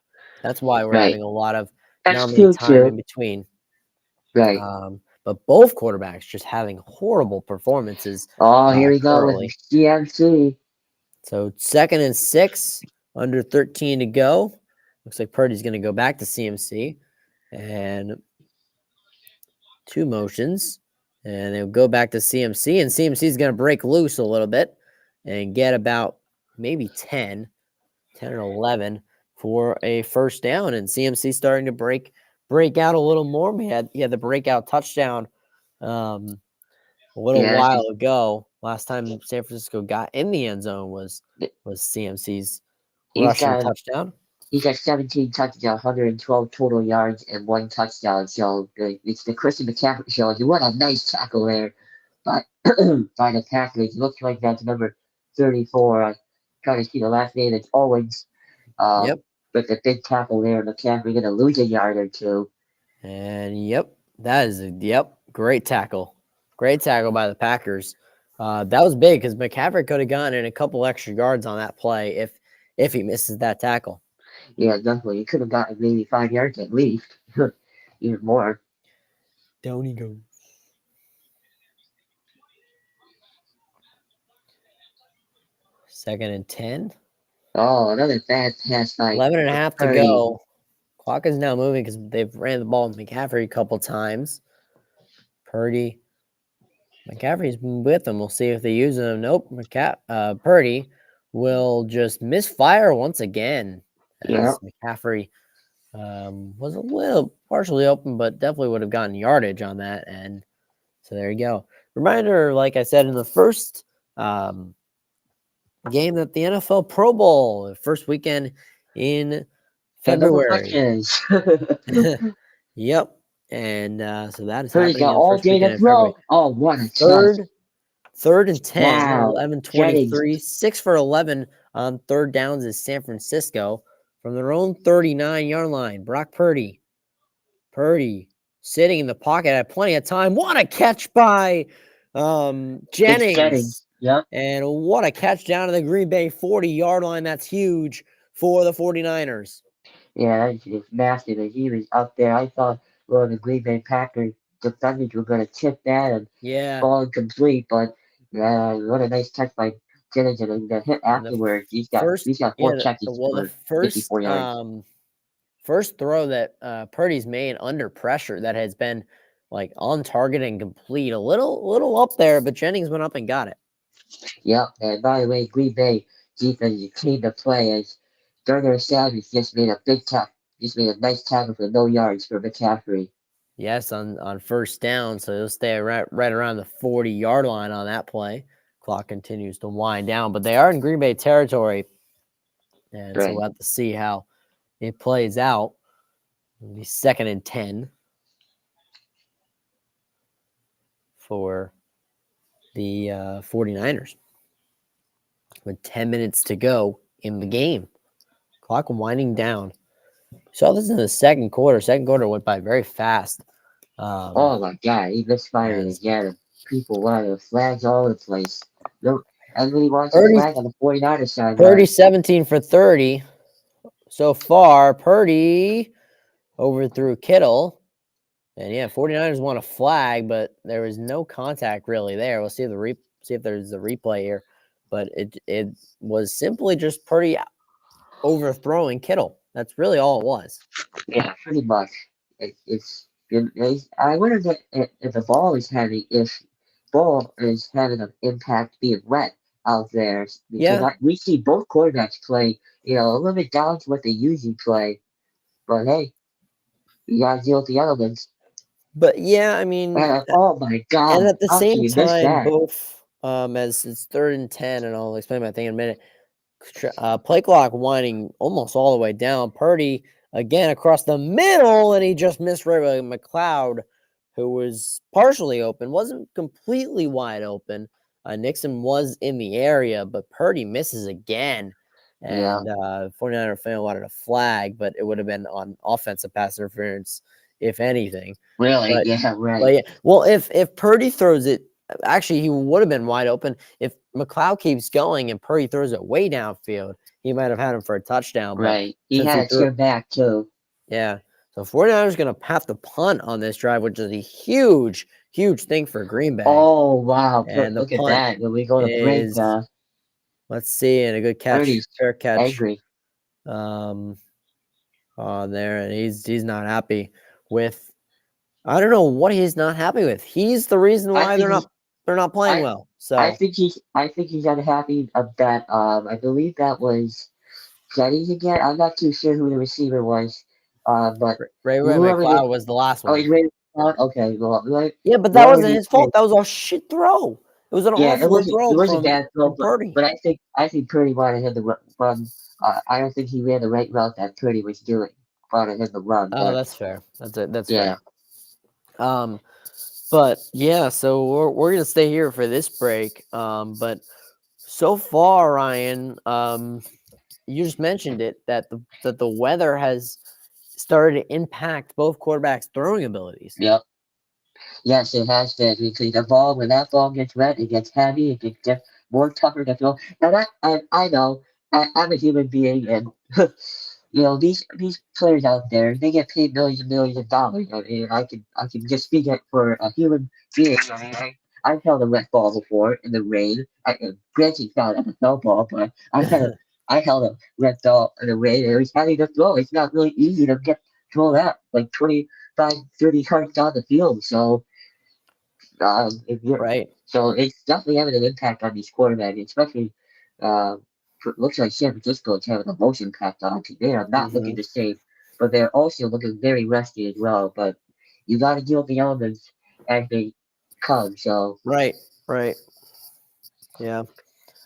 That's why we're having a lot of not many time in between. Right. But both quarterbacks just having horrible performances. Oh, here we go with CMC. So 2nd and 6, under 13 to go. Looks like Purdy's going to go back to CMC. And 2 motions. And they'll go back to CMC. And CMC is going to break loose a little bit and get about maybe 10 or 11 for a first down. And CMC starting to break out a little more. He had the breakout touchdown a little while ago. Last time San Francisco got in the end zone was CMC's rushing touchdown. He's got 17 touchdowns, 112 total yards, and 1 touchdown. So it's the Christian McCaffrey show. What a nice tackle there by the Packers. Looks like that's number 34. I trying to see the last name. It's Owens. Yep. But the big tackle there, McCaffrey going to lose a yard or 2. And that is great tackle. Great tackle by the Packers. That was big because McCaffrey could have gotten in a couple extra yards on that play if he misses that tackle. Yeah, definitely. He could have gotten maybe 5 yards at least, even more. Down he goes. Second and 10. Oh, another bad pass by 11 and a half to go. Clock is now moving because they've ran the ball with McCaffrey a couple times. Purdy. McCaffrey's with them. We'll see if they use him. Nope. Purdy will just misfire once again Yeah. as McCaffrey was a little partially open, but definitely would have gotten yardage on that. And so there you go. Reminder, like I said in the first game, that the NFL Pro Bowl, first weekend in February. Yep. And so that is Purdy's happening got in the all first day weekend to in February. throw. Oh, what a touch. Third and 10, Wow. 11-23, 6 for 11 on third downs is San Francisco from their own 39-yard line. Brock Purdy. Purdy sitting in the pocket at plenty of time. What a catch by Jennings. Yep. And what a catch down to the Green Bay 40-yard line. That's huge for the 49ers. Yeah, it's massive. And he was up there. I thought, well, the Green Bay Packers defenders were going to tip that and fall incomplete, but what a nice touch by Jennings, and the hit afterwards. He's got 4 catches for 54 yards. First throw that Purdy's made under pressure that has been like on target and complete. A little up there, but Jennings went up and got it. Yep. And by the way, Green Bay defense cleaned the play as Turner Savage just made a nice tackle for no yards for McCaffrey. Yes, on first down, so he'll stay right around the 40-yard line on that play. Clock continues to wind down, but they are in Green Bay territory, and so we'll have to see how it plays out. It'll be 2nd and 10 for the 49ers with 10 minutes to go in the game. Clock winding down. Saw this in the second quarter. Second quarter went by very fast. Oh my God, he misfired again. People wanted flags all over the place. No, everybody wants a flag on the 49ers side. Purdy 17 for 30 so far. Purdy overthrew Kittle. And yeah, 49ers want a flag, but there was no contact really there. We'll see if there's a replay here. But it was simply just Purdy overthrowing Kittle. That's really all it was. Yeah, pretty much. I wonder if the ball is having an impact being wet out there. Because we see both quarterbacks play, a little bit down to what they usually play. But hey, you gotta deal with the elements. But yeah, I mean, oh my God! And at the same time, both as it's 3rd and 10, and I'll explain my thing in a minute. Play clock winding almost all the way down. Purdy again across the middle, and he just missed McLeod, who was partially open, wasn't completely wide open. Nixon was in the area, but Purdy misses again. And 49er fan wanted a flag, but it would have been on offensive pass interference, if anything. Really? But, yeah, right. But yeah. Well, if Purdy throws it, actually, he would have been wide open. If McLeod keeps going and Purdy throws it way downfield, he might have had him for a touchdown. Right. He had to turn back, too. Yeah. So 49ers going to have to punt on this drive, which is a huge, huge thing for Green Bay. Oh, wow. And look at that. When we go to break. Let's see. And a good catch. Fair catch. Angry. On there. And he's not happy with. I don't know what he's not happy with. He's the reason why they're not playing well. So I think he's unhappy of that. I believe that was Jennings again. I'm not too sure who the receiver was. But Ray McLeod was the last one. Oh, Ray McLeod? Okay, well, yeah, but that wasn't his fault. That was a shit throw. It was an awful throw. It was a bad throw, Purdy. But I think Purdy wanted him to run. I don't think he ran the right route that Purdy was doing. Wanted him to run. Oh, that's fair. That's fair. But yeah, so we're gonna stay here for this break. But so far, Ryan, you just mentioned it that the weather has started to impact both quarterbacks' throwing abilities. Yep. Yes, it has been because when that ball gets wet, it gets heavy, it gets more tougher to throw. Now I know I'm a human being, and these players out there, they get paid millions and millions of dollars. I mean, I can just speak it for a human being. I mean, I've held a wet ball before in the rain. Granted, it's not a NFL ball, but I held a wet ball in the rain, and it was heavy to throw. It's not really easy to get throw that like 25, 30 yards down the field. So if you're Right. so it's definitely having an impact on these quarterbacks, especially uh, looks like San Francisco is having the most impact on it. They are not looking Hmm. the same, but they're also looking very rusty as well. But you got to deal with the elements as they come. So Right. Right. Yeah.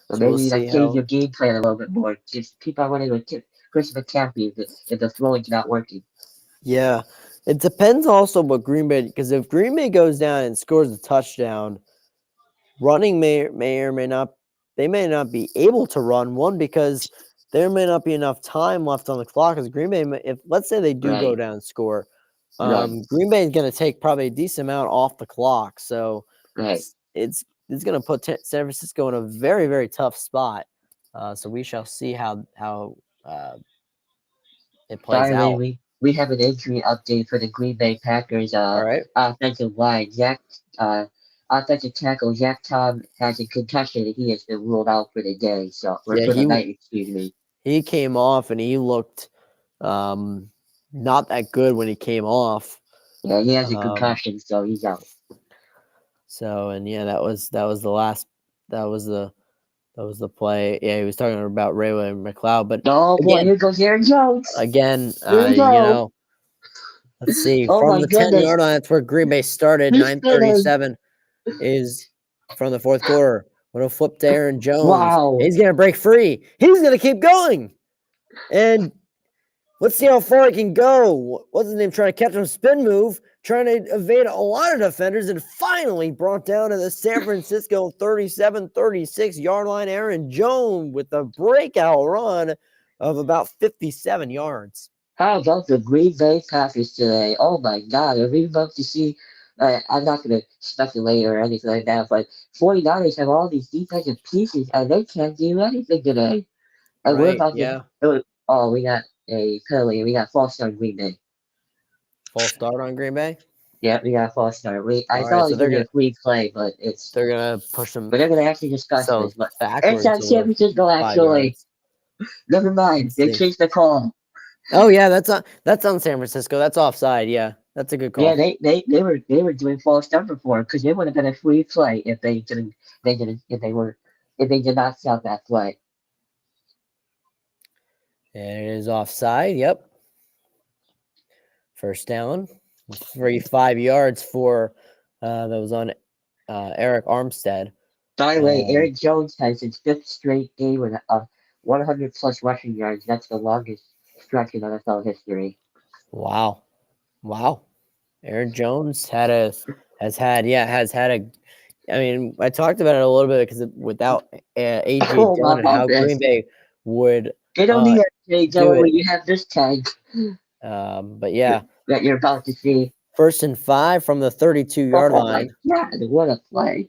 So we'll maybe see like change your how. game plan a little bit more. Just keep on running with Chris McCaffrey if the throwing's not working. Yeah. It depends also what Green Bay, because if Green Bay goes down and scores a touchdown, running may or may not, they may not be able to run one because there may not be enough time left on the clock. Because Green Bay, if let's say they do go Right, down and score, right, Green Bay is going to take probably a decent amount off the clock. So right. it's going to put San Francisco in a very, very tough spot. So we shall see how it plays By the way, out. we have an injury update for the Green Bay Packers All right. offensive line. Uh offensive tackle Jack Tom has a concussion and he has been ruled out for the day. So or Yeah, for the night, excuse me. he came off and he looked um, not that good when he came off. Yeah, he has a Um, concussion, so he's out. so and yeah, that was the last that was the play. Yeah, he was talking about Rayway McLeod, but Oh boy, again, here goes Aaron Jones. again, Here we you go. know, let's see Oh from my the 10 yard goodness. line. That's where Green Bay started. He's spinning. 9:37 is from the fourth quarter. What a flip to Aaron Jones. Wow. He's gonna break free. He's gonna keep going, and let's see how far he can go. What's his name? Trying to catch him spin move, trying to evade a lot of defenders, and finally brought down to the San Francisco 37-36 yard line. Aaron Jones with a breakout run of about 57 yards. How about the Green Bay Packers today? Oh my God, are we about to see? I'm not going to speculate or anything like that, but 49ers have all these defensive pieces and they can't do anything today. And we're Right. about to. Yeah. Oh, we got a penalty. We got false start Green Bay. False start on Green Bay. Yeah, we got a false start. I All right. thought it So was going to be a free play, but they're gonna push him they're going to actually discuss so this. But it's on backwards San or Francisco, 5 yards. actually. Never mind. Let's They see. changed the call. Oh yeah, that's on San Francisco. That's offside. Yeah, that's a good Yeah, call. they were doing false start before because they would have been a free play if they didn't if they did not stop that play. And it is offside. Yep. First down. 5 yards for that was on Eric Armstead. By the way, Um, Aaron Jones has his fifth straight game with 100 plus rushing yards. That's the longest stretch in NFL history. wow. Wow. Aaron Jones has had a I mean, I talked about it a little bit because without AJ Oh, how Dillon and about how this? Green Bay would They don't uh, need a do Dillon it. when you have this tag But yeah, that you're about to see. 1st and 5 from the 32-yard Oh my line. God, what a play!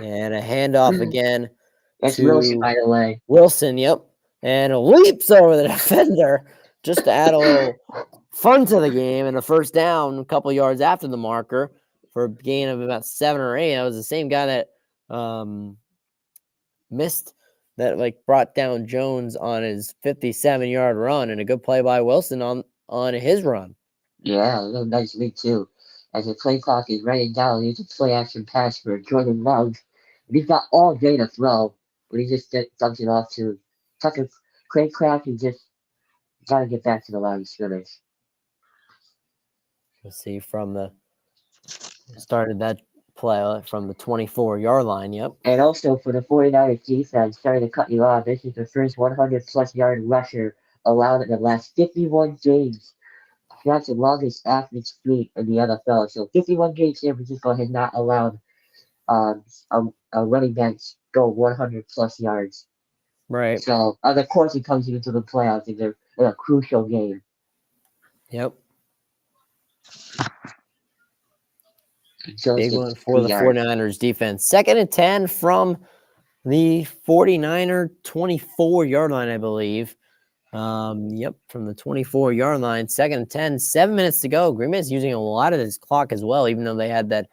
And a handoff again That's Wilson, to by the way. Wilson, yep. And leaps over the defender just to add a little fun to the game. And a first down a couple yards after the marker for a gain of about 7 or 8. That was the same guy that missed that, like, brought down Jones on his 57-yard run, and a good play by Wilson on his run. Yeah, a little nice lead too. As the play clock is running down, here's a play action pass for Jordan Love. He's got all day to throw, but he just dumps it off to Tucker Craycraft and just gotta get back to the line of scrimmage. Let's see started that play from the 24-yard line. Yep. And also for the 49ers defense, sorry to cut you off, this is the first 100 plus yard rusher allowed in the last 51 games. That's the longest average streak in the NFL. So 51 games, San Francisco has not allowed a running back go 100 plus yards. Right. So of course it comes into the playoffs in a crucial game. Yep. So Big one for the 49ers defense. 2nd and 10 from the 49er 24-yard line, I believe. Yep, from the 24-yard line. 2nd and 10, 7 minutes to go. Green Bay's using a lot of this clock as well, even though they had that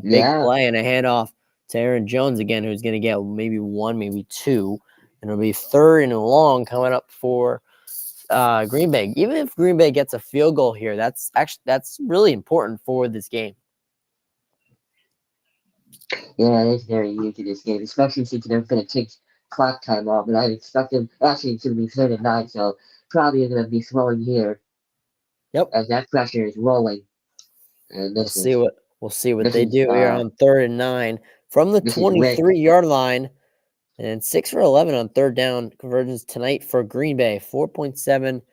big play and a handoff to Aaron Jones again, who's going to get maybe 1, maybe 2. And it'll be 3rd and long coming up for Green Bay. Even if Green Bay gets a field goal here, that's really important for this game. Yeah, it's very huge in this game, especially since they're going to take clock time off. And I expect them actually it's going to be 3-9, so probably going to be throwing here. Yep. As that pressure is rolling. And We'll see what they do here on 3rd and 9 from the 23-yard line. And 6 for 11 on 3rd down conversions tonight for Green Bay. 4.7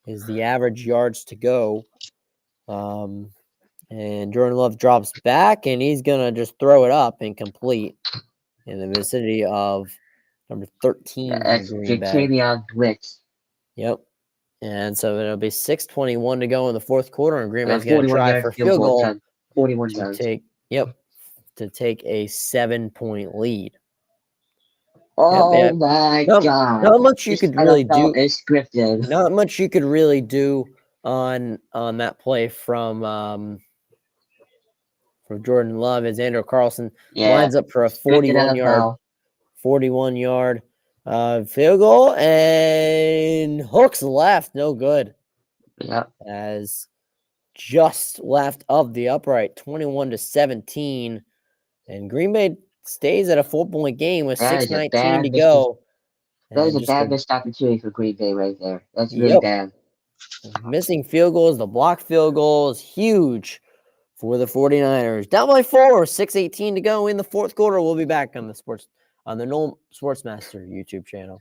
is the average yards to go. And Jordan Love drops back, and he's going to just throw it up and complete in the vicinity of number 13 for Green Bay. Blitz. Yep. And so it'll be 6:21 to go in the 4th quarter, and Green Bay's going to try for field goal 41 yards. To take a 7-point lead. Oh my God! Not much you could really do. It's scripted. Not much you could really do on that play from Jordan Love as Andrew Carlson lines up for a 41-yard field goal and hooks left, no good. Yep. As just left of the upright, 21-17, and Green Bay stays at a 4-point game with 6:19 to go. That is a bad missed opportunity for Green Bay right there. That's really bad. Missing field goals, the blocked field goal is huge for the 49ers. Down by 4, 6:18 to go in the 4th quarter. We'll be back on the Noel Sportsmaster YouTube channel.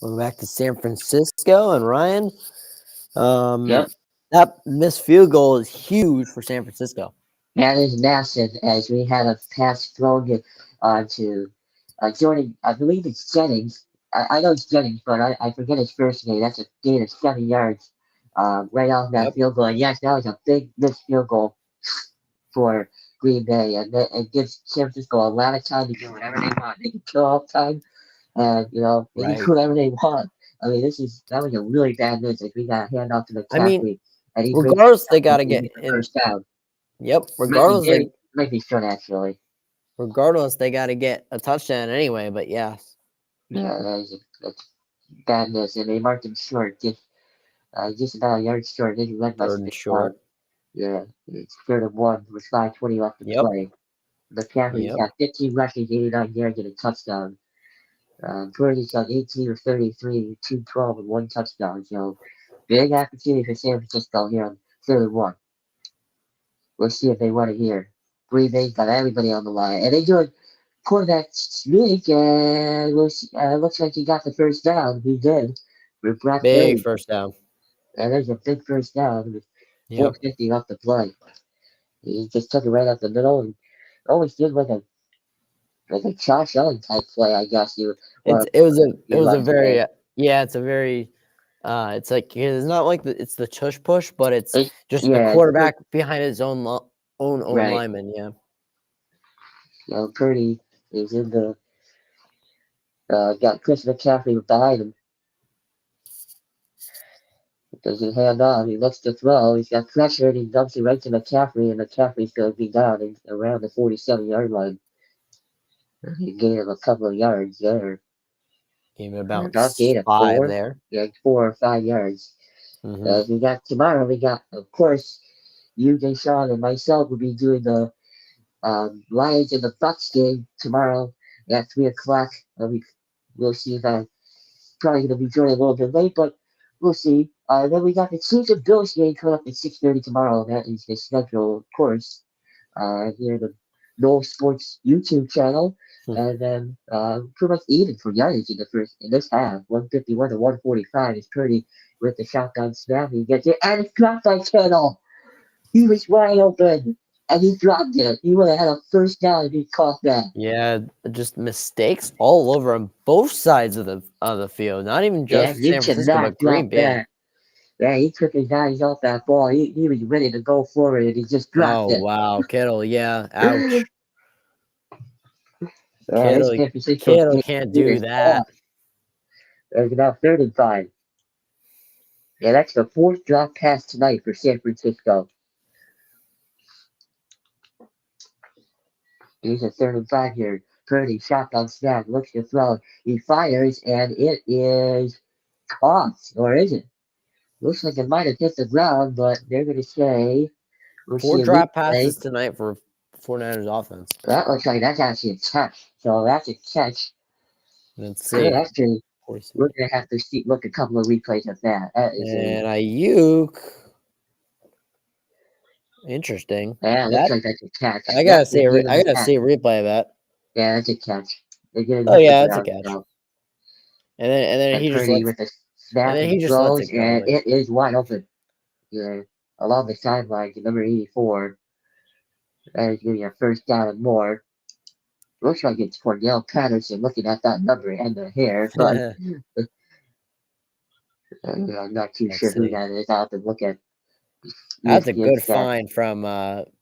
We're back to San Francisco, and Ryan, that missed field goal is huge for San Francisco. That is massive, as we had a pass thrown to Jordan. I believe it's Jennings. I know it's Jennings, but I forget his first name. That's a gain of 7 yards right off that field goal. And yes, that was a big missed field goal for Green Bay, and it gives San Francisco a lot of time to do whatever they want. They can kill all time, and they can do whatever they want. I mean, that was a really bad miss. Like, we got a handoff to the McCaffrey. Regardless, they got to get first down. Yep. Regardless, they might be short actually. Regardless, they got to get a touchdown anyway. But yes. Yeah, that's bad miss, and they marked him short, just about a yard short. Then he led by 6 short. Yeah, it's 3rd and 1 with 5:20 left to play. McCaffrey's got 15 rushes, 89 yards, and a touchdown. Purdy's got 18 or 33, 212, and 1 touchdown. So big opportunity for San Francisco here on 3rd and 1. We'll see if they want it here. Green Bay's got everybody on the line, and they doing quarterback sneak, and looks like he got the first down. He did with Brock Big Purdy, first down. and there's a big first down with Yep. 4:50 left to play. He just took it right up the middle and always did like a Josh Allen type play, I guess you. It was a like to say. very it's a very it's like it's not like it's the tush push, but it's just the Yeah, quarterback behind his own right. lineman. Yeah. Purdy is in the got Chris McCaffrey behind him. Does he hand off? He looks to throw. He's got pressure and he dumps it right to McCaffrey, and McCaffrey's going to be down around the 47-yard line. He gained him a couple of yards there. Gave him about Not gain of 5 4. there. Yeah, 4 or 5 yards. Mm-hmm. We got tomorrow. We got, of course, you, Deshaun, and myself will be doing the Lions and the Bucks game tomorrow at 3 o'clock. We'll see if I'm probably going to be joining a little bit late, but we'll see. Then we got the Chiefs and Bills game coming up at 6:30 tomorrow. That is the schedule, of course. Here the No Sports YouTube channel, and then pretty much even for yardage in this half. 151 to 145 is Purdy with the shotgun snap. He gets it, and it's dropped by Kittle. He was wide open, and he dropped it. He would have had a first down if he caught that. Yeah, just mistakes all over on both sides of the field. Not even just You San Francisco, but Green Bay. that. Yeah, he took his eyes off that ball. He was ready to go forward, and he just dropped Oh it. wow, Kittle. Yeah, ouch. This Kittle can't do that. There's about 3rd and 5. Yeah, that's the 4th drop pass tonight for San Francisco. He's a 3rd and 5 here. Purdy, shotgun snap, looks to throw. He fires, and it is caught, or is it? Looks like it might have hit the ground, but they're going to say. 4 drop passes tonight for 49ers offense. That looks like that's actually a catch. So that's a catch. Let's see. Actually, we're going to have to look a couple of replays of that. And Ayuk. Interesting. Yeah, looks like that's a catch. I gotta see a replay of that. Yeah, that's a catch. Oh yeah, that's a catch. And then he just with the snap and just throws, lets it go. And it is wide open. Yeah, along the sideline to number 84. That is giving a first down and more. Looks like it's Cordell Patterson looking at that number and the hair, but I'm not too sure who that is. I'll have to look at. That's a good find from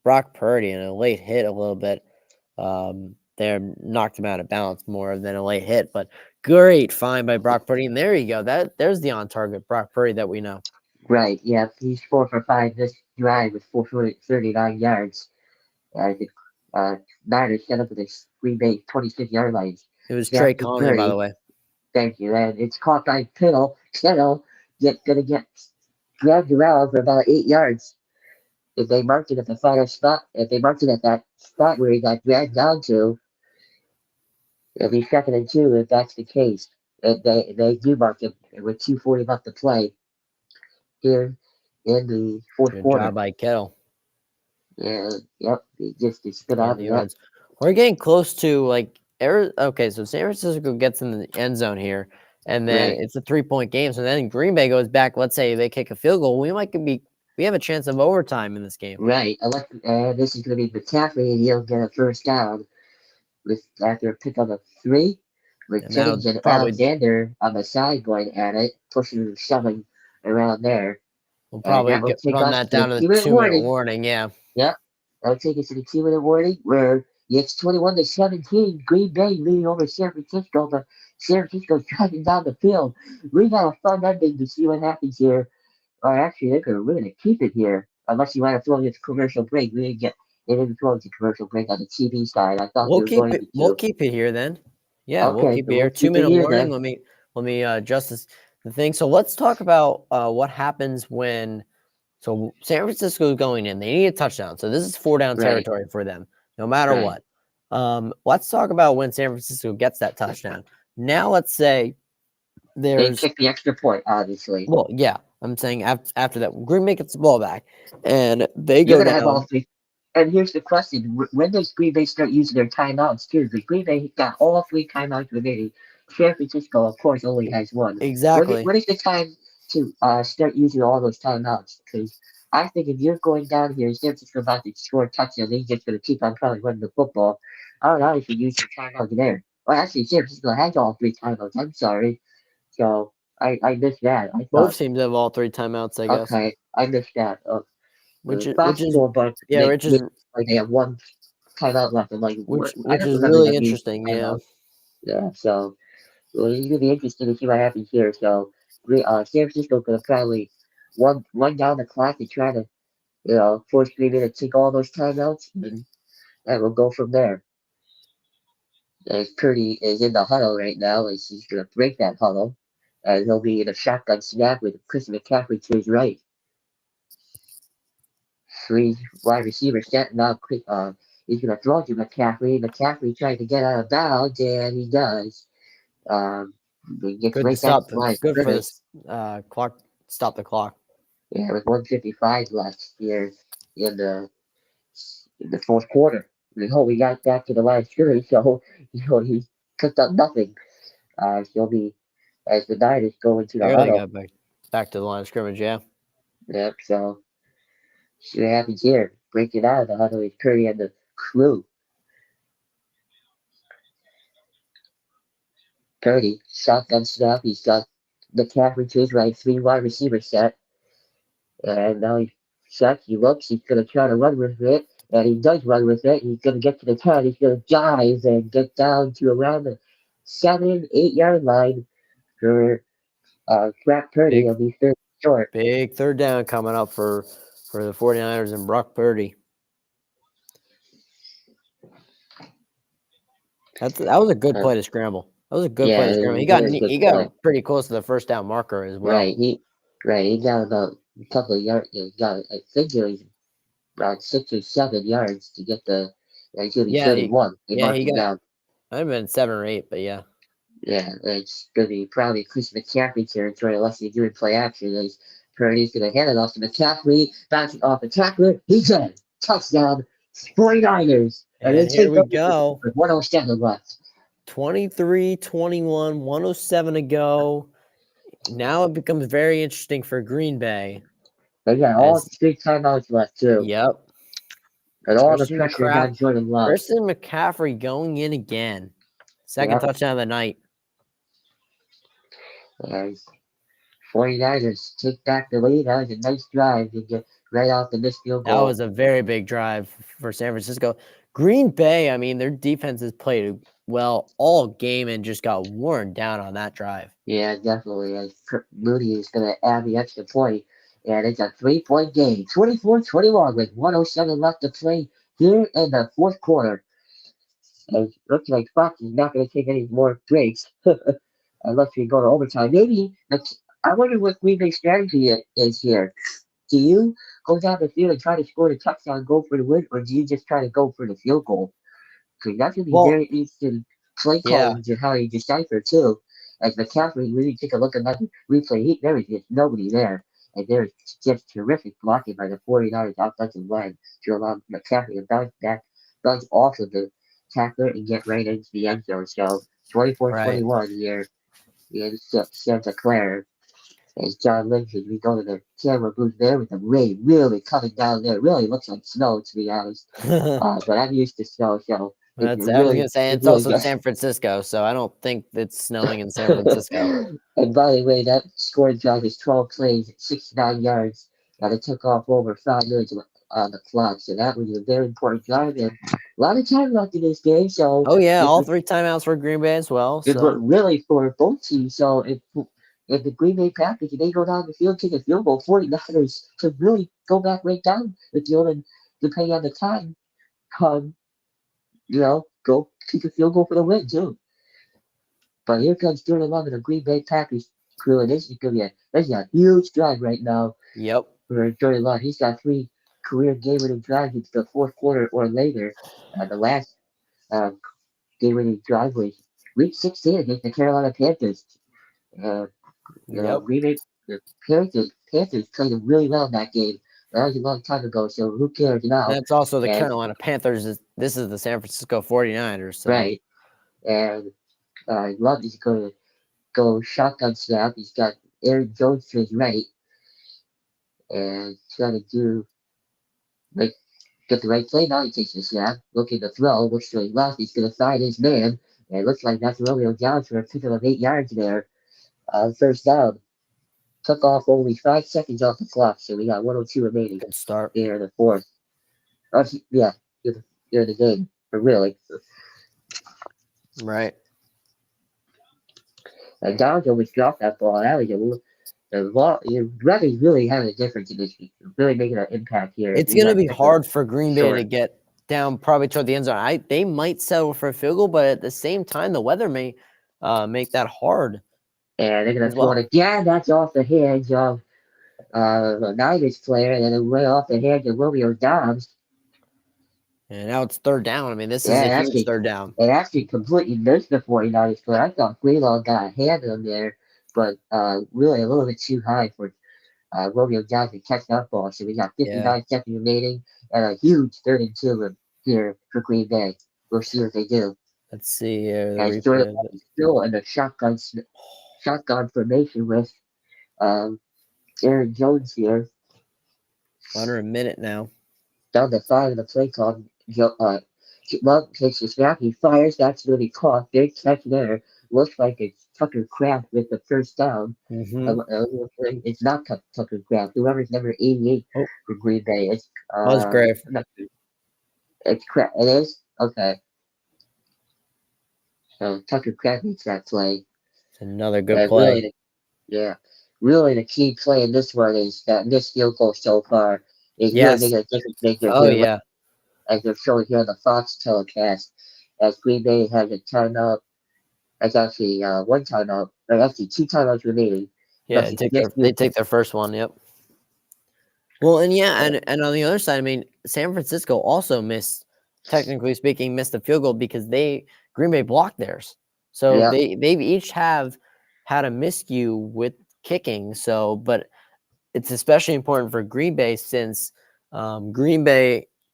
Brock Purdy and a late hit a little bit. There knocked him out of balance more than a late hit, but great find by Brock Purdy. And there you go. There's the on target Brock Purdy that we know. Right. Yeah. He's 4 for 5 this drive with 439 yards. Niners set up with a Green Bay 26-yard line. It was Trey Conley, by the way. Thank you. And it's caught by Kittle. Kittle gonna get dragged around for about 8 yards. If they marked it at the final spot, if they marked it at that spot where he got dragged down to, it'll be 2nd and 2 if that's the case. They do mark him with 2:40 left to play here in the 4th quarter. Good job by Kittle. Yeah, yep. He just spit out the yards. We're getting close to okay, so San Francisco gets in the end zone here, and then it's a 3-point game. So then Green Bay goes back. Let's say they kick a field goal. We have a chance of overtime in this game. Right. This is going to be McCaffrey, and he'll get a first down after a pick up of 3. With Jennings and Alexander on the side going at it, pushing and shoving around there. We'll probably run that down to the 2-minute warning. Yeah. Yep. That'll take us to the 2-minute warning where it's 21-17. Green Bay leading over San Francisco, but San Francisco's driving down the field. We got a fun ending to see what happens here. Or actually, we're going to keep it here. Unless you want to throw it to commercial break. They didn't throw it to commercial break on the TV side. I thought we'll keep it here then. Yeah, okay, we'll keep it here. 2-minute warning. Then. Let me adjust the thing. So let's talk about what happens when. So San Francisco is going in. They need a touchdown. So this is 4-down territory for them, no matter what. Let's talk about when San Francisco gets that touchdown. Now let's say They there's kick the extra point, obviously. well, yeah, I'm saying after that, Green Bay gets the ball back, and they You're go gonna have all down. three. And here's the question: when does Green Bay start using their timeouts too? Because Green Bay got all three timeouts remaining. San Francisco, of course, only has one. Exactly. When is the time to start using all those timeouts? Because I think if you're going down here, San Francisco about to score a touchdown, they're just going to keep on probably running the football. I don't know if you use your timeouts there. Well, actually, San Francisco has all three timeouts. I'm sorry. So I missed that. I Both thought, teams have all three timeouts, I guess. okay, I missed that. Which The is which is basketball, but yeah, which is like they have one timeout left. I'm like, what? I which don't is remember really them using interesting. Yeah. timeout. Yeah, so well, it's gonna be interesting to see what happens here. So, San Francisco gonna probably one down the clock and try to force Green Bay to take all those timeouts, and we'll go from there. As Purdy is in the huddle right now, as he's gonna break that huddle, and he'll be in a shotgun snap with Chris McCaffrey to his right. Three wide receivers setting up. He's going to throw to McCaffrey. McCaffrey trying to get out of bounds, and he does. Um, he gets Good to right back to stop the line of good for scrimmage. this clock. Stop the clock. Yeah, with 155 left here in the in the fourth quarter. We got back to the line of scrimmage, so he cooked up nothing. He'll be as the Niners go into the Barely huddle. got back to the line of scrimmage. Yeah. Yep. So see what happens here. Breaking out of the huddle is Curry and the crew. Purdy, shotgun snap. He's got McCaffrey to his right, three wide receiver set. And now he's set. He looks. He's going to try to run with it. And he does run with it. He's going to get to the 10. He's going to dive and get down to around the 7, 8 yard line for Brock Purdy. Big He'll be third short. big third down coming up for the 49ers and Brock Purdy. That was a good play to scramble. That was a good play Yeah, to it scramble. was a very good He play. got pretty close to the first down marker as well. Right. He got about a couple of yards. He got, I think it was around 6 or 7 yards to get the. He's going to be Yeah, 31. They marked he him got. down. Might have been 7 or 8, but yeah. Yeah, it's going to be probably Chris McCaffrey territory unless you're doing play action. As Purdy's going to hand it off to McCaffrey, bouncing off the tackler. He's in. Touchdown, 49ers. And they And here take we over go. with 107 left. 23-21, 107 to go. Now it becomes very interesting for Green Bay. They got all 3 timeouts left, too. Yep. And all the pressure is on Jordan Love. Christian McCaffrey going in again. Second touchdown of the night. And 49ers take back the lead. That was a nice drive to get right off the missed field goal. That was a very big drive for San Francisco. Green Bay, I mean, their defense has played well all game and just got worn down on that drive. Yeah, definitely. As Moody is going to add the extra point. And it's a 3-point game. 24-21 with 107 left to play here in the fourth quarter. And it looks like Fox is not going to take any more breaks unless we go to overtime. Maybe, I wonder what Green Bay's strategy is here. Do you go down the field and try to score the touchdown and go for the win, or do you just try to go for the field goal? Because that's going to be very interesting play calling to how you decipher, too. As McCaffrey, really take a look at that replay, there is just nobody there. And there's just terrific blocking by the 49ers offensive line to allow McCaffrey to bounce off of the tackler and get right into the end zone. So 24-21 here in Santa Clara. As John Lynch, as we go to the camera booth there with the rain really coming down there. It really looks like snow, to be honest. But I'm used to snow, so I was going to say, it's also San Francisco, so I don't think it's snowing in San Francisco. And by the way, that scoring drive is 12 plays, 69 yards, and it took off over 5 minutes on the clock. So that was a very important drive, and a lot of time left in this game. So all 3 timeouts for Green Bay as well. It was really for both teams. So if the Green Bay Packers, if they go down the field, kick a field goal, 49ers could really go back right down the field, and depending on the time, go kick a field goal for the win too. But here comes Jordan Love and the Green Bay Packers crew, and this is gonna be a huge drive right now. Yep. For Jordan Love, he's got 3 career game-winning drives into the fourth quarter or later. The last game-winning drive was Week 16 against the Carolina Panthers. Uh, Yep. the Panthers played really well in that game. That was a long time ago, so who cares now? That's also the And Carolina Panthers. This is the San Francisco 49ers. So. right, and Love is going to go shotgun snap. He's got Aaron Jones to his right, and trying to like get the right play. Now he takes the snap, looking to throw, looks to his left. He's going to find his man, and it looks like that's Romeo Jones for a pickup of 8 yards there. First down. Took off only 5 seconds off the clock, so we got 102 remaining Good start. here in the fourth. Yeah, here in the game, but really. Right. And Downs always dropped that ball. That was the ball. Redding's really having a difference in this. Really making an impact here. It's going to be hard for Green Bay to get down probably toward the end zone. They might settle for a field goal, but at the same time, the weather may make that hard. And they're going to throw it again. That's off the hands of the Niners player, and then way off the hands of Romeo Dobbs. And now it's third down. I mean, this is a huge third down. It actually completely missed the 49ers player. I thought Greenlaw got a hand on there, but really a little bit too high for Romeo Dobbs to catch that ball. So we got 59 seconds remaining and a huge 3rd and 2 here for Green Bay. We'll see what they do. Let's see here. And Jordan Love is still in the shotgun formation with Aaron Jones here. Under a minute now. Down to 5 in the play clock. Love takes the snap. He fires. That's really caught. Big catch there. Looks like it's Tucker Kraft with the first down. Mm-hmm. It's not Tucker Kraft. Whoever's number 88 for Green Bay. It's Musgrave. It's Kraft. It is? Okay. So Tucker Kraft makes that play. It's another good play. Really the key play in this one is that this field goal so far is really making a difference maker. Oh, yeah. As they're showing here on the Fox telecast, as Green Bay has a timeout. That's actually one timeout, or actually 2 timeouts remaining. Yeah, they take their first one. Yep. Well, and on the other side, I mean, San Francisco also technically speaking, missed the field goal because Green Bay blocked theirs. So they've each have had a miscue with kicking. So, but it's especially important for Green Bay since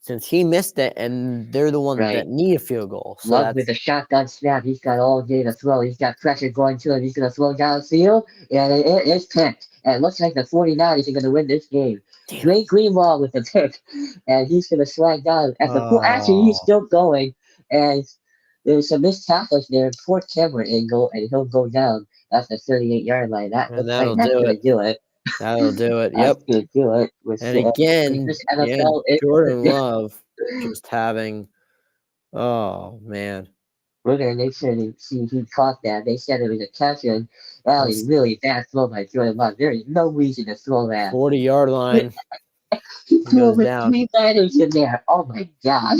since he missed it, and they're the ones that need a field goal. So Love with a shotgun snap. He's got all day to throw. He's got pressure going to him. He's going to throw downfield, and it's picked. And it looks like the 49ers are going to win this game. Great Greenlaw with the pick, and he's going to slide down. Actually, he's still going, and there's some missed tackles there. Poor camera angle, and he'll go down at the 38-yard line. That'll do it. That'll do it. Yep. Do it. And again, Jordan Love just having, oh man. We're gonna make sure to see who caught that. They said it was a catch, and that was really bad throw by Jordan Love. There is no reason to throw that. 40-yard line. He threw with 3 liners in there. Oh my god.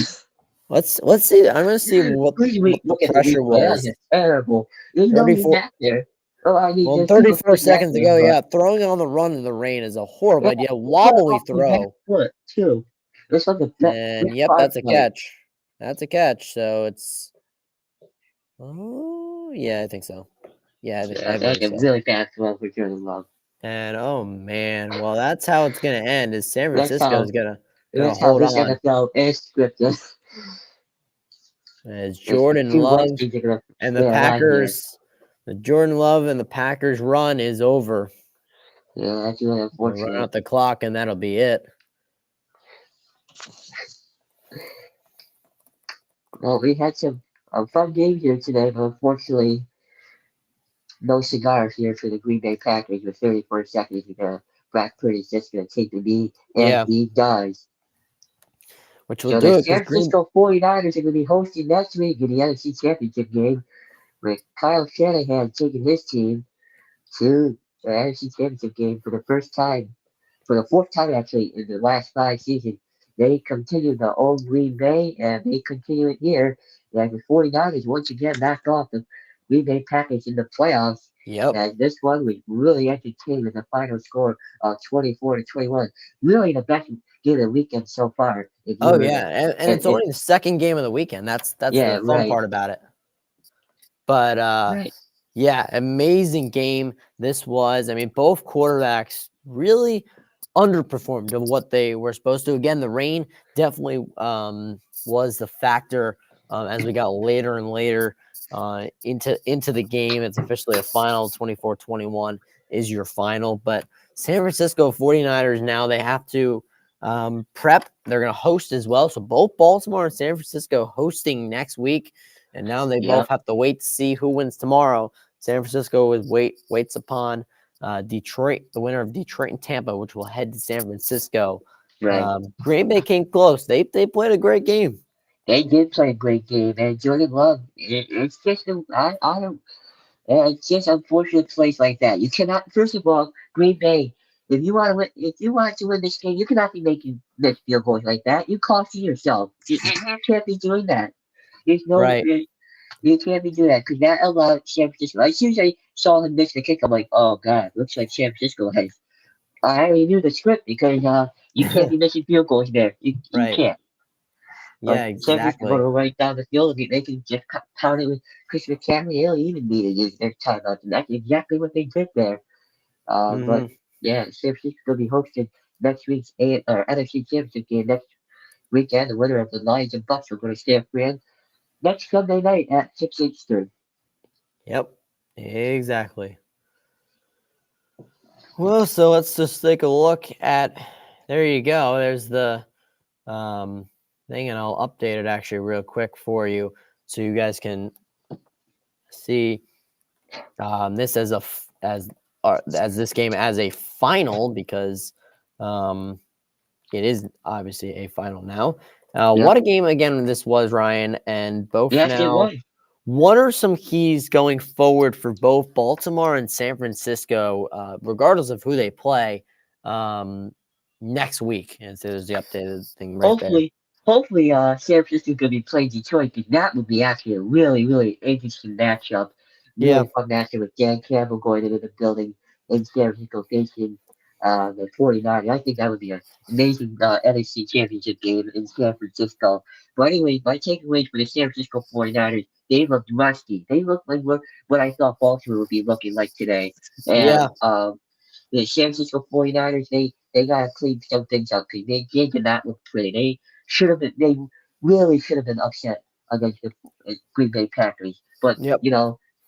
Let's see. I'm gonna see what the pressure was. That is terrible. There's nobody back there. 34 seconds to go. Throwing it on the run in the rain is a horrible idea. Wobbly throw. Too. This was that's a catch. That's a catch. So it's. Oh yeah, I think so. Yeah, I think so. Really bad throw for Jordan Love. And oh man, well that's how it's gonna end. Is San Francisco is gonna hold on. NFL is scripted. As Jordan Love and the Packers. The Jordan Love and the Packers run is over. Yeah, that's really unfortunate. Run out the clock, and that'll be it. Well, we had some fun games here today, but unfortunately, no cigars here for the Green Bay Packers with 34 seconds. Brock Purdy's just going to take the knee, and he does. Which will do it. The San Francisco 49ers are going to be hosting next week in the NFC Championship game, with Kyle Shanahan taking his team to the NFC Championship game for the fourth time actually in the last 5 seasons. They continue to own Green Bay, and they continue it here. And the 49ers once again knocked off the Green Bay Packers in the playoffs. Yep. And this one was really entertaining with the final score of 24-21. Really the best game of the weekend so far. And it's only the second game of the weekend. That's the fun part about it. But Right. yeah, amazing game this was. I mean, both quarterbacks really underperformed of what they were supposed to. Again, the rain definitely was the factor as we got later and later into the game. It's officially a final. 24-21 is your final. But San Francisco 49ers now, they have to prep. They're going to host as well. So both Baltimore and San Francisco hosting next week. And now they both Yep. have to wait to see who wins tomorrow. San Francisco waits upon Detroit, the winner of Detroit and Tampa, which will head to San Francisco. Right. Green Bay came close. They played a great game. They did play a great game, and Jordan Love. It's just I don't. It's just unfortunate plays like that. You cannot. First of all, Green Bay. If you want to win, if you want to win this game, you cannot be making missed field goals like that. You costing yourself. You can't be doing that. There's no. Right. You can't be doing that because that allowed San Francisco. As soon as I saw him miss the kick, I'm like, oh god, looks like San Francisco has. I already knew the script because you can't be missing field goals there. You Right. can't. Yeah, San Francisco go exactly. right down the field. They can just pound it with Chris McCaffrey. They don't even need to use their timeouts, and that's exactly what they did there. But Hmm. yeah, San Francisco will be hosting next week's NFC Championship game next weekend. The winner of the Lions and Bucks are going to San Fran next Sunday night at 6 Eastern. Yep. Exactly. Well, so let's just take a look at. There you go. There's the thing, and I'll update it actually real quick for you, so you guys can see this as this game as a final because it is obviously a final now. What Yep. a game again this was, Ryan, and both Yes, it now. was. What are some keys going forward for both Baltimore and San Francisco, regardless of who they play next week? And so there's the updated thing right there. Hopefully, San Francisco could be playing Detroit because that would be actually a really, really interesting matchup. Yeah. Really fun matchup with Dan Campbell going into the building in San Francisco facing the 49ers. I think that would be an amazing NFC Championship game in San Francisco. But anyway, my takeaways for the San Francisco 49ers, they looked rusty. They looked like what I thought Baltimore would be looking like today. Yeah. And the San Francisco 49ers, they got to clean some things up because they did not look pretty. They really should have been upset against the Green Bay Packers. But, Yep.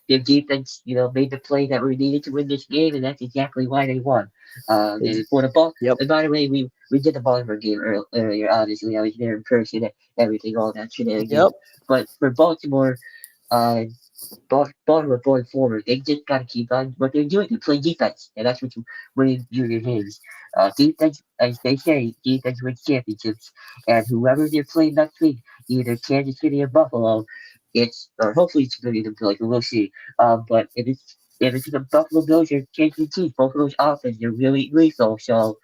their defense, made the play that we needed to win this game, and that's exactly why they won. And for the ball, Yep. and by the way, we did the Baltimore game earlier. Obviously, I was there in person, and everything, all that shenanigans. Yep. But for Baltimore, uh, Baltimore going forward, they just got to keep on what they're doing. They play defense, and that's what you win your games. Defense, as they say, defense wins championships. And whoever they're playing next week, either Kansas City or Buffalo, or hopefully it's going to be the Bills, we'll see. But if it's the Buffalo Bills or Kansas City Chiefs, both of those offenses are really lethal. So,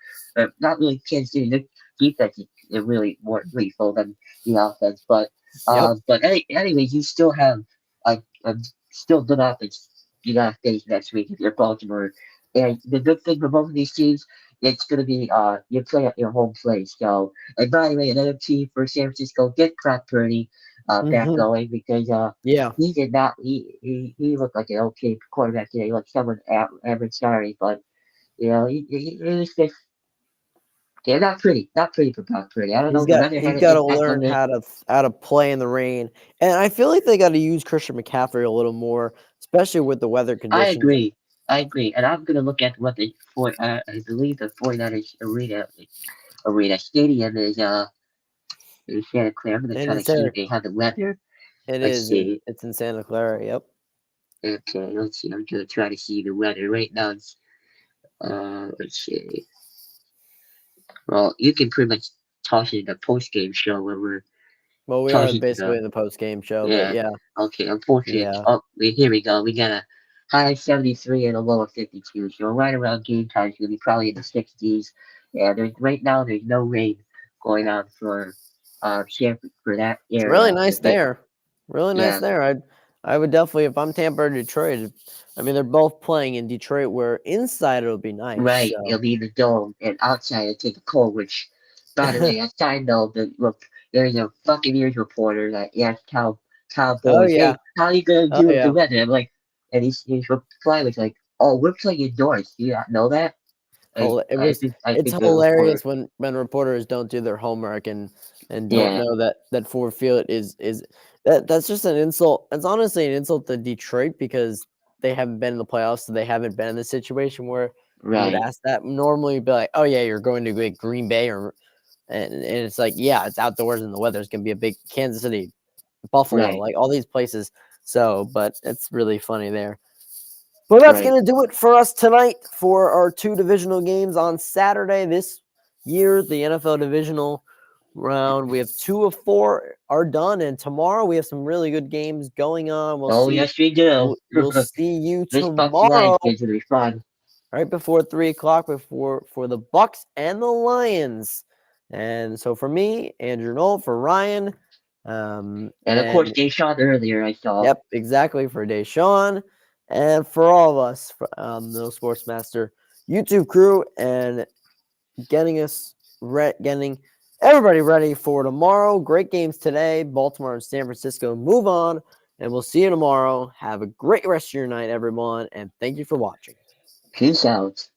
not really Kansas City. Their defense is really more lethal than the offense. Yep. Anyways, you still have a still good offense you got to face next week if you're Baltimore. And the good thing for both of these teams, it's going to be you play at your home place. So, and by the way, another team for San Francisco, get Brock Purdy back Hmm. going because Yeah. he did not. He looked like an okay quarterback today, like someone average. Sorry, but it was just yeah, not pretty for Brock Purdy. I don't know He's if the got weather had he's an got to impact learn on this. how to play in the rain, and I feel like they got to use Christian McCaffrey a little more, especially with the weather I conditions. agree. I agree. And I'm gonna look at what I believe the 49ers arena stadium is in Santa Clara. I'm gonna And try to it's see there. if they have the weather. It Let's is. see. It's in Santa Clara. Yep. Okay, let's see. I'm gonna try to see the weather. Right now it's let's see. Well, you can pretty much toss it in the post game show where we're Well, we are tossing basically the in the post game show, but yeah. yeah, Okay, unfortunate. yeah. Oh, here we go. We got a high 73 and a low of 52. So right around game time, it's gonna be probably in the 60s. Yeah, right now there's no rain going on for that It's really area. nice there. Really nice Yeah, there. I would definitely, if I'm Tampa or Detroit. I mean, they're both playing in Detroit, where inside it'll be nice. right. So It'll be in the dome and outside it'll take a cold. Which, by the way, a side note, that look, there's a Buccaneers reporter that asked how Oh Cowboys. yeah. Hey, how you gonna Oh do with the yeah. weather? I'm like, and his reply was like, "Oh, we're playing indoors. Do you not know that?" Like, I It's think the hilarious reporter, when reporters don't do their homework and don't yeah, know that Ford Field is that's just an insult. It's honestly an insult to Detroit because they haven't been in the playoffs, so they haven't been in the situation where you would right, ask that. Normally, you'd be like, "Oh yeah, you're going to like Green Bay," or and it's like, yeah, it's outdoors and the weather's gonna be a big Kansas City, Buffalo, right, like all these places. So, but it's really funny there. Well, that's right. going to do it for us tonight for our 2 divisional games on Saturday this year. The NFL divisional round, we have 2 of 4 are done, and tomorrow we have some really good games going on. We'll Oh, see. yes, we do. We'll see you This Bucks Lions tomorrow, game's gonna be fun. right before 3 o'clock, before for the Bucks and the Lions. And so for me, Andrew Knoll, for Ryan, And of course, and Deshaun earlier I saw. yep, exactly, for Deshaun and for all of us, the Sportsmaster YouTube crew, and getting us getting everybody ready for tomorrow. Great games today. Baltimore and San Francisco move on, and we'll see you tomorrow. Have a great rest of your night, everyone, and thank you for watching. Peace out.